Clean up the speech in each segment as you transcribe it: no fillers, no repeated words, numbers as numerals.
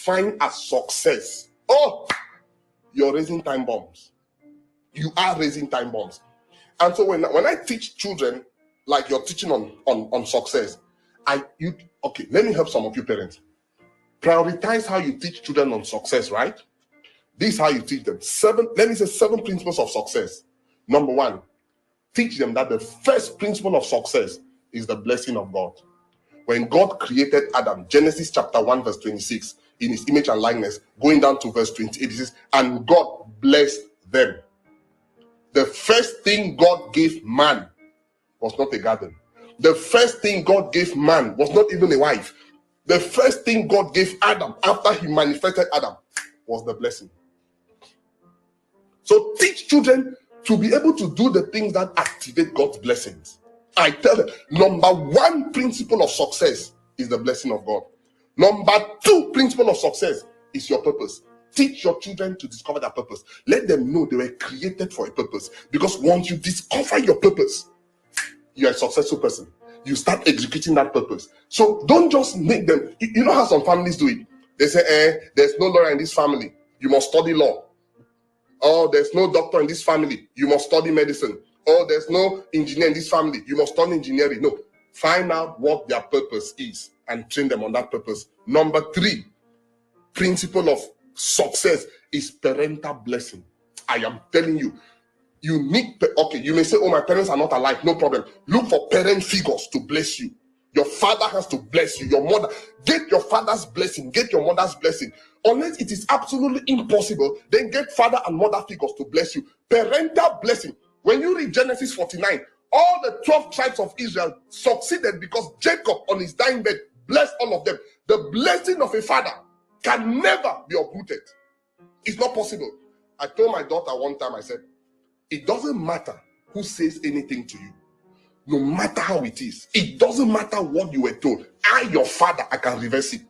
define as success, oh, you're raising time bombs. You are raising time bombs. And so when I teach children, like you're teaching on success, okay, let me help some of you parents. Prioritize how you teach children on success, right? This is how you teach them. 7 principles of success. Number 1, teach them that the first principle of success is the blessing of God. When God created Adam, Genesis chapter 1 verse 26, in his image and likeness, going down to verse 28, it says, and God blessed them. The first thing God gave man was not a garden. The first thing God gave man was not even a wife. The first thing God gave Adam after he manifested Adam was the blessing. So teach children to be able to do the things that activate God's blessings. I tell them, number 1 principle of success is the blessing of God. Number 2 principle of success is your purpose. Teach your children to discover their purpose. Let them know they were created for a purpose. Because once you discover your purpose, you're a successful person. You start executing that purpose. So don't just make them, you know how some families do it. They say, there's no lawyer in this family, you must study law. Oh, there's no doctor in this family, you must study medicine. Oh, there's no engineer in this family, you must study engineering. No, find out what their purpose is and train them on that purpose. Number 3 principle of success is parental blessing. I am telling you, you need, okay, you may say, oh, my parents are not alive. No problem. Look for parent figures to bless you. Your father has to bless you. Your mother, get your father's blessing, get your mother's blessing. Unless it is absolutely impossible, then get father and mother figures to bless you. Parental blessing. When you read Genesis 49, all the 12 tribes of Israel succeeded because Jacob on his dying bed blessed all of them. The blessing of a father can never be uprooted. It's not possible. I told my daughter one time, I said, it doesn't matter who says anything to you. No matter how it is. It doesn't matter what you were told. Your father, I can reverse it.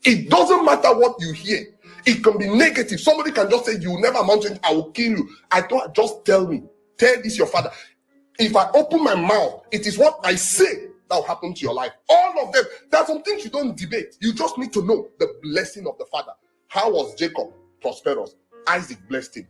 It doesn't matter what you hear. It can be negative. Somebody can just say, you will never amount to it, I will kill you. I thought, just tell me. Tell this your father. If I open my mouth, it is what I say that will happen to your life. All of them. There are some things you don't debate. You just need to know the blessing of the father. How was Jacob prosperous? Isaac blessed him.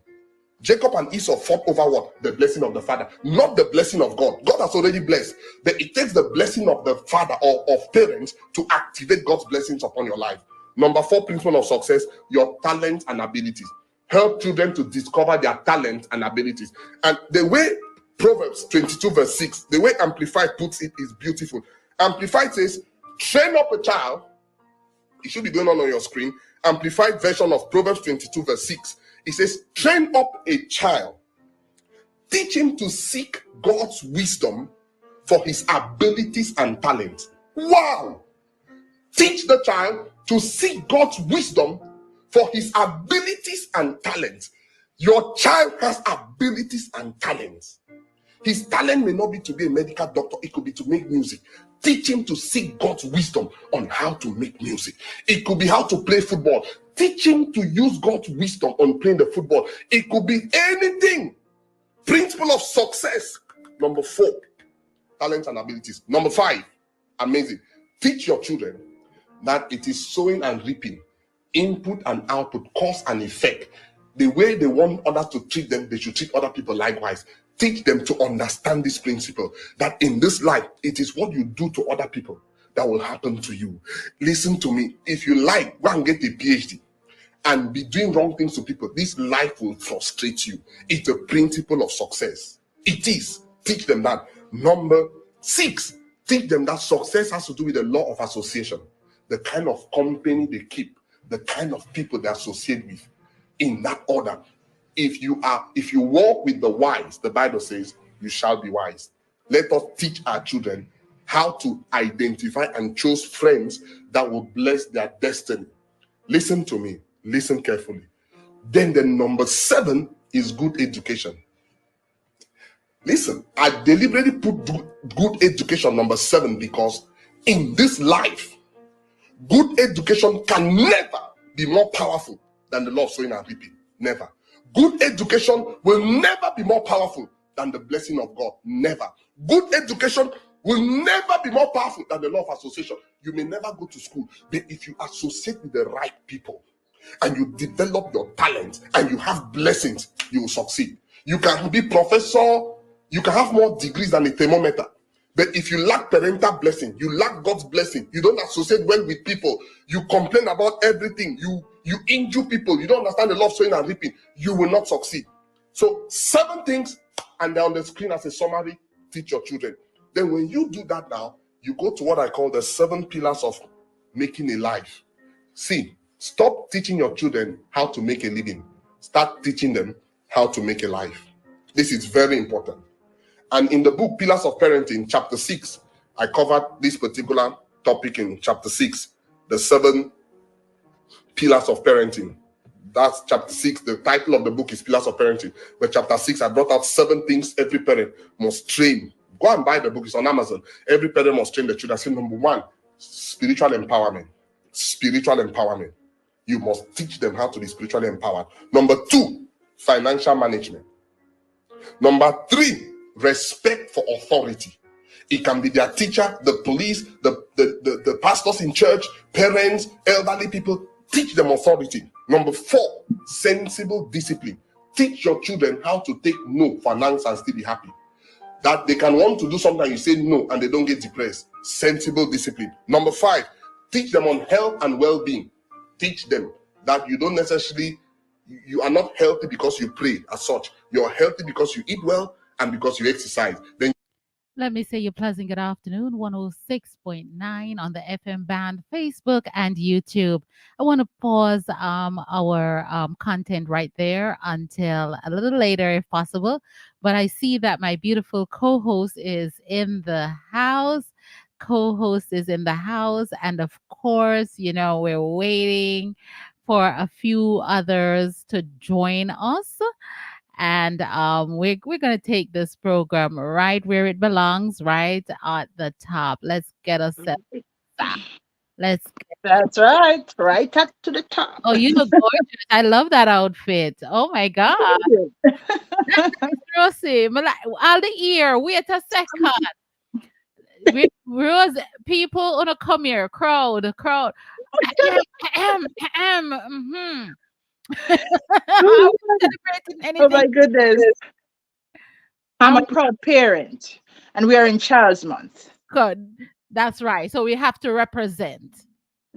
Jacob and Esau fought over what? The blessing of the father, not the blessing of God. God has already blessed, but it takes the blessing of the father or of parents to activate God's blessings upon your life. Number 4 principle of success, your talents and abilities. Help children to discover their talents and abilities. And the way Proverbs 22 verse 6, the way Amplified puts it is beautiful. Amplified says, train up a child. It should be going on your screen. Amplified version of Proverbs 22 verse 6. It says, train up a child. Teach him to seek God's wisdom for his abilities and talents. Wow! Teach the child to seek God's wisdom for his abilities and talents. Your child has abilities and talents. His talent may not be to be a medical doctor. It could be to make music. Teach him to seek God's wisdom on how to make music. It could be how to play football. Teach him to use God's wisdom on playing the football. It could be anything. Principle of success. Number 4, talents and abilities. Number 5, amazing. Teach your children that it is sowing and reaping, input and output, cause and effect. The way they want others to treat them, they should treat other people likewise. Teach them to understand this principle, that in this life, it is what you do to other people that will happen to you. Listen to me. If you like, go and get a PhD and be doing wrong things to people. This life will frustrate you. It's a principle of success. It is. Teach them that. Number 6, teach them that success has to do with the law of association. The kind of company they keep, the kind of people they associate with. In that order. If you walk with the wise, the Bible says, you shall be wise. Let us teach our children how to identify and choose friends that will bless their destiny. Listen to me. Listen carefully. Then the number 7 is good education. Listen, I deliberately put good education number 7 because in this life, good education can never be more powerful than the law of sowing and reaping. Never. Good education will never be more powerful than the blessing of God. Never. Good education will never be more powerful than the law of association. You may never go to school, but if you associate with the right people and you develop your talent and you have blessings, you will succeed. You can be professor, you can have more degrees than a thermometer, but if you lack parental blessing, you lack God's blessing, you don't associate well with people, you complain about everything, you injure people, you don't understand the law of sowing and reaping, you will not succeed. So 7 things, and they're on the screen as a summary. Teach your children. Then when you do that now, you go to what I call the 7 pillars of making a life. See, stop teaching your children how to make a living. Start teaching them how to make a life. This is very important. And in the book Pillars of Parenting, chapter 6, I covered this particular topic in chapter 6, the 7 pillars of parenting. That's chapter 6. The title of the book is Pillars of Parenting. But chapter 6, I brought out 7 things every parent must train. Go and buy the book. It's on Amazon. Every parent must train the children. So number 1, spiritual empowerment. Spiritual empowerment. You must teach them how to be spiritually empowered. Number 2, financial management. Number 3, respect for authority. It can be their teacher, the police, the pastors in church, parents, elderly people. Teach them authority. Number 4, sensible discipline. Teach your children how to take no for an answer and still be happy. That they can want to do something and you say no and they don't get depressed. Sensible discipline. Number 5, teach them on health and well-being. Teach them that you don't necessarily, you are not healthy because you pray as such. You're healthy because you eat well and because you exercise. Then let me say you pleasant good afternoon, 106.9 on the FM band, Facebook, and YouTube. I want to pause our content right there until a little later if possible. But I see that my beautiful co-host is in the house. Co-host is in the house. And of course, we're waiting for a few others to join us. And we're gonna take this program right where it belongs, right at the top. Let's get us set up. Let's get, That's right. Right up to the top. oh, you look gorgeous. I love that outfit. Oh my god. Thank you. Rosey, all the ear. Wait a second. Rose, people on a come here, crowd. Mhm. Are we celebrating Oh anything my goodness. I'm a proud parent and we are in Child's Month. good? That's right. So we have to represent.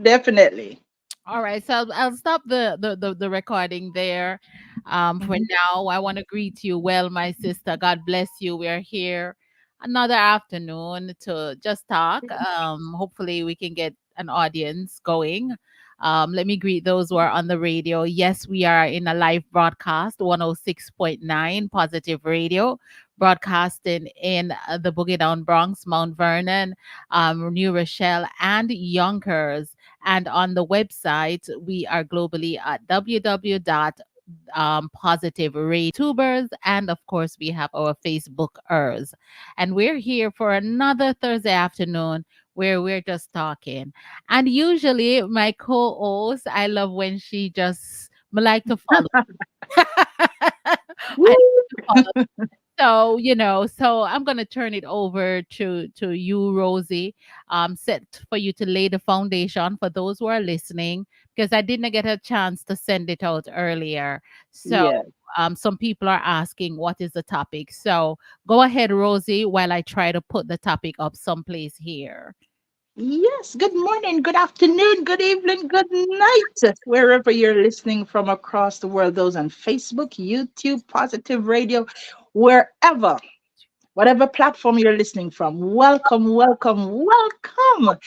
Definitely. All right, so I'll stop the recording there. For Mhm. now, I want to greet you well, my sister. God bless you. We're here another afternoon to just talk. Hopefully, we can get an audience going. Let me greet those who are on the radio. Yes, we are in a live broadcast, 106.9 Positive Radio, broadcasting in the Boogie Down Bronx, Mount Vernon, New Rochelle, and Yonkers. And on the website, we are globally at Positive Tubers. And of course, we have our Facebookers. And we're here for another Thursday afternoon where we're just talking. And usually, my co host, I love when she just me like to follow. I Woo! like to follow. So I'm gonna turn it over to you, Rosie. Set for you to lay the foundation for those who are listening, because I didn't get a chance to send it out earlier. So Yes. some people are asking what is the topic. So go ahead, Rosie, while I try to put the topic up someplace here. Yes. Good morning, good afternoon, good evening, good night, wherever you're listening from across the world, those on Facebook, YouTube, Positive Radio, wherever, whatever platform you're listening from. Welcome, welcome, welcome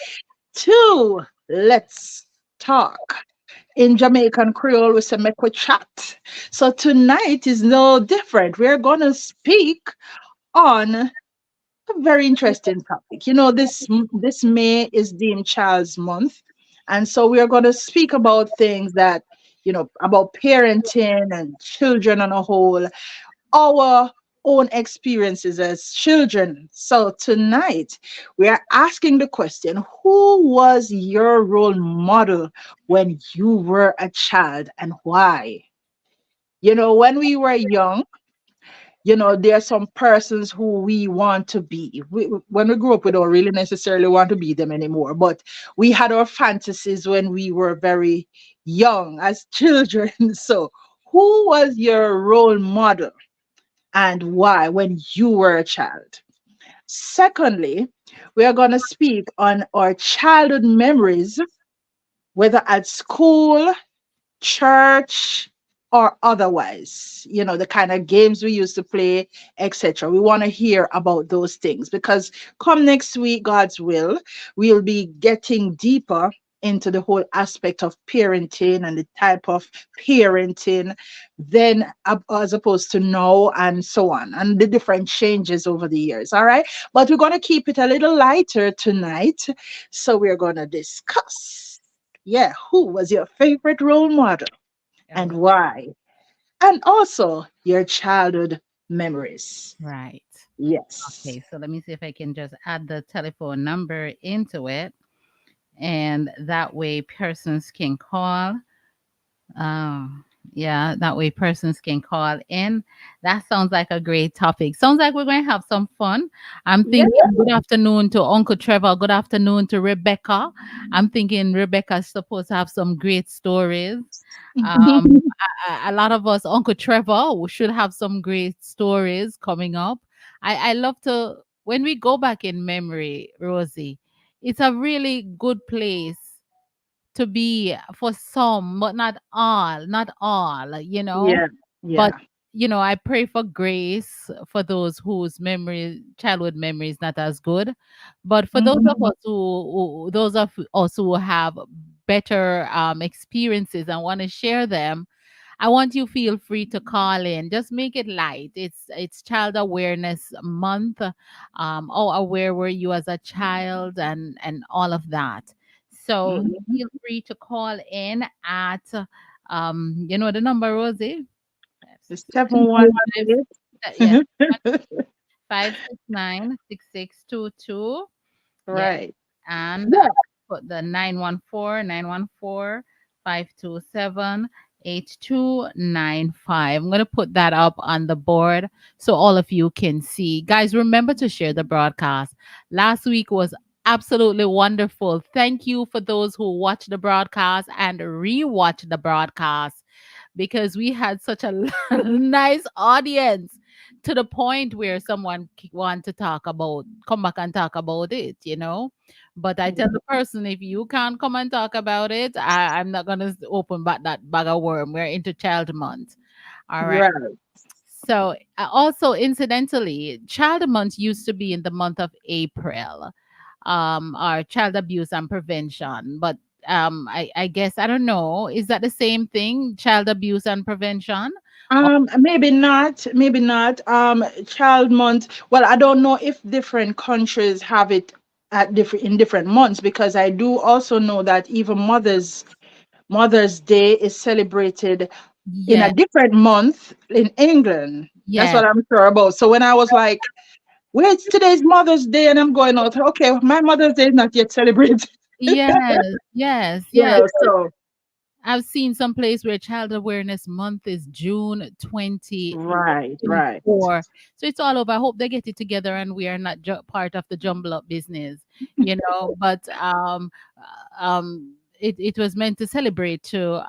to Let's Talk. In Jamaican Creole, we say make we chat. So tonight is no different. We're gonna speak on a very interesting topic. This May is deemed Child's Month, and so we are gonna speak about things that about parenting and children on a whole, our own experiences as children. So tonight we are asking the question, who was your role model when you were a child and why? When we were young, There are some persons who we want to be. When we grew up, we don't really necessarily want to be them anymore, but we had our fantasies when we were very young as children. So, who was your role model and why when you were a child? Secondly, we are going to speak on our childhood memories, whether at school, church, or otherwise, the kind of games we used to play, etc. We want to hear about those things because come next week, God's will, we'll be getting deeper into the whole aspect of parenting and the type of parenting then as opposed to now and so on and the different changes over the years. All right, but we're going to keep it a little lighter tonight, so we're going to discuss, yeah, who was your favorite role model All and right. why? And also your childhood memories. Right. Yes. Okay, so let me see if I can just add the telephone number into it, and that way persons can call. Um, yeah, that way persons can call in. That sounds like a great topic. Sounds like we're going to have some fun. I'm Yeah. thinking good afternoon to Uncle Trevor. Good afternoon to Rebecca. I'm thinking Rebecca's supposed to have some great stories. A lot of us, Uncle Trevor, we should have some great stories coming up. I love to, when we go back in memory, Rosie, it's a really good place to be for some, but not all. Yeah. But Yeah. I pray for grace for those whose memory, childhood memory is not as good. But for those of Mhm. us those of us who have better experiences and want to share them, I want you feel free to call in. Just make it light. It's Child Awareness Month. Oh, where were you as a child and all of that. So Mhm. feel free to call in at the number, Rosie. Five, It's six, 718. yes, 569 6622. Yes, Right. and Yeah. put the 914 914 527 8295. I'm going to put that up on the board so all of you can see. Guys, remember to share the broadcast. Last week was absolutely wonderful. Thank you for those who watched the broadcast and rewatched the broadcast because we had such a nice audience to the point where someone want to come back and talk about it. But I tell the person, if you can't come and talk about it, I'm not gonna open back that bag of worm. We're into child month. All right. Right. So also incidentally, child month used to be in the month of April, our child abuse and prevention. But I guess I don't know. Is that the same thing? Child abuse and prevention? Or- Maybe not. Maybe not. Child month. Well, I don't know if different countries have it at different months because I do also know that even Mother's Day is celebrated in a yes, different month in England. That's yes, what I'm sure about. So when I was like, wait, today's Mother's Day, and I'm going out, okay, my Mother's Day is not yet celebrated. yes, yes, yes. So I've seen some place where Child Awareness Month is June 20 right, right. 24. So it's all over. I hope they get it together and we are not part of the jumble up business. But it was meant to celebrate to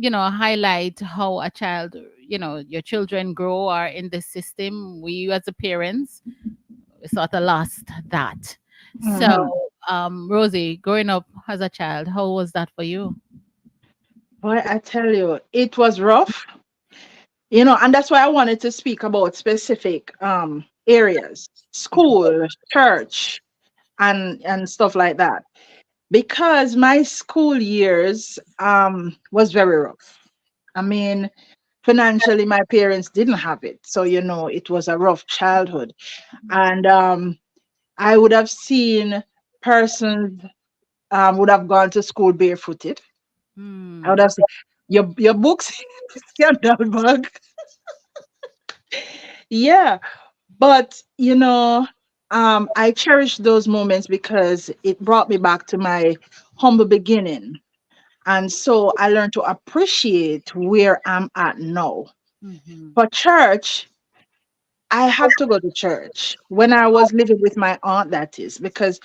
highlight how a child, your children grow or in the system. We as a parents we sort of lost that. So, Hmm. Rosie, growing up as a child, how was that for you? Boy, I tell you, it was rough, and that's why I wanted to speak about specific areas, school, church, and stuff like that. Because my school years was very rough. I mean, financially my parents didn't have it. So, it was a rough childhood. And I would have seen persons would have gone to school barefooted. I would Hmm. have seen your books scandal bug. Yeah. But I cherish those moments because it brought me back to my humble beginning. And so I learned to appreciate where I'm at now. Mhm. For church, I had to go to church when I was living with my aunt, that is, because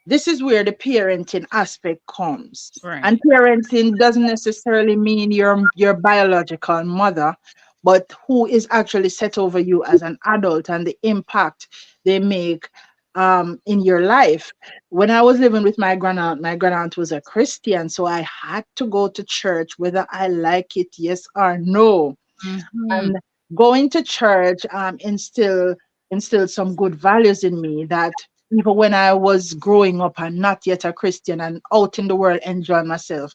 this is where the parenting aspect comes. And Right. parenting doesn't necessarily mean your biological mother, but who is actually set over you as an adult and the impact they make in your life. When I was living with my grandaunt was a Christian, so I had to go to church whether I like it, yes or no. Mm-hmm. And going to church instilled some good values in me that even when I was growing up and not yet a Christian and out in the world enjoying myself,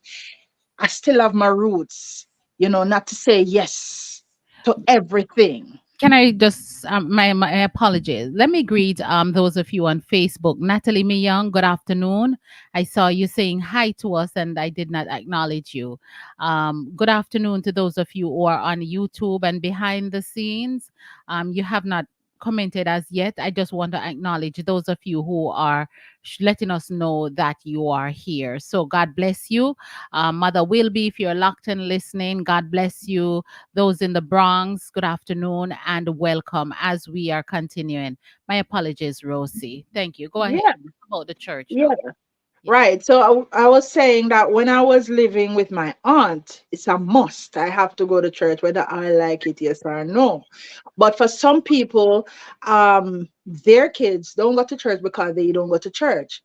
I still have my roots, not to say yes to everything. Can I just my apologies? Let me greet those of you on Facebook. Natalie Young, good afternoon. I saw you saying hi to us and I did not acknowledge you. Good afternoon to those of you who are on YouTube and behind the scenes. You have not commented as yet. I just want to acknowledge those of you who are letting us know that you are here. So God bless you. Mother Wilby, if you're locked and listening, God bless you. Those in the Bronx, good afternoon and welcome as we are continuing. My apologies, Rosie. Thank you. Go ahead. Yeah, About the church yeah. now. Yeah. Right. So I was saying that when I was living with my aunt, it's a must. I have to go to church whether I like it, yes or no. But for some people, their kids don't go to church because they don't go to church.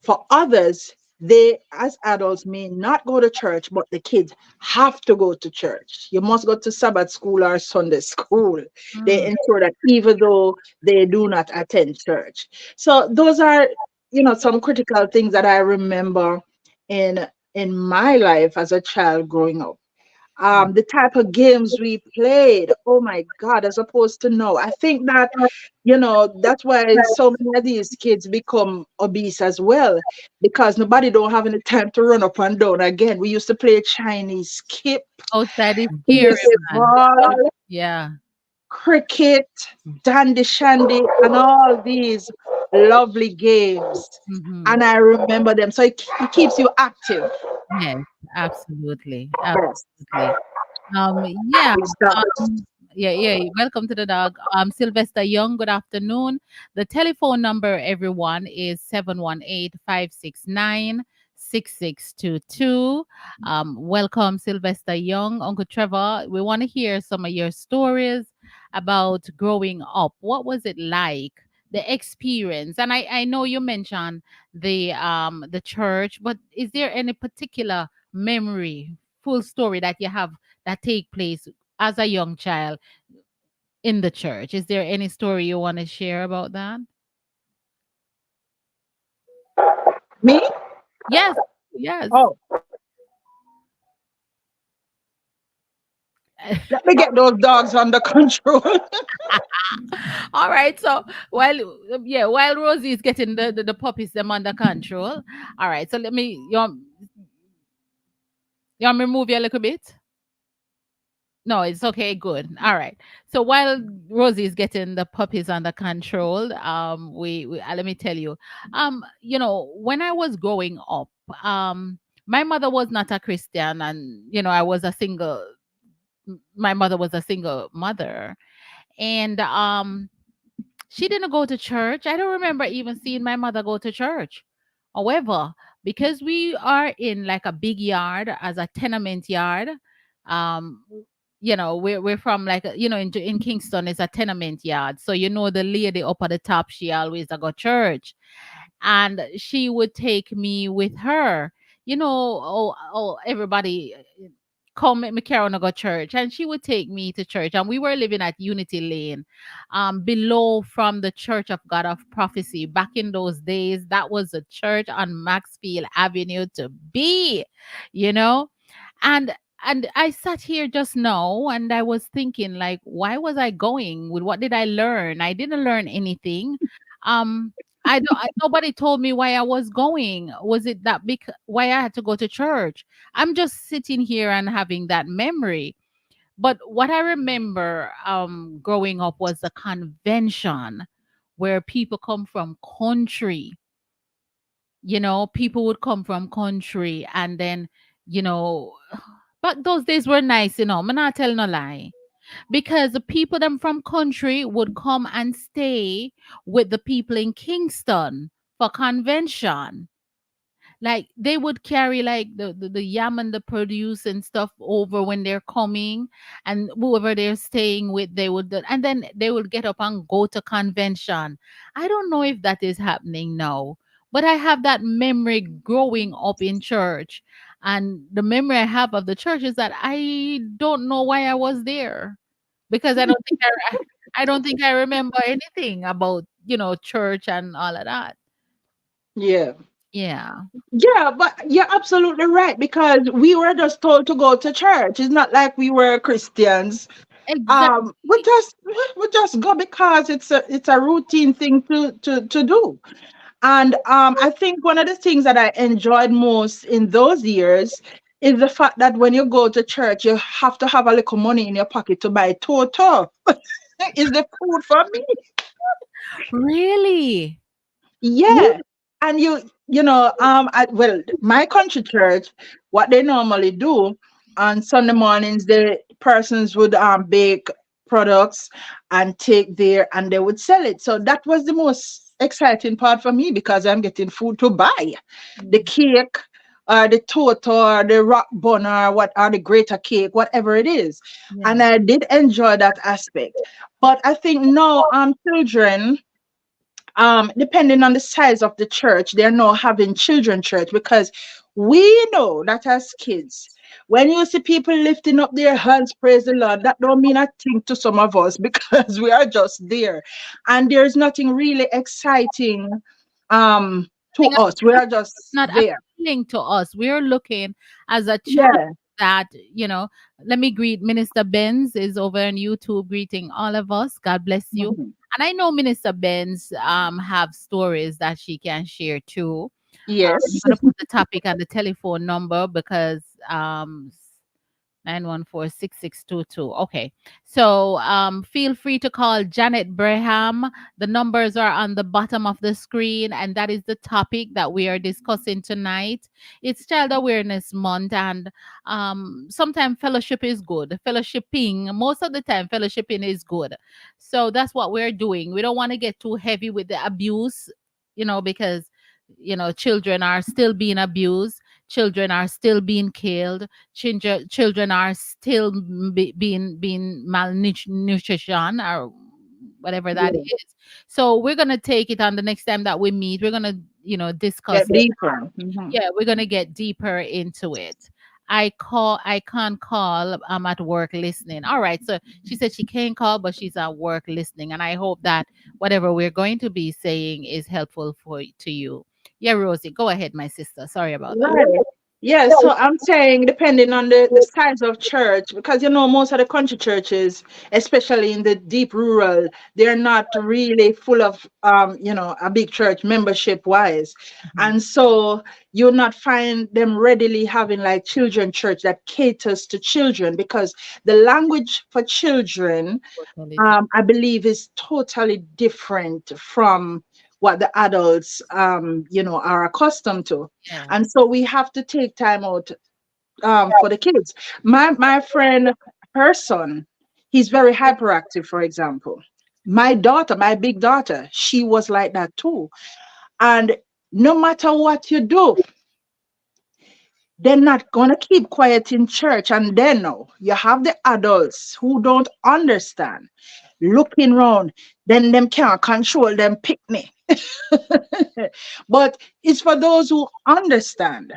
For others, they, as adults, may not go to church, but the kids have to go to church. You must go to Sabbath school or Sunday school. They Mm, ensure that even though they do not attend church. So those are, some critical things that I remember in in my life as a child growing up. mm. The type of games we played, oh my God, as opposed to now. I think that, that's why so many of these kids become obese as well, because nobody don't have any time to run up and down. Again, we used to play Chinese skip, Outside is scary, man. baseball, Yeah. cricket, dandy shandy, and all these lovely games. Hmm. And I remember them. So it keeps you active. Yes, absolutely. Yes. Absolutely. Yeah. It's that. Yeah. Welcome to the dog. Sylvester Young, good afternoon. The telephone number, everyone, is 718-569-6622. Welcome, Sylvester Young. Uncle Trevor, we want to hear some of your stories about growing up. What was it like? The experience. And I know you mentioned the church, but is there any particular memory, full story that you have that take place as a young child in the church? Is there any story you want to share about that? Me? Yes, yes. Oh, let me get those dogs under control. All right. So while Rosie is getting the puppies them under control. All right. So let me you want me to move you a little bit? No, it's okay. Good. All right. So while Rosie is getting the puppies under control, we let me tell you, when I was growing up, my mother was not a Christian, and I was a single. My mother was a single mother, and she didn't go to church. I don't remember even seeing my mother go to church. However, because we are in like a big yard as a tenement yard, um, we're from like in Kingston is a tenement yard. So the lady up at the top, she always a go church, and she would take me with her. Everybody come make me carry on to go church, and she would take me to church, and we were living at Unity Lane, below from the Church of God of Prophecy. Back in those days, that was a church on Maxfield Avenue to be, you know, and I sat here just now and I was thinking, like, why was I going? With what did I learn? I didn't learn anything. Um, nobody told me why I was going. Was it that big? Why I had to go to church? I'm just sitting here and having that memory. But what I remember growing up was the convention where people come from country. People would come from country, and then, you know, but those days were nice, I'm not telling a lie. because the people them from country would come and stay with the people in Kingston for convention. Like they would carry like the yam and the produce and stuff over when they're coming, and whoever they're staying with, they would and then they would get up and go to convention. I don't know if that is happening now, but I have that memory growing up in church. And the memory I have of the church is that I don't know why I was there, because I don't think I remember anything about, church and all of that. Yeah. Yeah. Yeah, but you're absolutely right because we were just told to go to church. It's not like we were Christians. We Exactly. just go because it's a routine thing to do. And I think one of the things that I enjoyed most in those years is the fact that when you go to church, you have to have a little money in your pocket to buy toto. Is the food for me? Really? Yeah. And well, my country church, what they normally do on Sunday mornings, the persons would bake products and take there and they would sell it. So that was the most exciting part for me because I'm getting food to buy. The Mm. cake, the torta, or the rock bun, or what, or the greater cake, whatever it is. Yeah. And I did enjoy that aspect. But I think now children, depending on the size of the church, they're now having children church because we know that as kids, when you see people lifting up their hands, praise the Lord, that don't mean a thing to some of us because we are just there, and there's nothing really exciting to Thing us. We are just not there. appealing to us. We're looking as a child Yeah. that, let me greet Minister Benz is over on YouTube greeting all of us. God bless you. Mhm. And I know Minister Benz have stories that she can share too. I'm Yes. gonna put the topic and the telephone number because 914-6622. Okay. So feel free to call Janet Braham. The numbers are on the bottom of the screen, and that is the topic that we are discussing tonight. It's Child Awareness Month, and sometimes fellowship is good. Fellowshipping, most of the time, fellowshipping is good. So that's what we're doing. We don't want to get too heavy with the abuse, because children are still being abused, children are still being killed, children are still being malnutrition or whatever that Yeah. is. So we're gonna take it on the next time that we meet. We're gonna discuss Get it. deeper. Mhm. Yeah, we're gonna get deeper into it. I can't call. I'm at work listening. All right. So she said she can't call, but she's at work listening. And I hope that whatever we're going to be saying is helpful to you. Yeah, Rosie, go ahead, my sister. Sorry about that. Right. Yeah, so I'm saying depending on the size of church, because most of the country churches, especially in the deep rural, they're not really full of a big church membership wise. Mhm. And so you'll not find them readily having like children church that caters to children because the language for children Totally different. I believe is totally different from what the adults, are accustomed to. Yeah. And so we have to take time out for the kids. My friend, her son, he's very hyperactive, for example. My daughter, my big daughter, she was like that too. And no matter what you do, they're not going to keep quiet in church. And then no, you have the adults who don't understand, looking round, then them can't control them picnic. But it's for those who understand.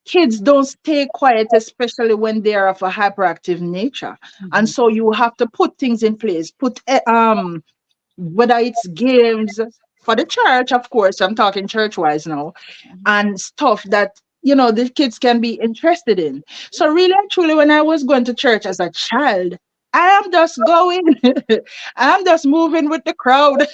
Kids don't stay quiet, especially when they are of a hyperactive nature. And Mhm. so you have to put things in place, whether it's games for the church, of course, I'm talking church wise now, Mhm. and stuff that the kids can be interested in. So really and truly, when I was going to church as a child, I am just going. I'm just moving with the crowd.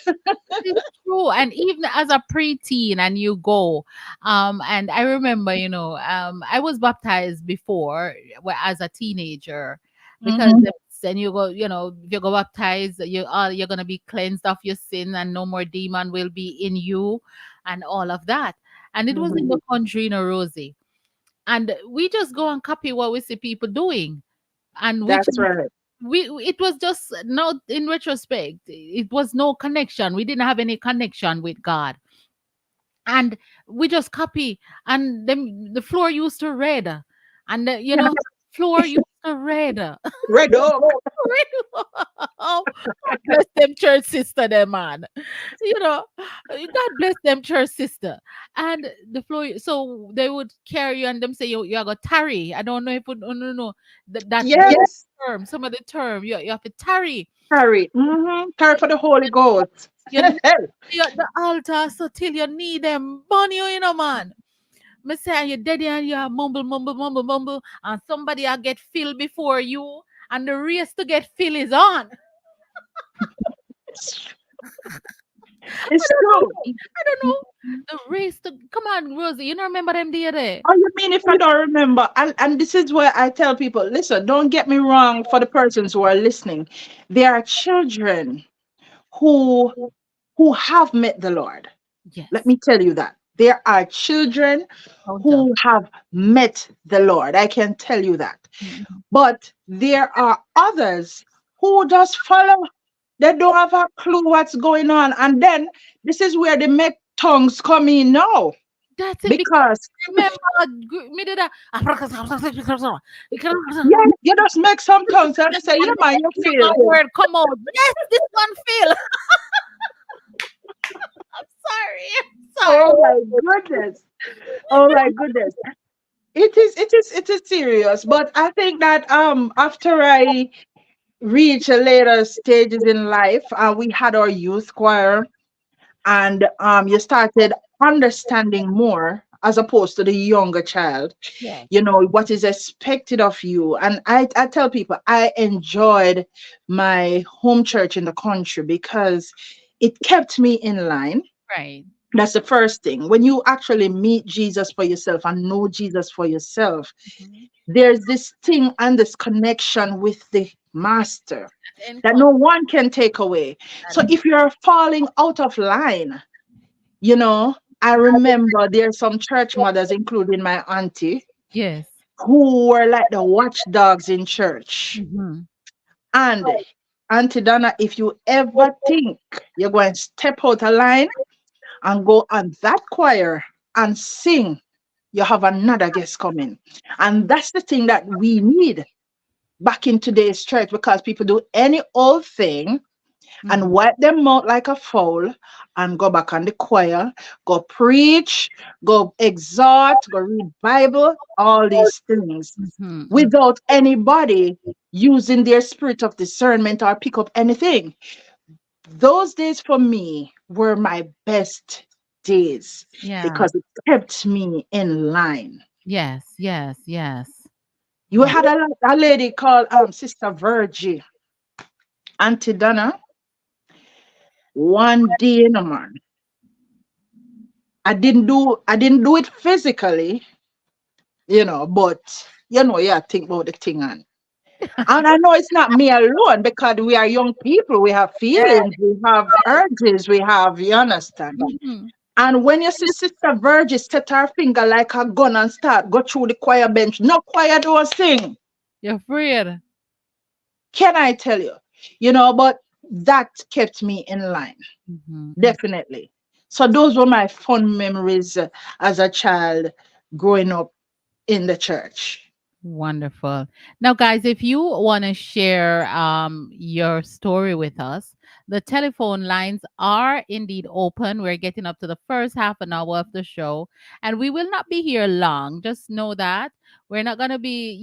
It's true. And even as a preteen and you go, and I remember, I was baptized before as a teenager because Hmm. then you go, if you go baptized, you're gonna be cleansed of your sin and no more demon will be in you and all of that. And it was in the country in a Rosie. And we just go and copy what we see people doing. And That's right. it was just no, in retrospect, it was no connection. We didn't have any connection with God. And we just copy, and then the floor used to red, and floor used to red. Red Oak. Oh, God bless them church sister, them man. God bless them church sister. And the floor, so they would carry you and them say you are going to tarry. I don't know if you no, that Yes. term, some of the term, you have to tarry. Carry. Mm-hmm. Carry for the Holy Ghost. You need to be at the altar so till you need them. Burn you, man. Me say and you dead and you mumble, mumble, mumble, mumble, and somebody will get filled before you, and the race to get filled is on. I It's don't know. true. I don't know. The race to come on, Rosie. You don't remember them day there? Oh, you mean if I don't remember? And this is where I tell people, listen, don't get me wrong for the persons who are listening. There are children who have met the Lord. Let Yes. me tell you that. There are children Counter. who have met the Lord. I can tell you that. Mhm. But there are others who just follow. They don't have a clue what's going on. And then this is where the make tongues come in now. That's it. Because Because remember, me did that. yeah, you just make some tongues and say, yeah, man, you feel. Word come out. Yes, this one feel. I'm sorry. I'm sorry. Oh my goodness. Oh my goodness. It is serious. But I think that after I reach a later stages in life, we had our youth choir, and you started understanding more as opposed to the younger child, Yes. what is expected of you. And I tell people I enjoyed my home church in the country because it kept me in line. Right. That's the first thing. When you actually meet Jesus for yourself and know Jesus for yourself, Mhm. there's this thing and this connection with the master That that encounter. no one can take away. So That, if you're falling out of line, you know, I remember there's some church mothers, including my auntie, yes. who were like the watchdogs in church. Mhm. And Auntie Donna, if you ever think you're going to step out of line and go on that choir and sing, you have another guest coming. And that's the thing that we need back in today's church, because people do any old thing and Mhm. wipe them out like a fowl and go back on the choir, go preach, go exhort, go read Bible, all these things Mhm. Mhm. without anybody using their spirit of discernment or pick up anything. Those days for me were my best days Yeah. because it kept me in line. Yes. Yes. Yes. You Wow. had a lady called Sister Virgie, Auntie Donna. One day, no man, I didn't do it physically, but yeah, think about the thing. And I know it's not me alone, because we are young people, we have feelings, we have urges, you understand. Mhm. And when you see Sister Virgie set her finger like a gun and start go through the choir bench, no choir don't sing. You're afraid. Can I tell you? But that kept me in line, Mhm. definitely. So those were my fun memories as a child growing up in the church. Wonderful. Now, guys, if you want to share your story with us, the telephone lines are indeed open. We're getting up to the first half an hour of the show, and we will not be here long. Just know that we're not going to be,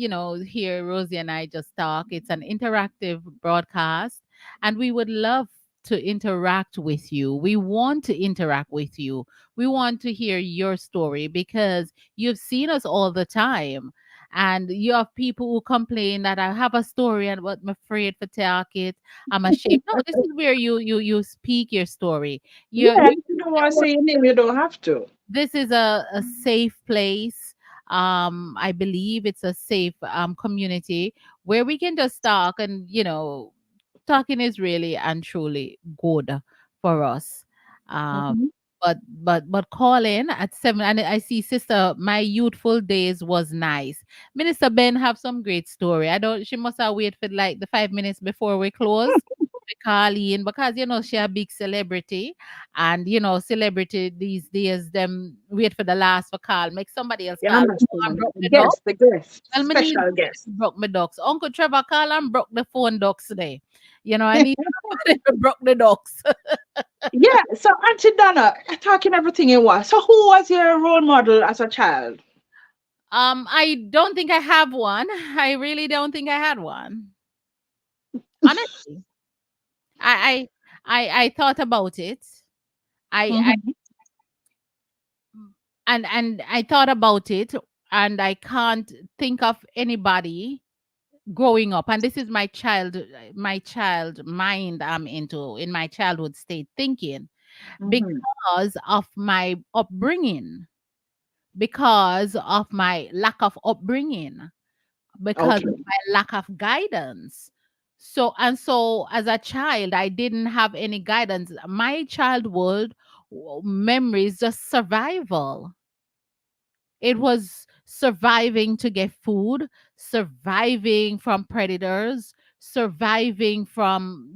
here, Rosie and I just talk. It's an interactive broadcast, and we would love to interact with you. We want to interact with you. We want to hear your story because you've seen us all the time, and you have people who complain that I have a story and but I'm afraid to talk it. I'm ashamed. No, this is where you speak your story. Yeah, if you don't want to say your name, you don't have to. This is a safe place. I believe it's a safe community where we can just talk, and talking is really and truly good for us. Um Mhm. but call in at 7. And I see sister, my youthful days was nice. Minister Ben have some great story. I don't She must have wait for like the 5 minutes before we close to call in, because she a big celebrity, and celebrity these days them wait for the last for call, make somebody else You call and understand? broke The the dog. guest, the guest, Well, me need special guest. broke my dogs. Uncle Trevor call and broke the phone dogs today. I need somebody to broke the dogs. Yeah, so Auntie Donna, talking everything in one. So who was your role model as a child? I don't think I have one. I really don't think I had one. Honestly, I I thought about it. I Mhm. and I thought about it, and I can't think of anybody growing up. And this is my child mind I'm into in my childhood state thinking, Mhm. because of my upbringing, because of my lack of upbringing, because of Okay. my lack of guidance. So as a child, I didn't have any guidance. My childhood memories just survival. It was surviving to get food, surviving from predators, surviving from,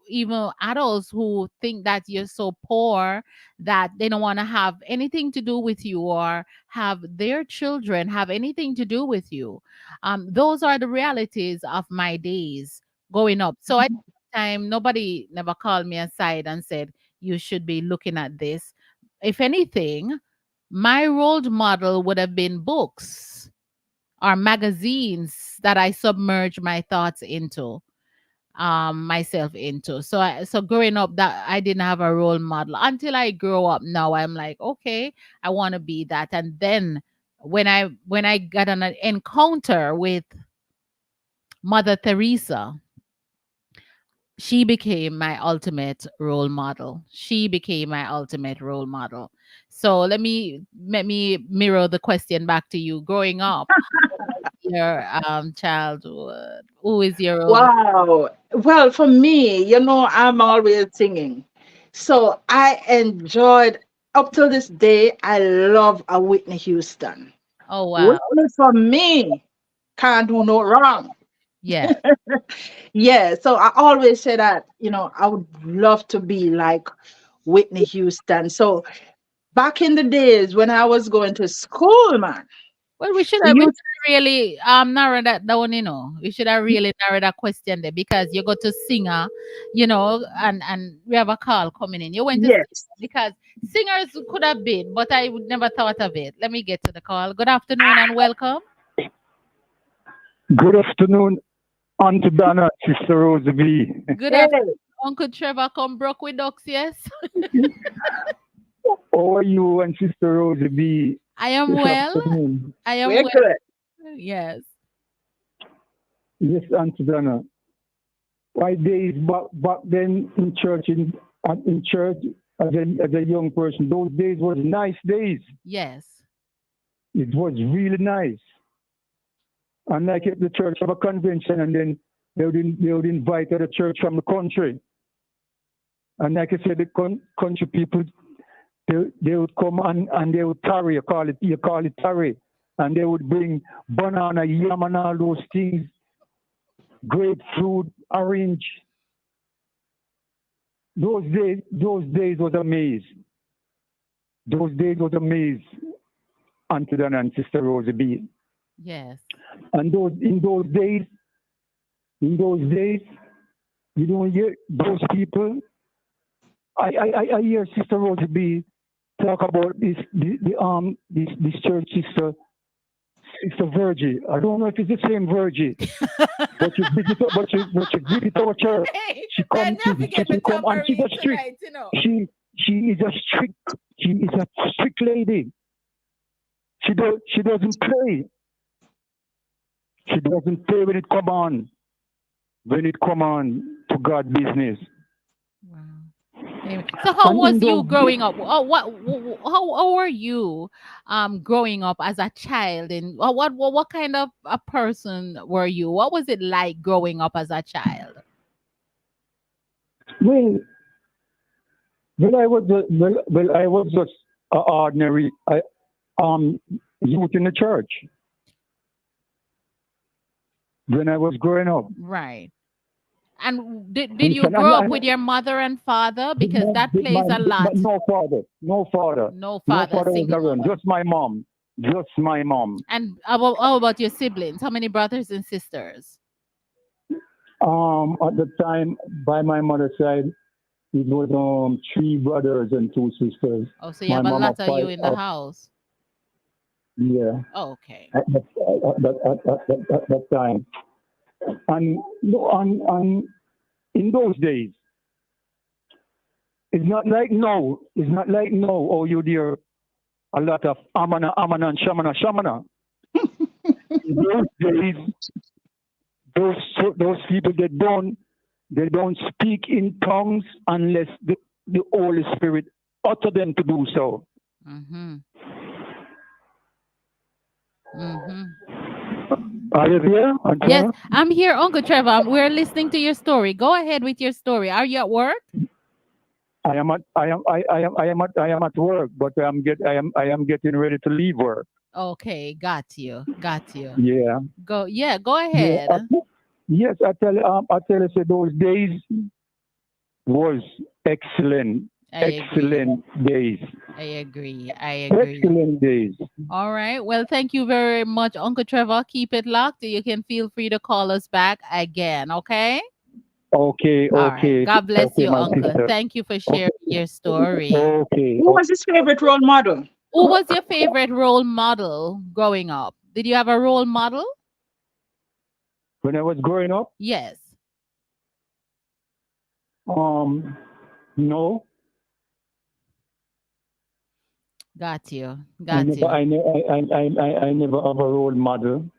even adults who think that you're so poor that they don't want to have anything to do with you, or have their children have anything to do with you. Those are the realities of my days growing up. So at that time, nobody never called me aside and said, you should be looking at this. If anything, my role model would have been books or magazines that I submerge my thoughts into, myself into. So growing up, that I didn't have a role model until I grow up. Now I'm like, okay, I want to be that. And then when I got an encounter with Mother Teresa, she became my ultimate role model. She became my ultimate role model. So let me mirror the question back to you. Growing up, your childhood, who is your role model? Wow. Well, for me, I'm always singing. So I enjoyed, up till this day, I love a Whitney Houston. Oh wow. Whitney for me can't do no wrong. Yes. Yeah. So I always say that, I would love to be like Whitney Houston. So back in the days when I was going to school, man, Well, we should we have we used, should really narrow that down, We should have really narrowed that question there, because you go to singer, and we have a call coming in. You went to singer yes. because singers could have been, but I would never thought of it. Let me get to the call. Good afternoon and welcome. Good afternoon, Aunty Donna, Sister Rosey. Good Hey, afternoon, Uncle Trevor. Come broke with ducks, yes. How are you and Sister Rosey I am this well. afternoon? I am we're well. good. Yes. Yes, Aunty Donna. My days back then in church, in church as a young person, those days was nice days. Yes. It was really nice. And like if the church have a convention, and then they would invite other church from the country. And like I said, the country people, they would come and they would tarry, you call it tarry. And they would bring banana, yam, and all those things, grapefruit, orange. Those days was amazing. Those days was amazing, Auntie Donna and Sister Rosie B. Yes. And in those days, you don't hear those people. I hear Sister Rosie B talk about this church sister Virgie. I don't know if it's the same Virgie, but you visit our church. Hey, She and come not forget the she come and she's tambourine a strict. tonight. She is a strict lady. She doesn't play. She doesn't play when it come on. When it come on to God business. Wow. Amen. So how And was in you those growing up? How were you growing up as a child, and what kind of a person were you? What was it like growing up as a child? well, Well, I was just an ordinary um youth in the church when I was growing up. Right. And did you Understand? grow up with your mother and father? Because that plays a lot. No father, no father, No no father, father was single around. mother. Just my mom. And how about your siblings? How many brothers and sisters? At the time, by my mother's side, it was three brothers and two sisters. Oh, so you My have a mom of lot of you five. in the house. Yeah, Okay. at that time, and no, and in those days, it's not like now. It's not like now. Oh, you hear a lot of amana, and shamana. In those days, those people they don't speak in tongues unless the Holy Spirit utter them to do so. Mm-hmm. Mm-hmm. Are you there, Yes, Antonia? I'm here, Uncle Trevor. We're listening to your story. Go ahead with your story. Are you at work? I am at work, but I am getting ready to leave work. Okay, got you. Got you. Yeah. Go Yeah. ahead. Yes, I tell you, say those days was excellent, I agree. excellent days, I agree. I agree. excellent days. All right. Well, thank you very much, Uncle Trevor. Keep it locked. You can feel free to call us back again. Okay. Okay, All right. okay, God bless okay, you, my Uncle. sister. Thank you for sharing Okay, your story. okay, Who was his favorite role model? Who was your favorite role model growing up? Did you have a role model? when I was growing up, Yes. um, no, Got you. I Got never, you. I never have a role model.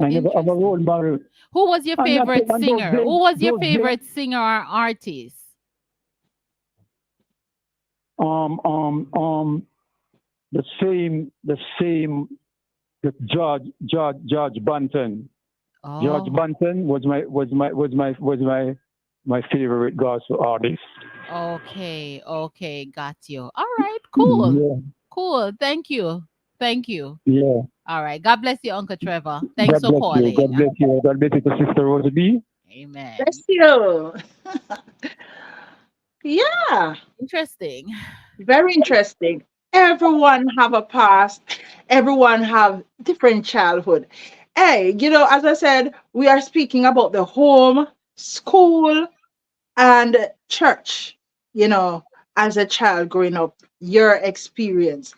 I never have a role Interesting. model. Who was your And that favorite and singer? Who was your those days, favorite singer or artist? um, um, um, the same, the George Banton. George Oh, Banton was my favorite gospel artist. okay. Okay. Got you. All right. Cool. Yeah, Cool. Thank you. Thank you. yeah. All right. God bless you, Uncle Trevor. Thanks God for bless you. calling. God bless you. God bless you to Sister Rosey. Amen. Bless you. Yeah, Interesting. very interesting. Everyone have a past. Everyone have different childhood. Hey, as I said, we are speaking about the home, school, and church. You know, as a child growing up, your experience.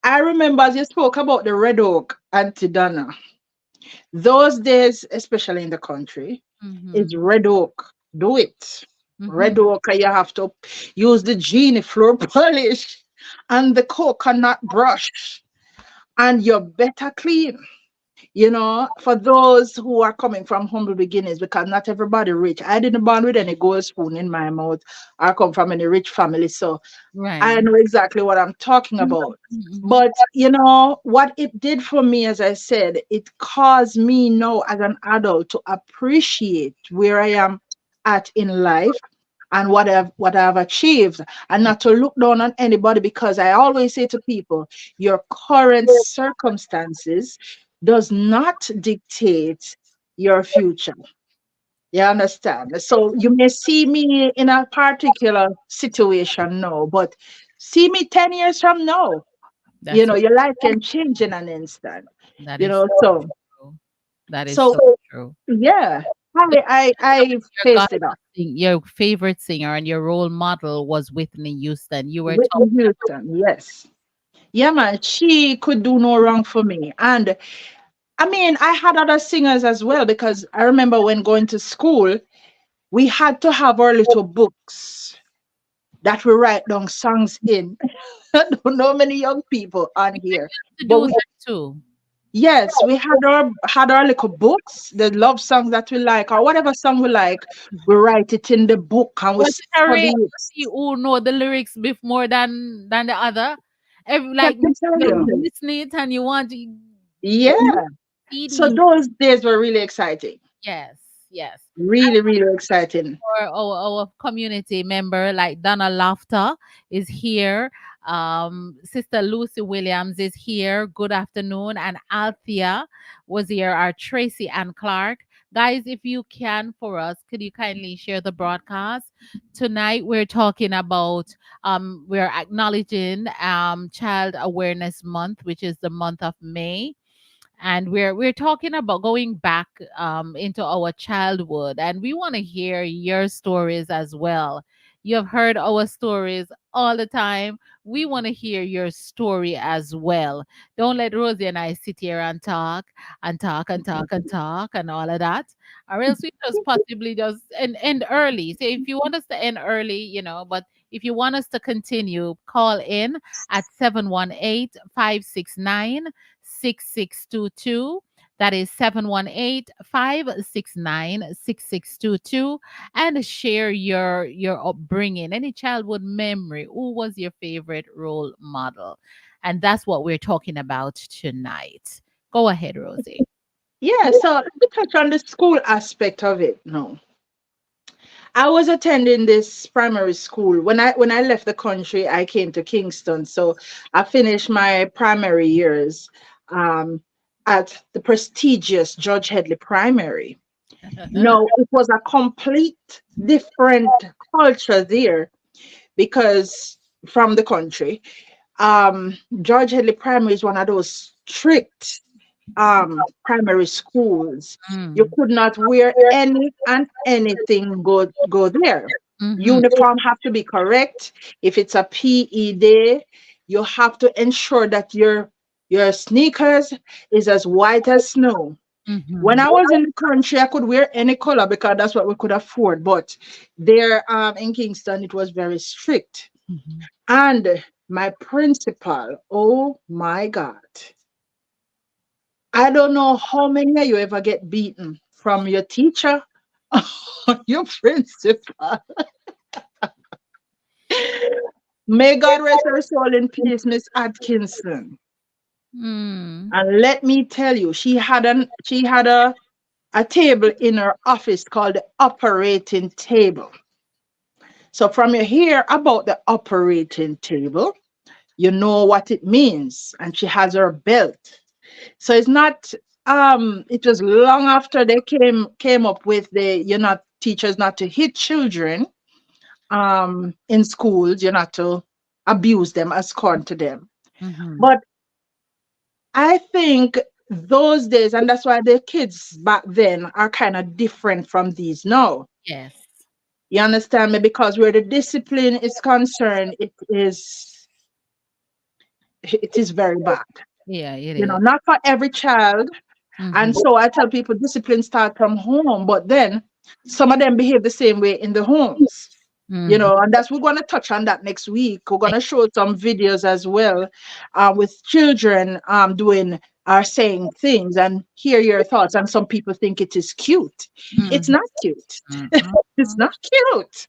I remember as you spoke about the Red Oak, Aunty Donna. Those days, especially in the country, is Mm-hmm. red oak. Do it. Mm-hmm. Red oak, you have to use the genie floor polish and the coconut brush, and you're better clean. For those who are coming from humble beginnings, because not everybody rich. I didn't born with any gold spoon in my mouth. I come from any rich family, so I Right. know exactly what I'm talking about. Mm-hmm. But what it did for me, as I said, it caused me now as an adult to appreciate where I am at in life and what I've achieved, and not to look down on anybody, because I always say to people, your current circumstances does not dictate your future. You understand? So you may see me in a particular situation now, but see me 10 years from now, That's your life can change in an instant. that You is know, so so true. That is so so true. yeah, I Your faced it gospel up. your favorite singer and your role model was Whitney Houston. You were Whitney talking about Houston, yes. Yeah, man, she could do no wrong for me. And I mean, I had other singers as well, because I remember when going to school, we had to have our little books that we write down songs in. I don't know many young people on here, to but do we, that too. yes, we had our little books, the love songs that we like, or whatever song we like. We write it in the book and we Was it a study race it. to see who know the lyrics more than the other? Every I like can tell you you, listen it and you want to yeah. So CD. those days were really exciting. Yes. yes. Really, really exciting. Our community member like Donna Laughter is here. Sister Lucy Williams is here. Good afternoon. And Althea was here. Our Tracy and Clark. Guys, if you can for us, could you kindly share the broadcast? Tonight we're talking about we're acknowledging Child Awareness Month, which is the month of May, and we're talking about going back into our childhood, and we want to hear your stories as well. You have heard our stories all the time. We want to hear your story as well. Don't let Rosie and I sit here and talk and talk and talk and talk and all of that, or else we just possibly just end early. So if you want us to end early, but if you want us to continue, call in at 718-569-6622. That is 718-569-6622. And share your upbringing, any childhood memory. Who was your favorite role model? And that's what we're talking about tonight. Go ahead, Rosie. Yeah, so let me touch on the school aspect of it now. I was attending this primary school. When I left the country, I came to Kingston. So I finished my primary years um, at the prestigious George Headley Primary. No, it was a complete different culture there because from the country. George Headley Primary is one of those strict primary schools. You Mm. could not wear any and anything go there. Mhm. Uniform have to be correct. If it's a PE day, you have to ensure that your sneakers is as white as snow. When Mhm. I was in the country, I could wear any color because that's what we could afford. But there in Kingston, it was very strict. Mhm. And my principal, oh my God, I don't know how many of you ever get beaten from your teacher or your principal. May God rest her soul in peace, Miss Atkinson. Mm. And let me tell you, she had a table in her office called the operating table. So from you hear about the operating table, you know what it means. And she has her belt. So it's not it was long after they came up with the you're not teachers not to hit children in schools, you're not to abuse them, escort to them. Mhm. But I think those days, and that's why the kids back then are kind of different from these now. Yes. You understand me? Because where the discipline is concerned, it is very bad. Yeah, it is. Not for every child. And Mhm. so I tell people discipline start from home, but then some of them behave the same way in the homes. Mhm. And that's we're going to touch on that next week. We're going to show some videos as well with children doing or saying things and hear your thoughts. And some people think it is cute. It's Mhm. not cute. Mhm. It's not cute.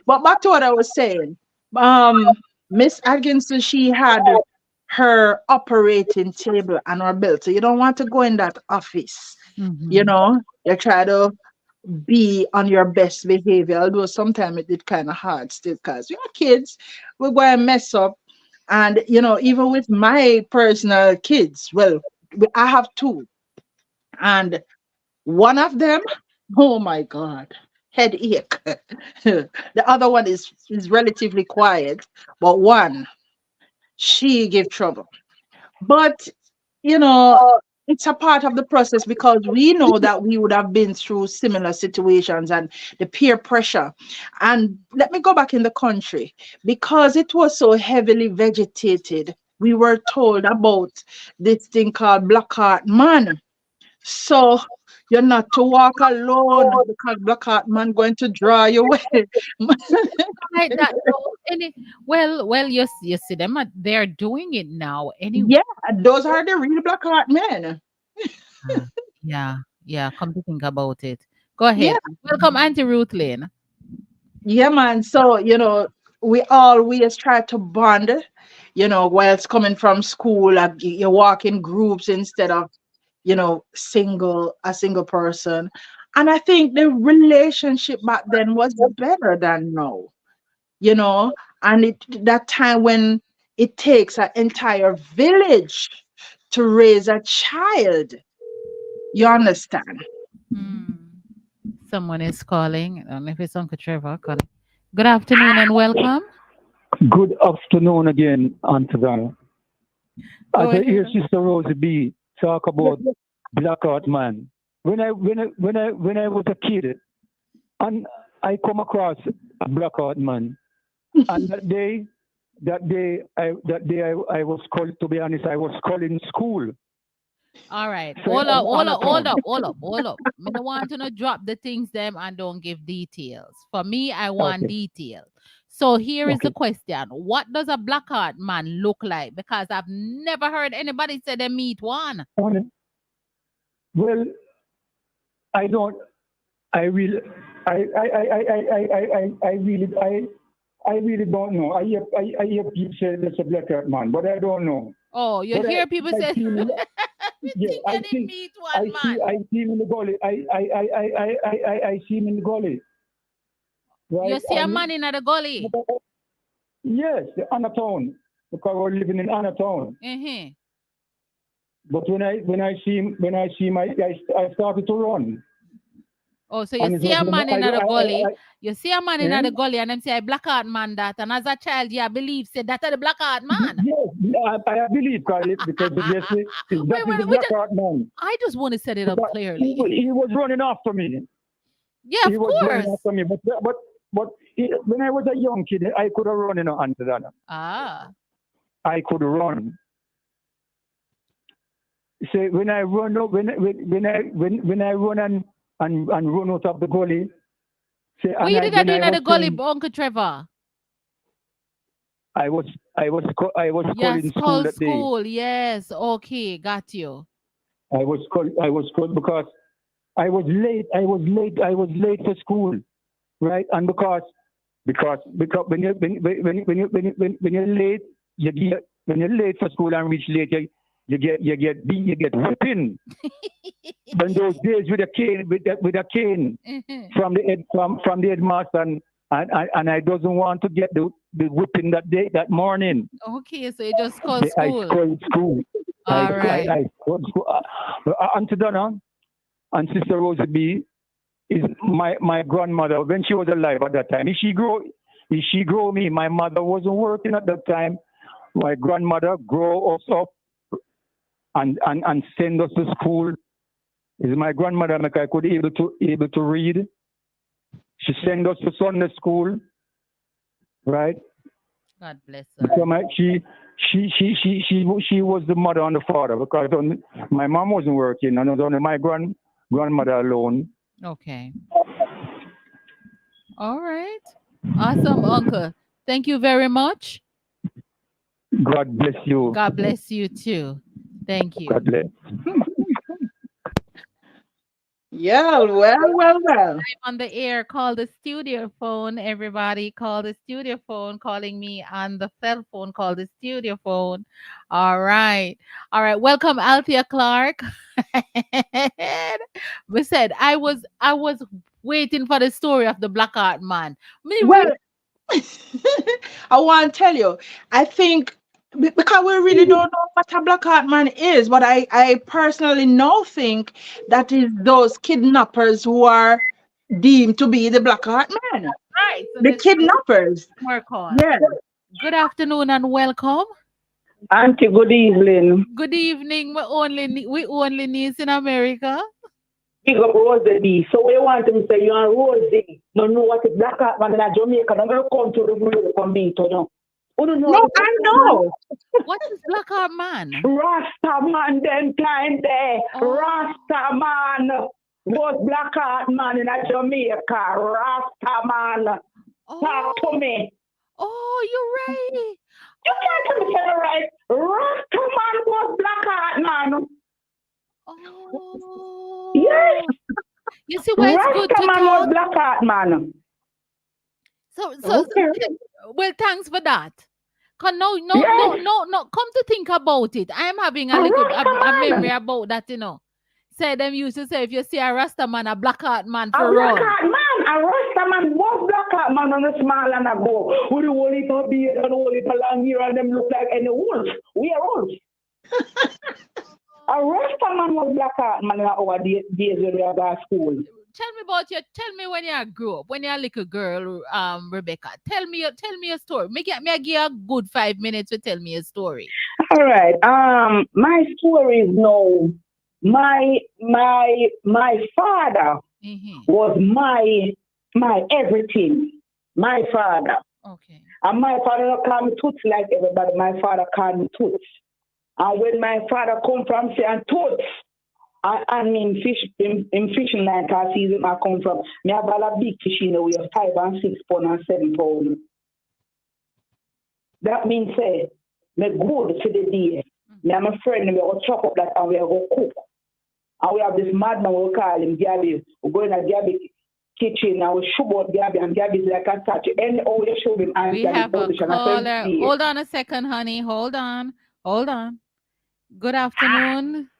But back to what I was saying. Um, Miss Atkinson, she had her operating table and her belt. So you don't want to go in that office. Mhm. You try to be on your best behavior, although sometimes it did kind of hard still because we are kids, we're going to mess up. And, even with my personal kids, well, I have two. And one of them, oh my God, headache. The other one is relatively quiet, but one, she gave trouble. But you know, it's a part of the process because we know that we would have been through similar situations and the peer pressure. And let me go back in the country because it was so heavily vegetated. We were told about this thing called black heart man. So you're not to walk alone because black heart man going to draw you away. Like that. No, well, you see them. They're doing it now. Anyway. Yeah, those are the real black heart men. Ah, yeah, yeah. Come to think about it. Go Yeah. ahead. Welcome, Auntie Ruth Lynn. Yeah, man. So, we always try to bond, whilst coming from school, like you walk in groups instead of, a single person. And I think the relationship back then was better than now, you know. And that time when it takes an entire village to raise a child, you understand? Hmm. Someone is calling. I don't know if it's Uncle Trevor calling. Good afternoon and welcome. Good afternoon again, Aunty Donna. As Go I ahead. hear Sister Rosey B talk about blackout man, when I was a kid, and I come across a blackout man, and I was called. To be honest, I was called in school. All right. So Hold up, hold on a up, hold town. up, hold up, hold up. I don't want to know drop the things them and don't give details. For me, I want Okay, details. So here is the okay. question. What does a black heart man look like? Because I've never heard anybody say they meet one. On- Well, I don't. I will. I really don't know. I hear people say there's a blackout man, but I don't know. Oh, you But hear people I say see him. we Yeah, think they didn't meet one man. I see him in the gully. I see him in the gully, You right? see a man in the gully. Yes, the Anatown, because we're living in Anatown. Uh-huh. But when I started to run, Oh, so you and it see was a man in the gully. I You see a man in eh? the gully and them say a black heart man that. And as a child, you believe say that the black heart man. Yes, I believe, Carly, because obviously that is the We black just, heart man. I just want to set it up Because clearly. he was running after me. Yeah, He of was running course. after me. When I was a young kid, I could have run in Aunty Donna. Ah. I could run. So when I run up, when I run and run out of the gully, say, What and you I did that when I in was the gully, saying Uncle Trevor? I was called Yes, in school call that day. school. Yes. Okay, got you. I was called because I was late for school, right? And because when you're late, when you're late for school and reach late, you get whipping. In those days with a cane, with a cane Mhm. from the headmaster, and I doesn't want to get the whipping that morning. Okay, so you just call I school. scored school. All right. I scored school. Auntie Donna and Sister Rosie B is my grandmother when she was alive at that time. If she grow me, my mother wasn't working at that time. My grandmother grow us up and send us to school. Is my grandmother like I could able to read. She sent us to Sunday school, right? God bless Because her. she was the mother and the father because my mom wasn't working and it was only my grandmother alone. Okay. All right. Awesome, Uncle. Thank you very much. God bless you. God bless you too. Thank you. God bless. Yeah, well. On the air, call the studio phone. Everybody call the studio phone. Calling me on the cell phone, call the studio phone. All right. All right. Welcome, Althea Clark. We said I was waiting for the story of the black art man. Me Well, read I want to tell you, I think because we really don't know what a black heart man is, but I personally now think that is those kidnappers who are deemed to be the black heart man. right. So The let's kidnappers. more call. Yeah. Good afternoon and welcome. Auntie, good evening. Good evening. We only needs in America. Big up Rosey. So what you want to say? You are Rosey. No know what is black heart man in Jamaica. I'm going to come to the blue from me to know. You don't know No, what is I black man? know. What is black art man? Rasta man them time there. Oh, Rasta man. Was black heart man in Jamaica. Rasta man. Talk to oh, me. oh, you're right. You can't tell me you're right. Rasta man was black heart man. Yes. Oh, you see why it's good Rasta to man was talk. black heart man. So, Okay. well, thanks for that. Cause no, no, no, Yes. no, no. Come to think about it, I'm having a little Rasta a memory man. about that. say them used to say if you see a Rasta man, a black heart man A for black run. heart man, a Rasta man, one black heart man on a small and a go. With the whole heap of beard and the whole heap of long hair and them look like any wolf. We are wolves. A Rasta man was black heart man in our days when we were at school. Tell me when you grew up, when you're a little girl, Rebecca. Tell me your story. Me give you a good 5 minutes to tell me a story. All right. My story is now. My father was my everything. My father. Okay. And my father don't call me Toots like everybody. My father called me Toots. And when my father come from saying Toots, I mean fishing line because season I come from. Me have a big fish in the way of 5 and 6 pound and 7 pound. That means say me good for the day. Me and my friend we go chop up that and we go cook. And we have this madman we call him Gabby. We go in a Gabby kitchen and we show about Gabby and Gabby is like a statue. And all you show him and We have a caller. Hold on a second, honey. Hold on. Good afternoon.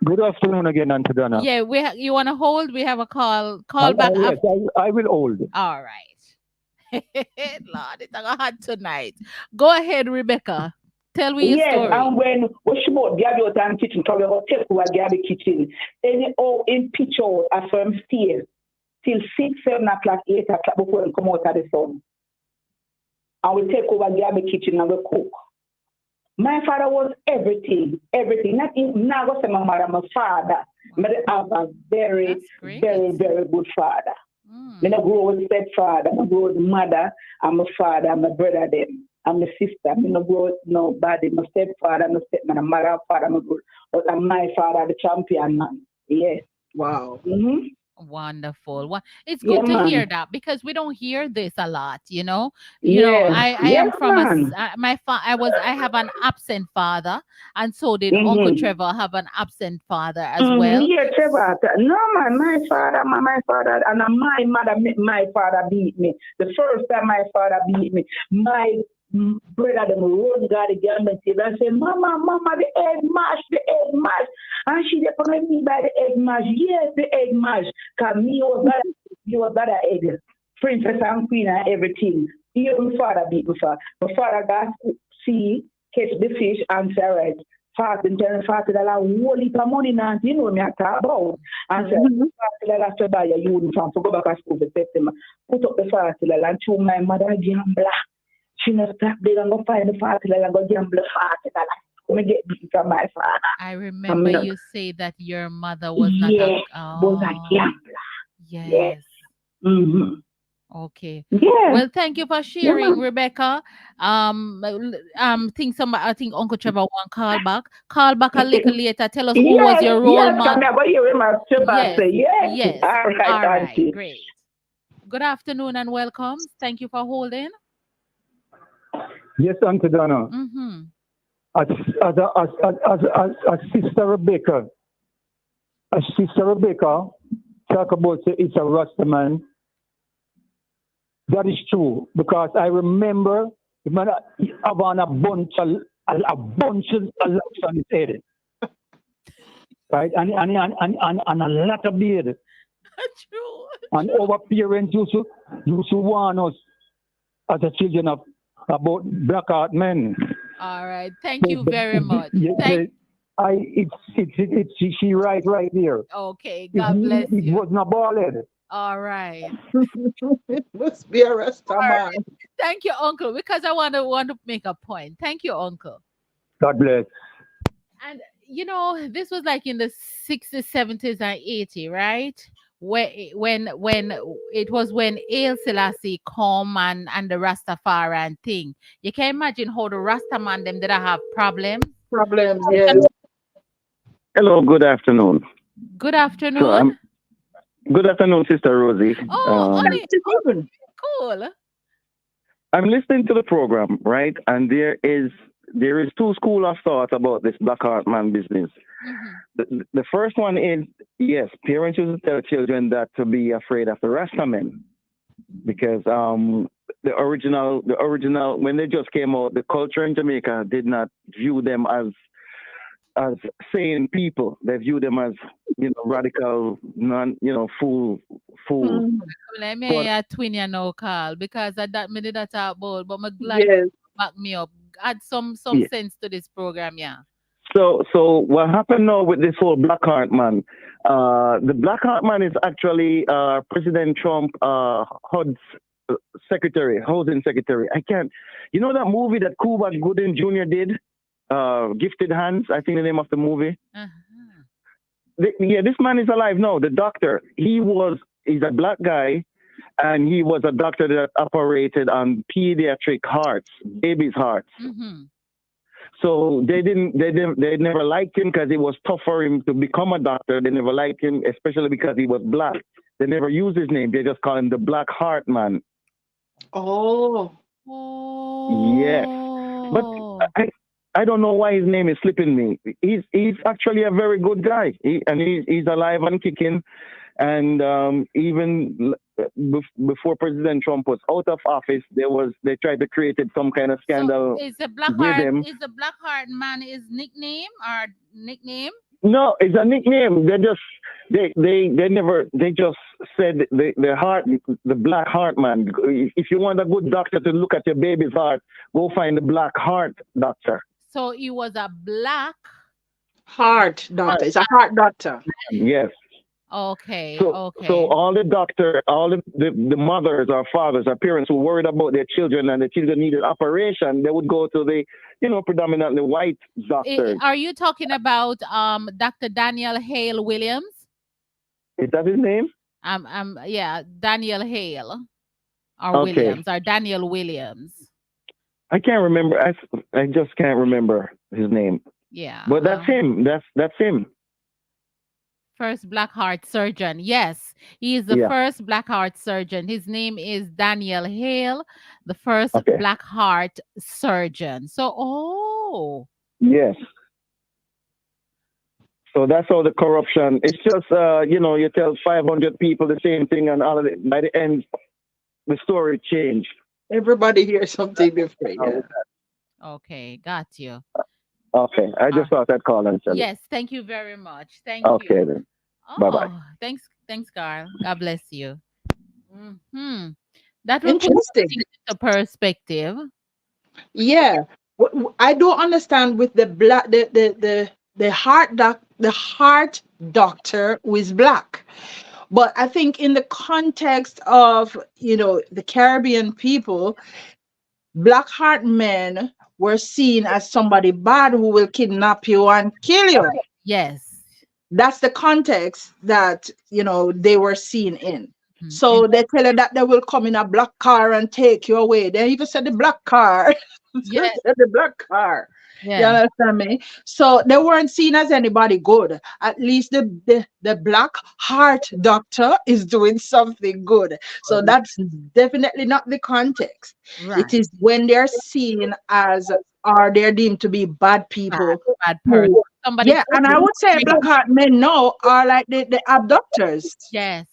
Good afternoon again, Aunty Donna. Yeah, you want to hold? We have a call. Call back. Yes, I will hold. All right. Lord, it's hot tonight. Go ahead, Rebecca. Tell me your story. Yes, and when we show about Gabby out and kitchen, because we go take over Gabby kitchen. Any in pitch out as from stairs till 6, 7 o'clock, 8 o'clock before we come out of the sun. And we take over Gabby kitchen and we cook. My father was everything. Not even now go say my mother, my father. But I have a very, very, very good father. I grow with stepfather, I grow with mother, and my father, and my brother them, and my sister. I don't grow with nobody, my stepfather, my stepmother, my mother, father, my good. But my father, the champion man. Yes. Wow. Mm-hmm. Wonderful. It's good to hear that because we don't hear this a lot, you know. I am from I have an absent father, and so did Uncle Trevor have an absent father as well. Yeah, Trevor. No man, my father, and my mother, my father beat me. The first time my father beat me, my brother them run got the gambling table and say, Mama, the egg mash. And she definitely me by the egg mash. Yes, the egg mash. Because me was that egg. Princess and queen and everything. Even my father beat me for. My father got catch the fish and say, all right, $40 whole heap of money now, you know me I talk about. And say, $40 to buy a uniform to go back to school for September. Put up the $40 and show my mother gambler. She not stop there and go find the $40 and go gamble $40. Come and get beat from my father. I remember you say that your mother was not was a gambler. Yes. Mm-hmm. Okay. Yeah. Well, thank you for sharing, Rebecca. I think Uncle Trevor want call back. Call back a little later. Tell us who was your role model. Yes. All right. Great. Good afternoon and welcome. Thank you for holding. Yes, Aunty Donna. As Sister Rebecca, talk about say it's a Rasta man. That is true because I remember the man having a bunch of locks on his head, right? And a lot of beard. True. And our parents used to warn us as a children about black heart men. All right. Thank you very much. She right there. Okay. God bless you. It was not bald. All right. It must be a Rasta man. Thank you, Uncle, because I want to make a point. Thank you, Uncle. God bless. And you know, this was like in the 60s, 70s, and 80s, right? When it was when Haile Selassie come and the Rastafarian thing. You can imagine how the Rastaman them did have problems. Yes. Hello, good afternoon. Good afternoon. Good afternoon, Sister Rosey. Oh, honey, cool. I'm listening to the program, right? And there is two school of thought about this black heart man business. The first one is, yes, parents used to tell children that to be afraid of the Rasta men because the original when they just came out, the culture in Jamaica did not view them as as sane people. They view them as, radical, non, fool. Mm, Let But me a twin you now call because I that me did that talk about, but I'm glad yes. you back me up. Add some yeah. sense to this program, yeah. So what happened now with this whole Blackheart man? The Blackheart man is actually President Trump HUD's secretary, housing secretary. I can't. You know that movie that Cuba Gooding Jr. did, Gifted Hands. I think the name of the movie. Uh-huh. Yeah, this man is alive now. The doctor. He's a black guy, and he was a doctor that operated on pediatric hearts, babies' hearts. Mm-hmm. So they never liked him because it was tough for him to become a doctor. They never liked him, especially because he was black. They never used his name. They just call him the Black Heart Man. Oh, Yes, but Oh. I don't know why his name is slipping me. He's actually a very good guy. He's alive and kicking. And even before President Trump was out of office, they tried to create some kind of So scandal with him. is the Blackheart man his nickname or nickname? No, it's a nickname. They just said the heart, the Black Heart Man. If you want a good doctor to look at your baby's heart, go find the Black Heart doctor. So he was a black. heart doctor. It's a heart doctor. Yes. Okay, So okay. all the mothers or fathers or parents who worried about their children and the children needed operation, they would go to the predominantly white doctors. Are you talking about Dr. Daniel Hale Williams? Is that his name? Yeah, Daniel Hale or Okay. Williams or Daniel Williams. I can't remember. I just can't remember his name. Yeah. But that's him. That's him. First black heart surgeon. Yes, he is the Yeah. first black heart surgeon. His name is Daniel Hale, the first Okay. black heart surgeon. So, oh, Yes. So that's all the corruption. It's just you tell 500 people the same thing, and all of it. By the end, the story changed. Everybody hears something different. Yeah. okay, got you. Okay. I just thought I'd call and tell you. Yes, thank you very much. Thank Okay you. then. Bye-bye. Oh, thanks, Carl. God bless you. Hmm. That will put Interesting. things into perspective. Yeah. I don't understand with the black the heart doctor who is black. But I think in the context of, the Caribbean people, black heart men were seen as somebody bad who will kidnap you and kill you. Yes. That's the context that, they were seen in. Mhm. So they tell you that they will come in a black car and take you away. They even said the black car. Yes. The black car. You Yeah. understand me? So they weren't seen as anybody good. At least the black heart doctor is doing something good. So that's definitely not the context. Right. It is when they're seen as, or they're deemed to be bad people. Bad person. Somebody. Yeah, and I would say black heart men now are like the abductors. Yes.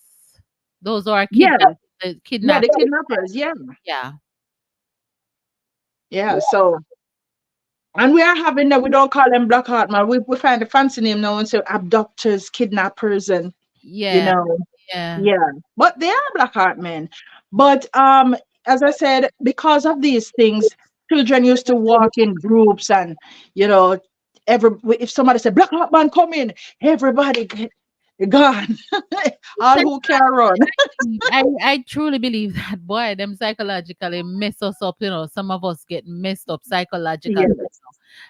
Those are Yeah, yeah, kidnapped. the kidnappers. Yeah, Yeah. yeah. So, and we are having that. We don't call them black heart man. We find a fancy name now and say abductors, kidnappers, and you Yeah. know, Yeah. yeah. But they are black heart men. But as I said, because of these things, children used to walk in groups, and you know, if somebody said black heart man come in, everybody gone. All who can run. I truly believe that boy, them psychologically mess us up, some of us get messed up psychologically. Yes.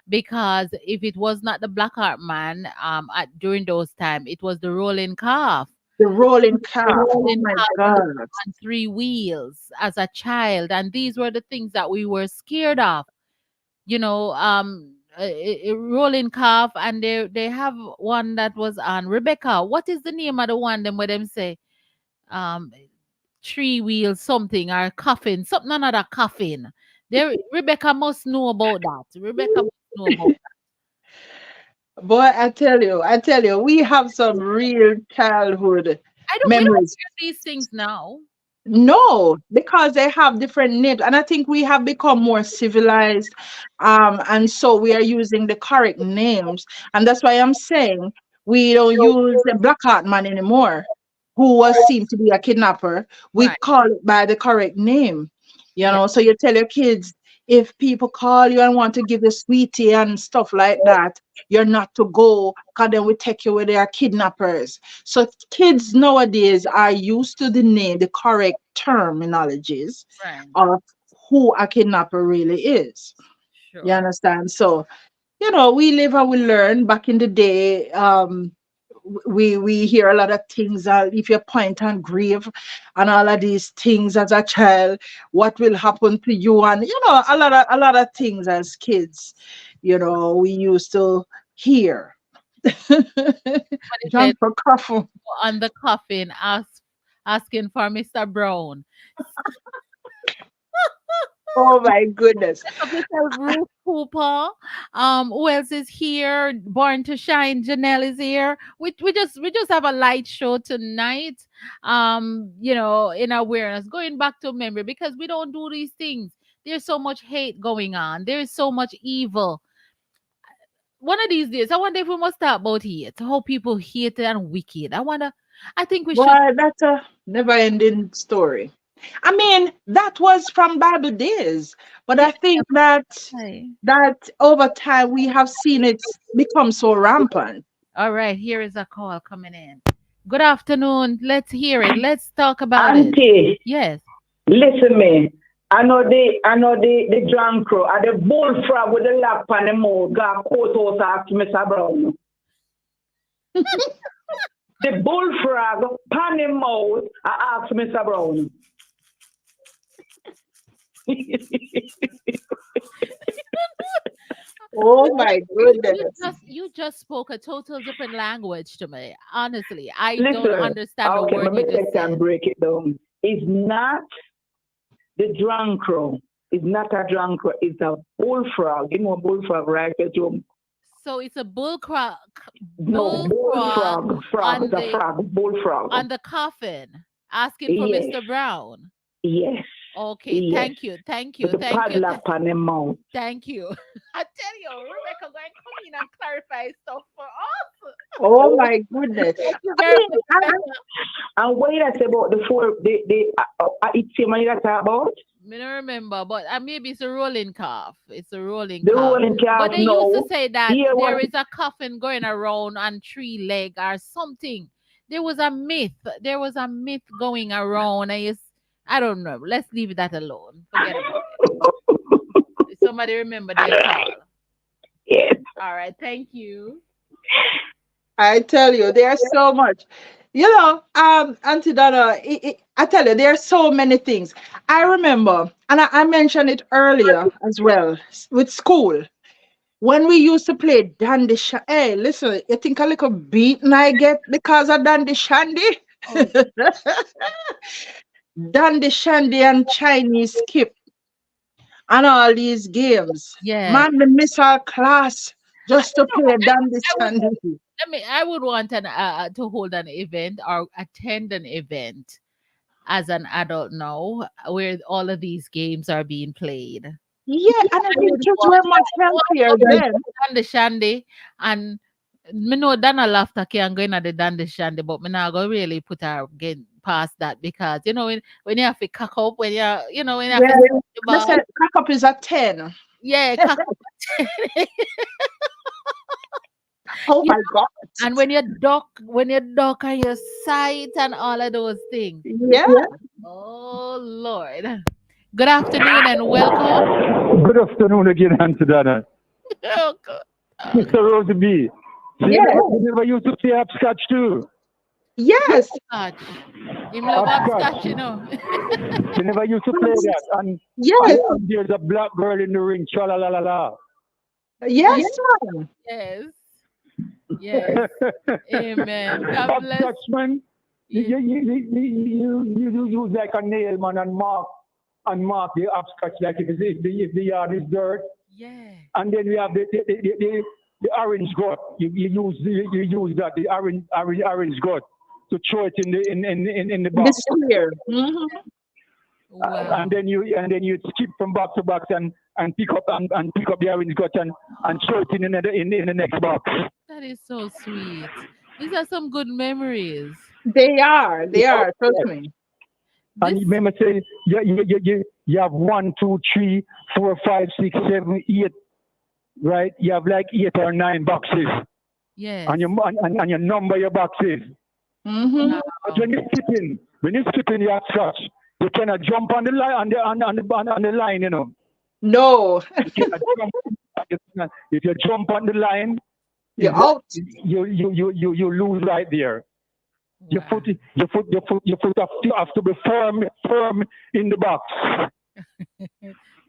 Because if it was not the black heart man, during those time, it was the rolling calf. The rolling car. The Oh rolling my calf God. on three wheels as a child, and these were the things that we were scared of. Rolling calf, and they have one that was on Rebecca. What is the name of the one them where them say um three wheels something or coffin, something another coffin? There, Rebecca must know about that. Rebecca must know about Boy, I tell you, we have some real childhood we don't memories. hear these things now. No, because they have different names, and I think we have become more civilized, and so we are using the correct names, and that's why I'm saying we don't use the black heart man anymore, who was seen to be a kidnapper. We Right. call it by the correct name, Yeah. So you tell your kids, if people call you and want to give you sweetie and stuff like that, you're not to go, because then we take you where they are kidnappers. So kids nowadays are used to the name, the correct terminologies Right. of who a kidnapper really is. You Sure. understand? So, we live and we learn. Back in the day, we hear a lot of things. If you point and grieve, and all of these things as a child, what will happen to you? And a lot of things as kids. We used to hear. But it said Jump for coffee. on the coffin, asking for Mr. Brown. Oh my goodness. Pick up yourself, Ruth Cooper. Who else is here? Born to Shine. Janelle is here. We just have a light show tonight. In awareness, going back to memory, because we don't do these things. There's so much hate going on. There's so much evil. One of these days, I wonder if we must talk about hate. How people hate and wicked. I wonder. I think we should. Boy, that's a never ending story. I mean, that was from Bible days, but Yeah. I think that over time we have seen it become so rampant. All right. Here is a call coming in. Good afternoon. Let's hear it. Let's talk about it. Auntie, Yes. listen me. I know the drunk crow, and the bullfrog with the lap on the mouth, got coat out after Mr. Brown. The bullfrog pan the mouth, I asked Mr. Brown. Oh my You goodness. you just spoke a total different language to me. Honestly, I don't Listen, understand the okay, word let you me just take and said. break it down. It's not the drunk crow. It's not a drunk crow. It's a bullfrog. You know a bullfrog, right? So it's a No, bullfrog bullfrog. Frog. on It's a the frog. Bullfrog. coffin asking for Yes. Mr. Brown. Yes. Okay, Yes. thank you, With the padlock on the mouth. thank you. I tell you, Rebecca going to come in and clarify stuff for us. Oh my goodness. Thank you I very mean, much, Rebecca. And what did I say about the four, it's him that talk about? I don't remember, but maybe it's a rolling calf. It's a rolling The calf. rolling But calf, they used to no. say that Here there what, is a coffin going around on three leg or something. There was a myth. There was a myth going around. I don't know. Let's leave that alone. Forget about it. Somebody remember their call. yes. All right. Thank you. I tell you, there's so much. Auntie Donna, I tell you, there are so many things. I remember, and I mentioned it earlier as well, with school. When we used to play Dandy Shandy, hey, listen, you think a little beating I get because of Dandy Shandy? Oh, Dandy Shandy and Chinese skip and all these games. yeah. Man, we miss our class just to play Dandy I would Shandy. I would want to hold an event or attend an event as an adult now where all of these games are being played. Yeah, and I I think would kids watch were much healthier then. Dandy Shandy and me know Dana laughter can go in at the Dandy Shandy, but me not go really put her again past that because when you have to cock up, when you have to Yeah, set the they ball, said crack up is at 10. yeah, cock up. Oh Yeah, my God. and when you duck on your sight and all of those things. Yeah. Oh Lord. Good afternoon and welcome. Good afternoon again, Aunty Donna. Oh, God. Mr. Rosey B. So Yeah. you never used to play hopscotch too? Yes. Scotch. Him love Hopscotch. hopscotch. You never used to play that. Yes. And there's a black girl in the ring, cha la la la la. Yes, ma'am. Yes. Yes. Amen. God bless. Hopscotch, man. You, you. you, you, you use like a nail, man, and mark the hopscotch like if the yard is dirt. Yeah. And then we have the orange gut. You use that the orange gut to throw it in the The box. square. Mhm. Wow. and then you skip from box to box and pick up the orange cut and throw it in the next box. That is so sweet. These are some good memories. They are. Trust me. And This, remember, say you have 1, 2, 3, 4, 5, 6, 7, 8, right? You have like 8 or 9 boxes, yes. and you number your boxes. Mm-hmm. Wow. But when you're skipping your scratch, you cannot jump on the line on the line, you know. No, You cannot jump, if you jump on the line, you're out. you lose right there. Your Wow. foot have to be firm in the box.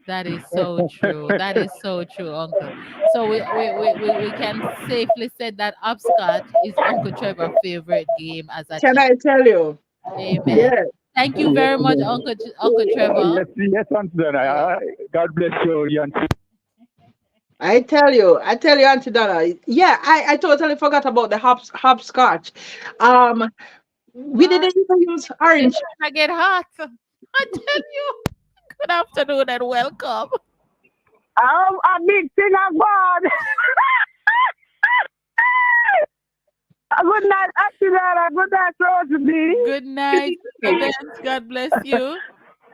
That is so true. That is so true, Uncle. So we can safely say that upscotch is Uncle Trevor's favorite game as a Can child. I tell you? Amen. Yes. Thank you Yes, very much, Uncle Trevor. yes, Auntie Donna. Yeah. God bless you, Auntie. I tell you, Auntie Donna. Yeah, I totally forgot about the hopscotch. We What? didn't even use It's orange. trying to get hot. I tell you. Good afternoon and welcome. A big thing of God. Good night, Auntie Donna. Good night, Rosey. Good night, Evans. God bless you.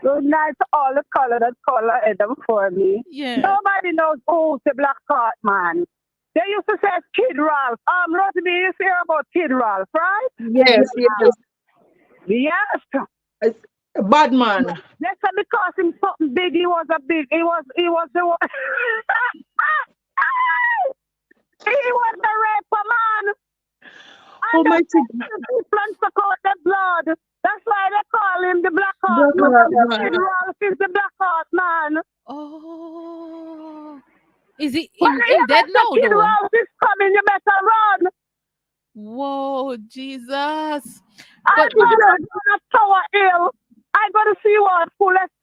Good night to all the color that color in them for me. Yeah. Nobody knows who's the black card man. They used to say Kid Ralph. Rosey, you hear about Kid Ralph, right? Yes, yes. Yes. It's a bad man. That's because him something big. He was the one. He was the raper man. Oh And my that's the plans to cut the blood. That's why they call him the Black Heart Black Heart Man. Man. Kid Ralph is the Black Heart Man. Oh. Is he When in you dead hear now Kid though? Ralph is coming, you better run. Whoa, Jesus. I'm But going to Tower Hill. I go to see what school. Let's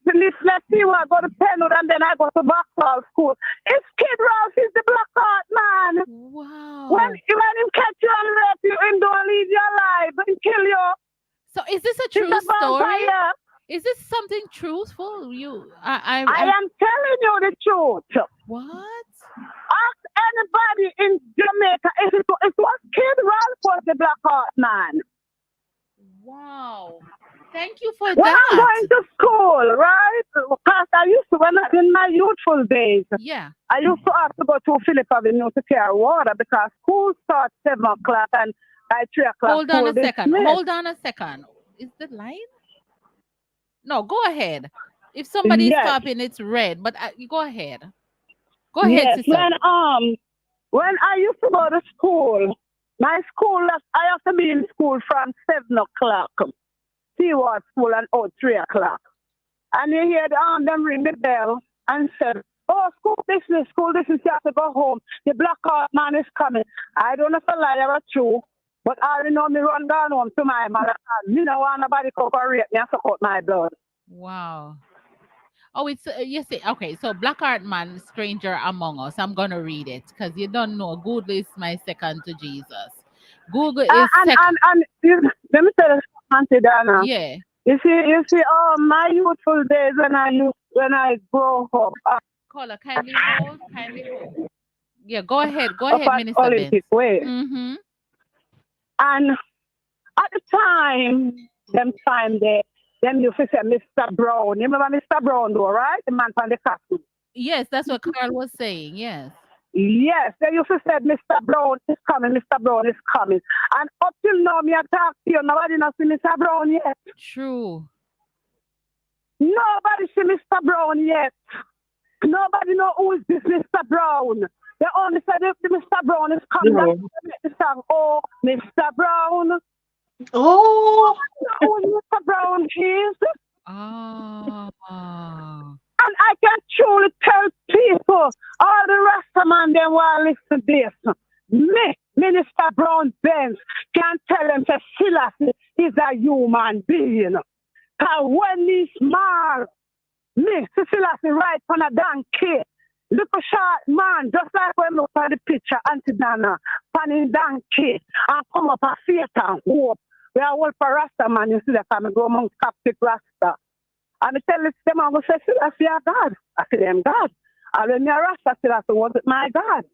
see what I go to Penwood and then I go to Vauxhall School. It's Kid Ralph is the Black Heart Man. wow. When him catch you and rape you, him don't leave you alive and kill you. So is this a He's true a story? vampire. Is this something truthful? I am telling you the truth. What? Ask anybody in Jamaica if it was Kid Ralph was the Black Heart Man. Wow. Thank you for When that. I'm going to school, right? Because I used to, in my youthful days, Yeah. I used to have to go to Philip Avenue to carry water because school starts 7 o'clock and by 3 o'clock. Hold on a school second. dismissed. Hold on a second. Is the line? No, go ahead. If somebody's Yes. stopping, it's red. But you go ahead. Go ahead, Yes, sister. when I used to go to school, my school, I have to be in school from 7 o'clock. See what school and 3 o'clock. And you hear them ring the bell and said, oh, school business, you have to go home. The Black Heart Man is coming. I don't know if I lie or true, but I already know me run down home to my mother. Me no want nobody to go rape me and suck out my blood. Wow. Oh, it's you see. Okay, so Black Heart Man, Stranger Among Us. I'm gonna read it because you don't know. Google is my second to Jesus. Google is second. Let me tell you, Auntie Donna. Yeah. You see, my youthful days when I grow up. Caller, kindly hold. Yeah, go ahead. Go ahead, Up at Minister Olympic Benz. Way. Mm-hmm. And at the time, them used to say Mr. Brown. You remember Mr. Brown though, right? The man from the castle. Yes, that's what Carl was saying. Yes. Yes, they used to say Mr. Brown is coming, Mr. Brown is coming. And up till now, me I talk to you, nobody knows Mr. Brown yet. True. Nobody see Mr. Brown yet. Nobody know who is this Mr. Brown. They only said the Mr. Brown is coming. No. That's why they make the song, oh, Mr. Brown. Oh, Who Mr. Brown is. Ah. And I can truly tell people, all the rest of man, them will listen to this. Me, Minister Brown Benz, can tell them that Silas is a human being. Because when he's small, me, Silas right on a donkey. Look a short man, just like when we look at the picture, Auntie Donna, on a donkey, and come up a faith and hope. We are all for Rasta man, you see that I'm go among Coptic Rasta. And I tell them, I go say, I see a God. I see them God. And when me a Rasta, still I say, was it my God?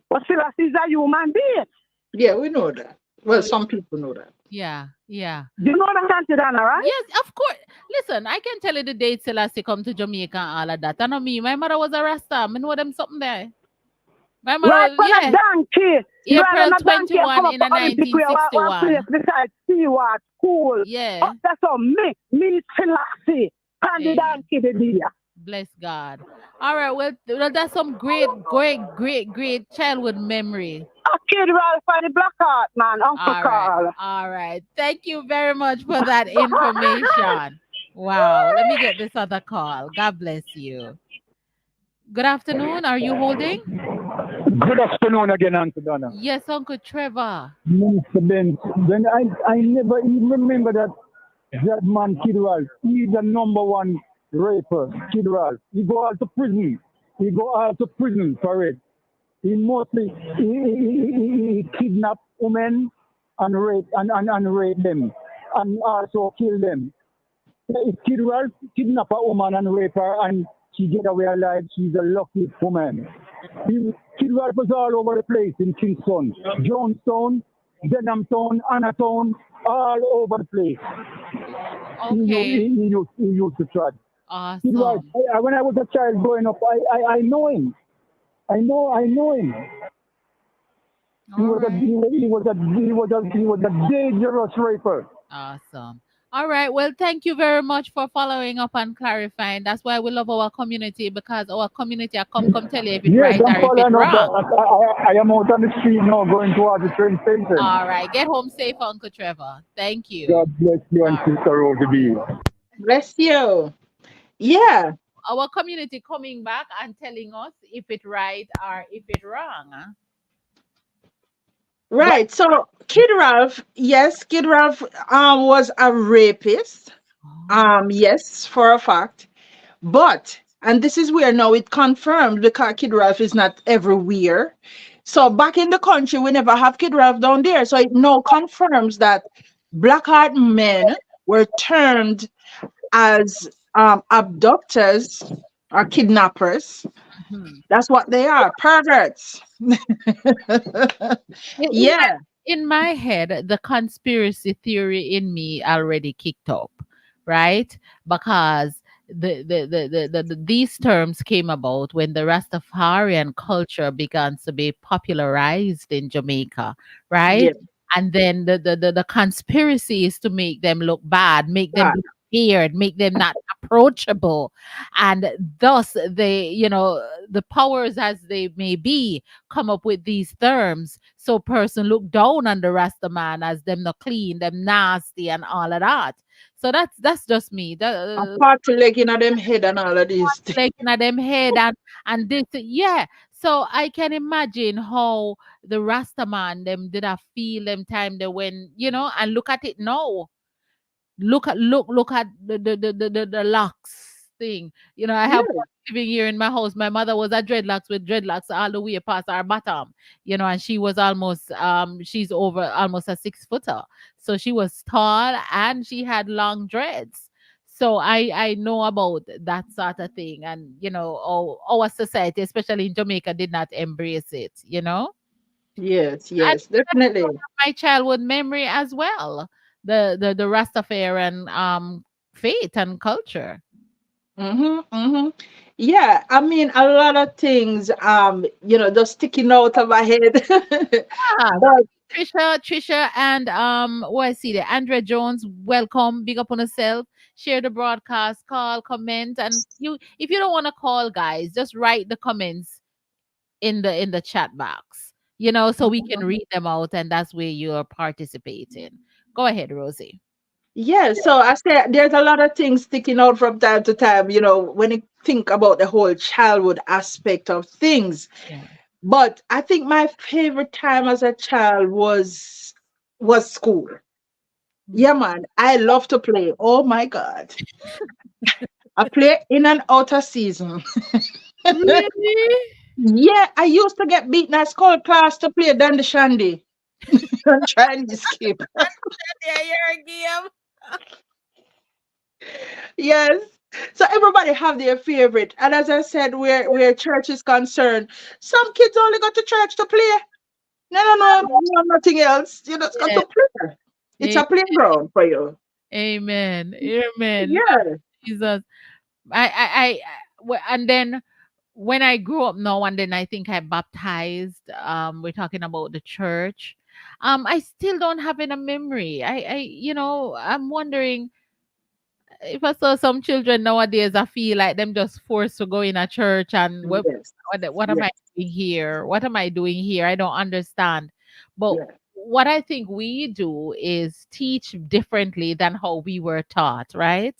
But still I see is a human being. Yeah, we know that. Well, Oh, some people know that. yeah, yeah. You know that, Aunty Donna, right? Yes, of course. Listen, I can tell you the date Selassie come to Jamaica and all of that. I know me. My mother was a Rasta. I know them something there. My mother Right was, on a yeah. donkey. Ride April on a donkey and come 21 up in to a Olympic where one place 1961. beside Seaward School. Yeah. Oh, that's all me, Selassie. And the Amen. donkey the dear. Bless God. All right. Well, that's some great childhood memory. A kid Ralph and the black heart, man, Uncle All right. Carl. All right. Thank you very much for that information. Wow. Let me get this other call. God bless you. Good afternoon. Are you holding? Good afternoon again, Aunty Donna. Yes, Uncle Trevor. Minister Ben, when I never even remember that man Kid Ralph. He's the number one raper, Kid Ralph. He go out to prison. He go out to prison for it. He mostly he kidnap women and rape them and also kill them. If Kid Ralph kidnap a woman and rape her and she get away alive, she's a lucky woman. Kid Ralph was all over the place in Kingston, Jonestown, Denhamtown, Anatown, all over the place. Okay. He used to try. Kid Ralph, Awesome. when I was a child growing up, I know him. I know him. He All was a right. dangerous raper. Awesome. All right. Well, thank you very much for following up and clarifying. That's why we love our community because our community are come tell you if it's Yes, right I'm or if it's following up. wrong. I am out on the street now going towards the train station. All right. Get home safe, Uncle Trevor. Thank you. God bless you and All right. Sister Rosey B. Bless you. Yeah. Our community coming back and telling us if it right or if it wrong. Huh? Right. So Kid Ralph, yes, Kid Ralph was a rapist. Oh, Yes, for a fact. But and this is where now it confirmed because Kid Ralph is not everywhere. So back in the country, we never have Kid Ralph down there. So it now confirms that black-heart men were termed as abductors or kidnappers. mhm. That's what they are, perverts. In my Yeah, in my head, the conspiracy theory in me already kicked up, right? Because these terms came about when the Rastafarian culture began to be popularized in Jamaica, yeah, right? And then the conspiracy is to make them look bad, make them yeah, disappeared, make them not approachable. And thus they, the powers as they may be, come up with these terms. So person look down on the Rasta man as them not clean, them nasty and all of that. So that's just me. a party leg in them head and all of these things. Flaking at them head and this, yeah. So I can imagine how the Rasta man them did I feel them time they when, and look at it now. Look at the locks thing. I have Yeah, one living here in my house. My mother was a dreadlocks with dreadlocks all the way past our bottom. And she was almost she's over almost a 6 footer. So she was tall and she had long dreads. So I know about that sort of thing. And our society, especially in Jamaica, did not embrace it. yes, And yes, that's definitely. part of my childhood memory as well. The Rastafarian faith and culture. Mm-hmm, mm-hmm. Yeah, I mean a lot of things just sticking out of my head. Ah, But Trisha, and I see there. Andrea Jones, welcome. Big up on yourself. Share the broadcast, call, comment, and if you don't want to call, guys, just write the comments in the chat box. So we can read them out, and that's where you're participating. Go ahead, Rosie. yeah, so I say there's a lot of things sticking out from time to time, when you think about the whole childhood aspect of things. Yeah. But I think my favorite time as a child was school. Mm. Yeah, man, I love to play. Oh my God. I play in and out of season. Really? Yeah, I used to get beaten at school class to play Dandy Shandy and try and escape. Yeah, you're a game. Yes. So everybody have their favorite. And as I said, where church is concerned, some kids only go to church to play. No, nothing else. You just got Yeah. to play. It's a playground for you. Amen. Amen. Yeah. Jesus. And then when I grew up now, and then I think I baptized. We're talking about the church. I still don't have any memory. I'm wondering if I saw some children nowadays, I feel like them just forced to go in a church and Yes. what am Yes. I doing here? What am I doing here? I don't understand. But Yes. what I think we do is teach differently than how we were taught, right?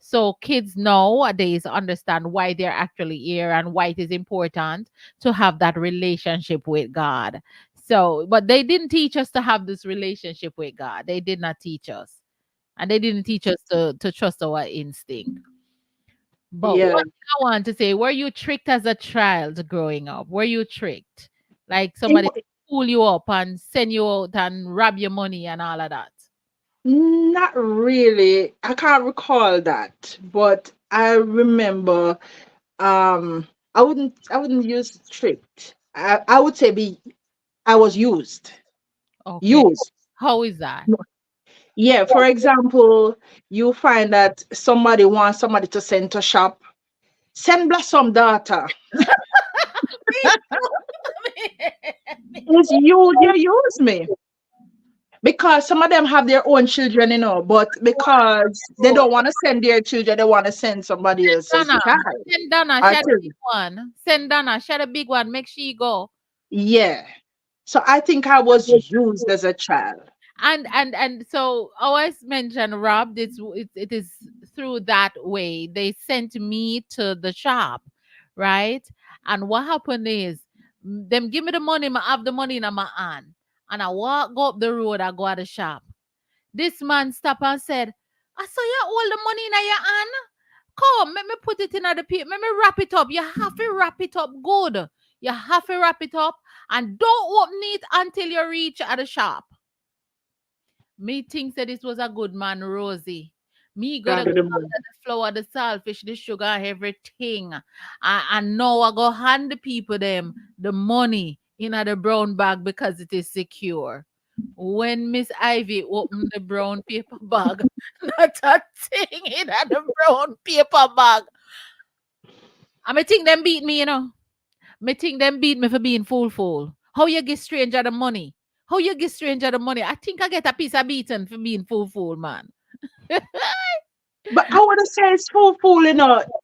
So kids nowadays understand why they're actually here and why it is important to have that relationship with God. So, but they didn't teach us to have this relationship with God. They did not teach us, and they didn't teach us to trust our instinct. But Yeah. what I want to say, were you tricked as a child growing up? Were you tricked? Like It, somebody pull you up and send you out and rob your money and all of that? Not really. I can't recall that, but I remember I wouldn't use tricked. I would say be I was used. Okay. Used. How is that? Yeah, for example, you find that somebody wants somebody to send to shop. Send Blossom data. It's you use me. Because some of them have their own children, but because they don't want to send their children, they want to send somebody else's Donna, child. send Donna, I share the tell big you. one. Send Donna, share the big one. Make sure you go. Yeah. So I think I was used as a child. And so I always mention Rob. It is through that way they sent me to the shop, right? And what happened is them give me the money. I have the money in my hand, and I walk go up the road. I go at the shop. This man stop and said, "I saw you hold the money in your hand. Come, let me put it in the pit. Let me wrap it up. You have to wrap it up good. You have to wrap it up, and don't open it until you reach at the shop." Me think that this was a good man, Rosey. Me gotta God go of the after moon. the flour, the saltfish, the sugar, everything. And now I go hand the people them the money in the brown bag because it is secure. When Miss Ivy opened the brown paper bag, not a thing in the brown paper bag. I think them beat me. Me think them beat me for being fool. How you get stranger the money? How you get stranger the money? I think I get a piece of beaten for being fool, man. But I want to say it's fool.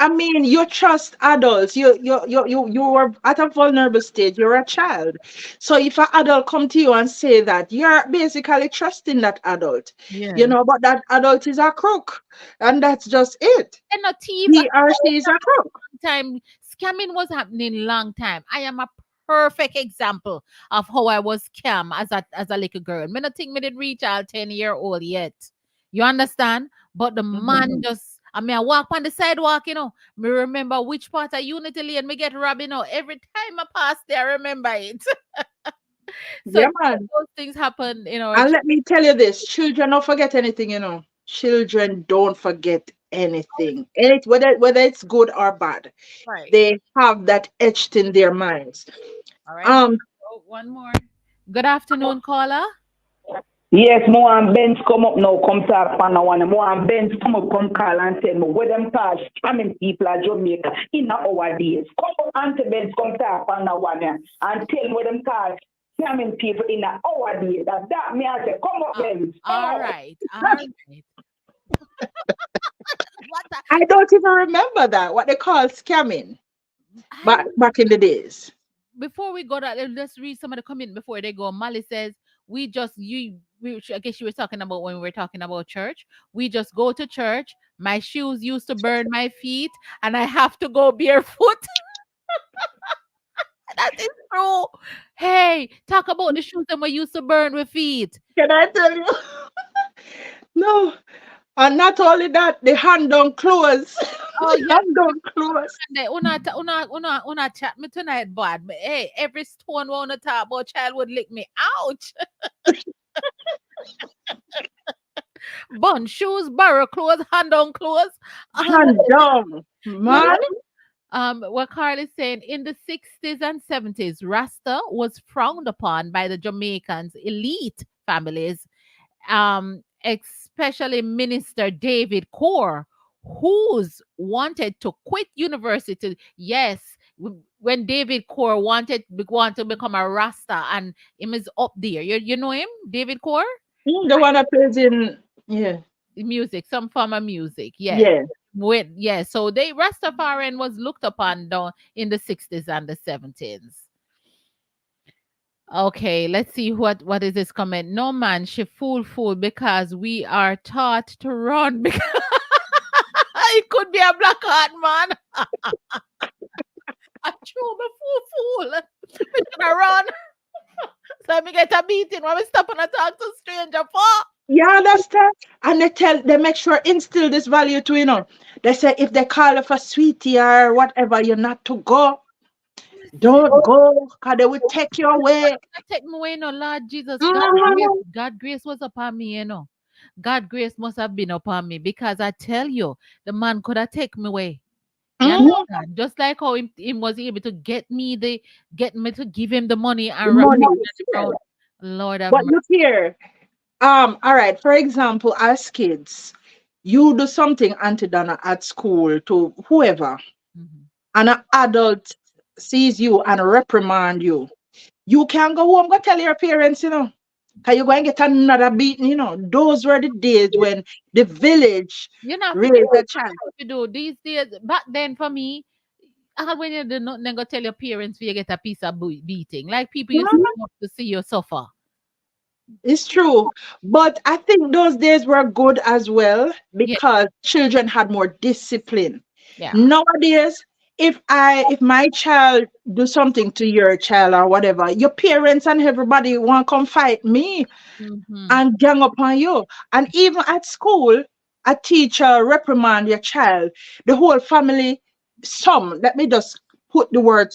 I mean, you trust adults. You are at a vulnerable stage. You're a child. So if an adult come to you and say that, you're basically trusting that adult. Yes. But that adult is a crook. And that's just it. And a thief He or she is a crook. time scamming was happening long time. I am a perfect example of how I was scammed as a little girl. Me not think me did reach all 10-year-old yet. You understand? But the man just I walk on the sidewalk. Me remember which part of Unity Lane me get robbed. Every time I pass there, I remember it. So Yeah, man. those things happen in our And let me tell you this, children don't forget anything. Children don't forget anything. Whether it's good or bad. right. They have that etched in their minds. All right. Um, Oh, one more. Good afternoon, caller. Yes, more and Benz come up now, come talk on the one. More and Benz come up, come call and tell me where them cars scamming people at Jamaica in our days. Come up, Aunty Benz, come talk on the one and tell me where them cars scamming people in our days. That me I say, come up, Benz. Come All up. right. All right. What the, I don't even remember that, what they call scamming I back in the days. before we go that, let's read some of the comment before they go. Molly says, we just you we I guess she was talking about when we were talking about church. We just go to church. My shoes used to burn my feet, and I have to go barefoot. That is true. Hey, talk about the shoes that we used to burn with feet. Can I tell you? No. And not only that, the hand down clothes. Oh The yeah, hand down clothes. una chat me tonight, bad. But hey, every stone we wanna talk about child would lick me. Ouch. bun shoes, borrow clothes, hand on clothes. Hand down, You man. know, what Carl is saying, in the 60s and 70s, Rasta was frowned upon by the Jamaicans' elite families, especially Minister David Core, who's wanted to quit university. Yes, when David Core want to become a Rasta, and him is up there. You know him, David Core? The one that plays in, yeah, Music, some form of music. Yeah. yeah. So they Rastafarian was looked upon down in the 60s and the 70s. Okay, let's see what is this comment. No man, she fool because we are taught to run because it could be a black heart man. I true me fool. Me gonna run. So me get a beating when we stop and I talk to stranger for. You understand? And they make sure instill this value to They say if they call you for sweetie or whatever, you're not to go. Don't go, cause they will take you away. Take me away, no Lord Jesus. Mhm. God grace was upon me, God grace must have been upon me because I tell you, the man could have taken me away. You Mhm. understand? Just like how him was able to get me to give him the money The and wrap me money. on the ground. Lord have But mercy. look here. All right. For example, as kids, you do something, Auntie Donna, at school to whoever, Mhm. and an adult sees you and reprimand you. You can go home, go tell your parents, because you're going to get another beating. Those were the days when the village You know, forget raised a child. what you do these days. Back then, for me, all when you do nothing, then go tell your parents for you get a piece of beating. Like people used to Mhm. come up to see you suffer. It's true. But I think those days were good as well Yeah, because children had more discipline. yeah. Nowadays, if my child do something to your child or whatever, your parents and everybody want to come fight me Mm-hmm. and gang up on you. And even at school, a teacher reprimand your child, the whole family, let me just put the word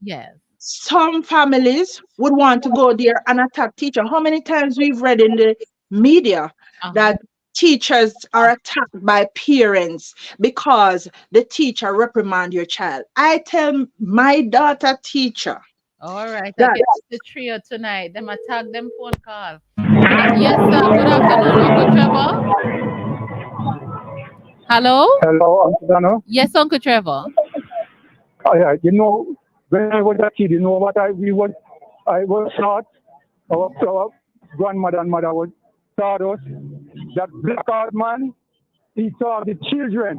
Yes. some families would want to go there and attack teacher. How many times we've read in the media Uh-huh. that teachers are attacked by parents because the teacher reprimand your child? I tell my daughter teacher All right. I that get the trio tonight. Them attack them phone call. Yes, sir. Good afternoon, Uncle Trevor. Hello? Hello, Aunty Donna. Yes, Uncle Trevor. Yeah, when I was a kid, what I was taught, our grandmother and mother was taught us that black art man, he target children.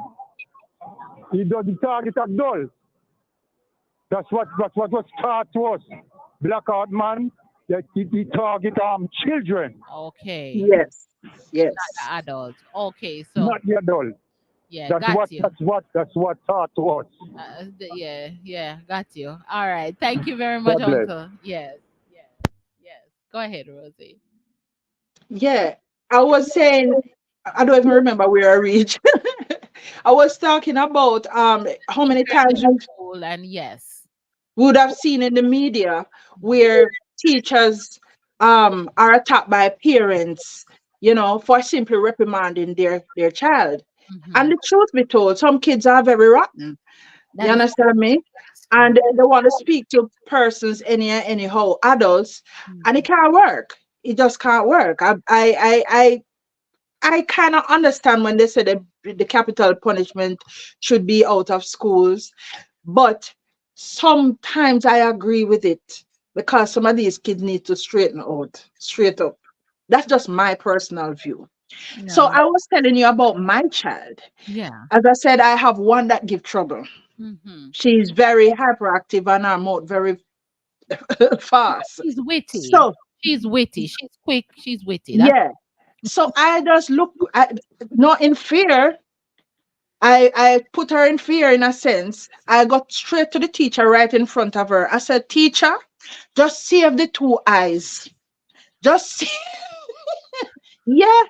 He doesn't target adults. That's what was taught to us. Black art man, that he target children, Okay. yes, Not yes. the adult. Okay, so not the adult. yeah, That's got what you. that's what taught to us. Yeah, got you. All right. Thank you very much, God bless. Uncle. Yes, yes. Go ahead, Rosie. Yeah, I was saying, I don't even remember where I reached. I was talking about how many Teachers in times the we school, and yes. would have seen in the media where teachers are attacked by parents, for simply reprimanding their child. And Mm-hmm. the truth be told, some kids are very rotten. You That is understand me? true. And they want to speak to persons anyhow, adults, and it Mhm. can't work. It just can't work. I kind of understand when they say the capital punishment should be out of schools, but sometimes I agree with it because some of these kids need to straighten out, straight up. That's just my personal view. So No. I was telling you about my child. Yeah. As I said, I have one that give trouble. Mm-hmm. She's very hyperactive and her mouth very fast. She's witty. So She's witty. She's quick. She's witty. That's yeah. So I just look not in fear. I put her in fear in a sense. I got straight to the teacher right in front of her. I said, Teacher, just save the two eyes. Just see. Yeah.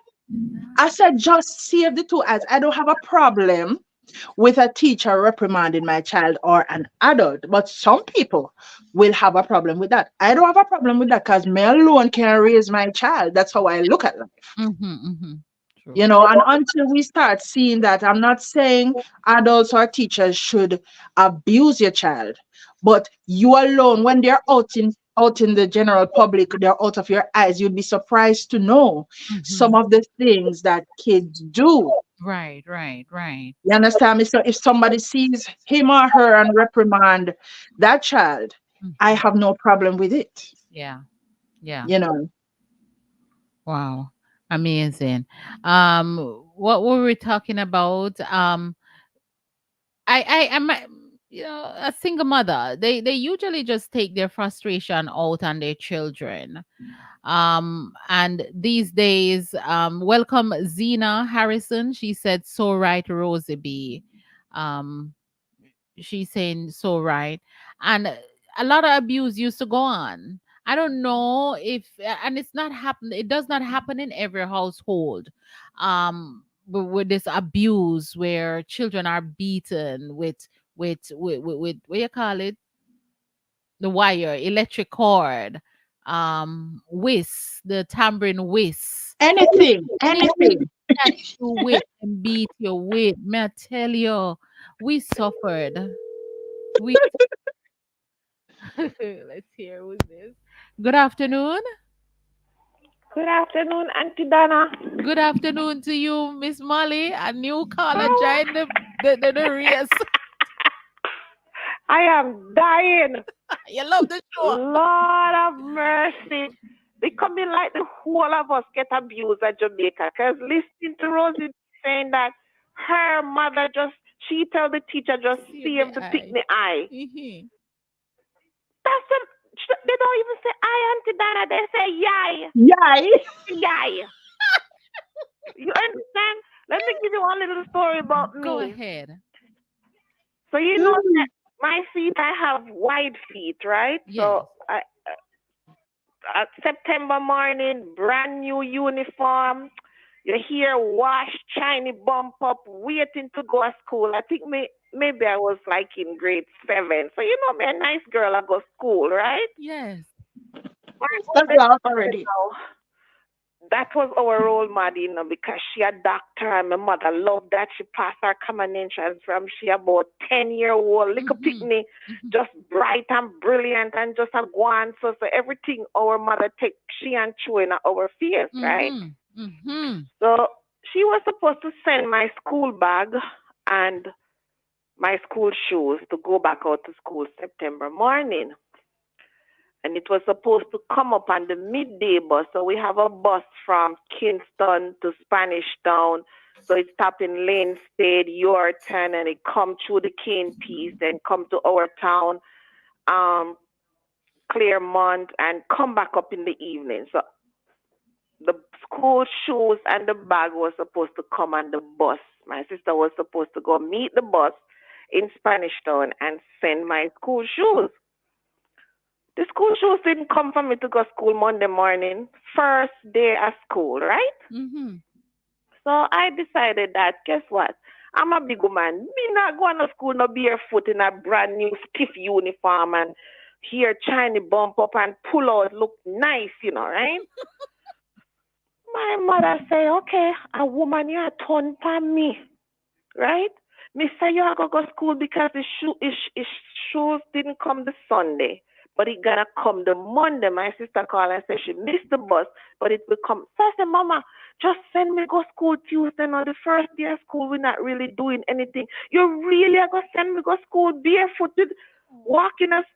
I said, just save the two eyes. I don't have a problem with a teacher reprimanding my child or an adult, but some people will have a problem with that. I don't have a problem with that because me alone can raise my child. That's how I look at life. mm-hmm, mm-hmm. True. You know, and until we start seeing that, I'm not saying adults or teachers should abuse your child, but you alone, when they're out in the general public, they're out of your eyes, you'd be surprised to know some Mhm. of the things that kids do. Right, right, right. You understand me? So if somebody sees him or her and reprimand that child, I Mhm. have no problem with it. Yeah, yeah. You know, Wow. Amazing. What were we talking about? I am a single mother. They usually just take their frustration out on their children. And these days, welcome Zena Harrison. She said, "So right, Rosie B." Um, she's saying so right, and a lot of abuse used to go on. I don't know if, and it's not happen, it does not happen in every household, with this abuse where children are beaten with what you call it, the wire, electric cord, the tambourine anything, anything anything. that you with and beat you with. May I tell you, we suffered. We let's hear who's this. Good afternoon. Good afternoon, Aunty Donna. Good afternoon to you, Miss Molly. A new caller Oh, joined the race. I am dying. You love the show. Lord of mercy. Becoming like the whole of us get abused at Jamaica. Because listening to Rosie saying that her mother she tell the teacher just See the save the eye. picnic eye. Mhm. That's them. They don't even say I, Auntie Donna. They say yai. Yeah. Yai. You understand? Let me give you one little story about Go me. ahead. So you know that my feet, I have wide feet, right? Yes. So at September morning, brand new uniform, your hair washed, shiny bump up, waiting to go to school. I think maybe I was like in grade 7. So you know me, a nice girl, I go school, right? Yes. My Stop oldest laugh sister already. now, that was our role model, because she a doctor and my mother loved that. She passed her common entrance from she about 10-year-old little Mhm. picnic, Mhm. just bright and brilliant and just a go on. So everything our mother take she and chew in our face, right? Mhm. Mhm. So she was supposed to send my school bag and my school shoes to go back out to school September morning. And it was supposed to come up on the midday bus. So we have a bus from Kingston to Spanish Town. So it stopped in Lanested, Yorkton, and it come through the Cane Piece, then come to our town, um, Claremont, and come back up in the evening. So the school shoes and the bag was supposed to come on the bus. My sister was supposed to go meet the bus in Spanish Town and send my school shoes. The school shoes didn't come for me to go school Monday morning, first day of school, right? Mhm. So I decided that, guess what? I'm a big woman. Me not going to school no barefoot in a brand new stiff uniform and here shiny bump up and pull out look nice, right? My mother say, okay, a woman you turn for me, right? Me say you are go school because his shoes didn't come the Sunday, but it gonna come the Monday. My sister called and said she missed the bus, but it will come. So I said, Mama, just send me go school Tuesday. Now the first day of school, we're not really doing anything. You really are gonna send me go school barefooted, walking us.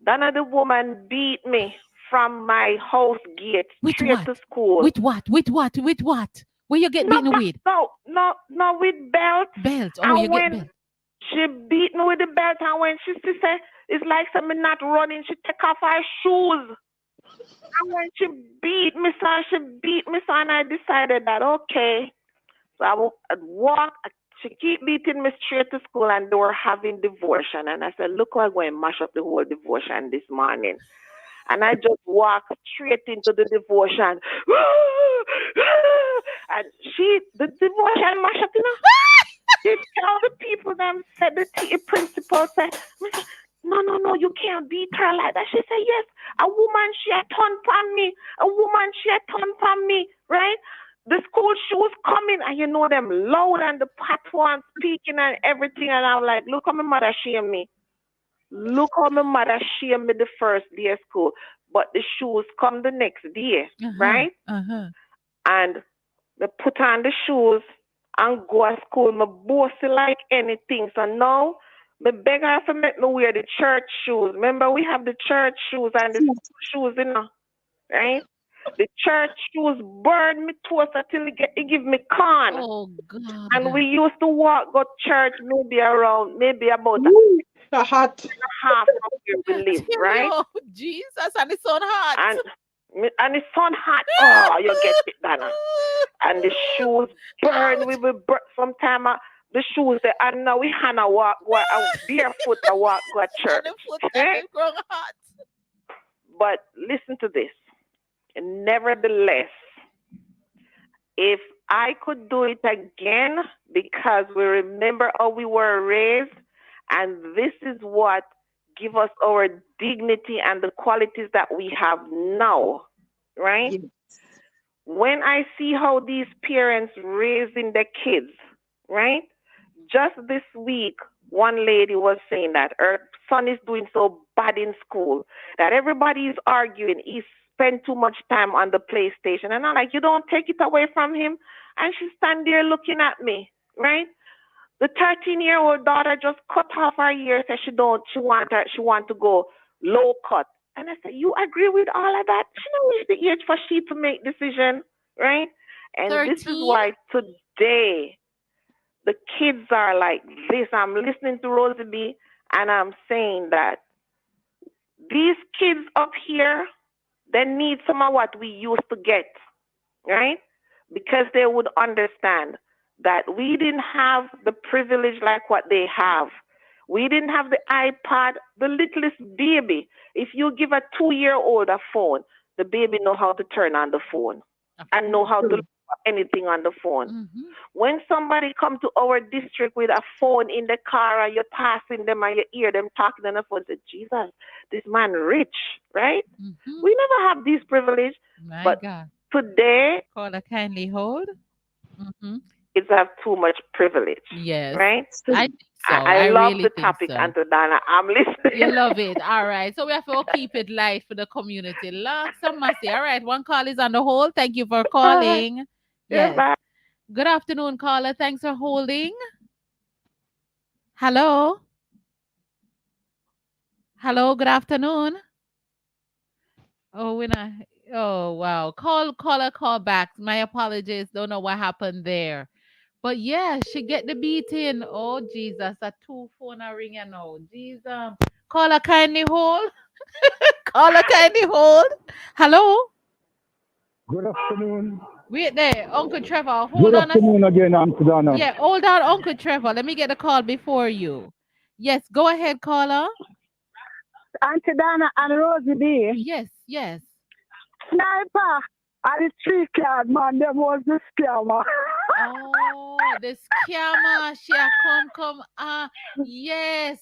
Donna the woman beat me from my house gate With straight what? to school. With what? With what? With what? Where you get No, beaten with? no, with belt. Belt. Oh, you And get when belt. she beat me with the belt, and when she said, it's like something not running, she take off her shoes. And when she beat me, so, and I decided that, okay. So I'd walk, she keep beating me straight to school, and they were having devotion. And I said, look, we're going to mash up the whole devotion this morning. And I just walked straight into the devotion. And the devotion mash up, They tell the people them said the principal said, no, you can't beat her like that. She said, yes, a woman she a turn from me. A woman she a turn from me, right? the school shoes coming, and you know them loud and the platform speaking and everything. And I'm like, look how my mother shamed me. Look how my mother shamed me the first day of school. But the shoes come the next day, right? And they put on the shoes and go to school. My bossy like anything. So now, me beg her to make me wear the church shoes. Remember, we have the church shoes and the school shoes, right? The church shoes burn me toes until it give me con. Oh God. And we used to walk go church maybe about a hot half of where we live, right? Oh Jesus, and it's so hot. And it's so hot. Oh, you get it, Donna. And the shoes burn. We will burn sometime. The shoes that and now we had to walk barefoot to walk go to church. Hot. But listen to this. Nevertheless, if I could do it again, because we remember how we were raised, and this is what give us our dignity and the qualities that we have now, right? Yes. When I see how these parents raising their kids, right? Just this week, one lady was saying that her son is doing so bad in school that everybody is arguing. He's spent too much time on the PlayStation. And I'm like, you don't take it away from him? And she stand there looking at me, right? The 13-year-old daughter just cut off her ear, said she want to go low cut. And I said, you agree with all of that? She don't reach the age for she to make decision, right? And 13? This is why today the kids are like this. I'm listening to Rosey B, and I'm saying that these kids up here, they need some of what we used to get, right? Because they would understand that we didn't have the privilege like what they have. We didn't have the iPad, the littlest baby. If you give a 2-year-old a phone, the baby know how to turn on the phone and know how to look for anything on the phone. Mm-hmm. When somebody come to our district with a phone in the car and you're passing them and you hear them talking on the phone, say, Jesus, this man rich, right? Mm-hmm. We never have this privilege. My God. Today, call a kindly hold. Mm-hmm. Kids have too much privilege. Yes. Right? I think so. I love really the topic, so. Aunty Donna. I'm listening. You love it. All right. So we have to keep it light for the community. Lots of mercy. All right. One call is on the hold. Thank you for calling. Yes. Bye. Good afternoon, caller. Thanks for holding. Hello. Hello. Good afternoon. Oh, we're not. Oh, wow. Caller, call back. My apologies. Don't know what happened there. But yeah, she get the beating. Oh, Jesus. A 2 phone a ringing now. Jesus. Caller, kindly hold. Caller, kindly hold. Hello? Good afternoon. Wait there. Uncle Trevor, hold Good on. Good afternoon again, Aunty Donna. Yeah, hold on, Uncle Trevor. Let me get the call before you. Yes, go ahead, caller. Aunty Donna and Rosey B. Yes, yes. Sniper and the street card man, them was the scammer. Oh, the scammer. She come. Yes.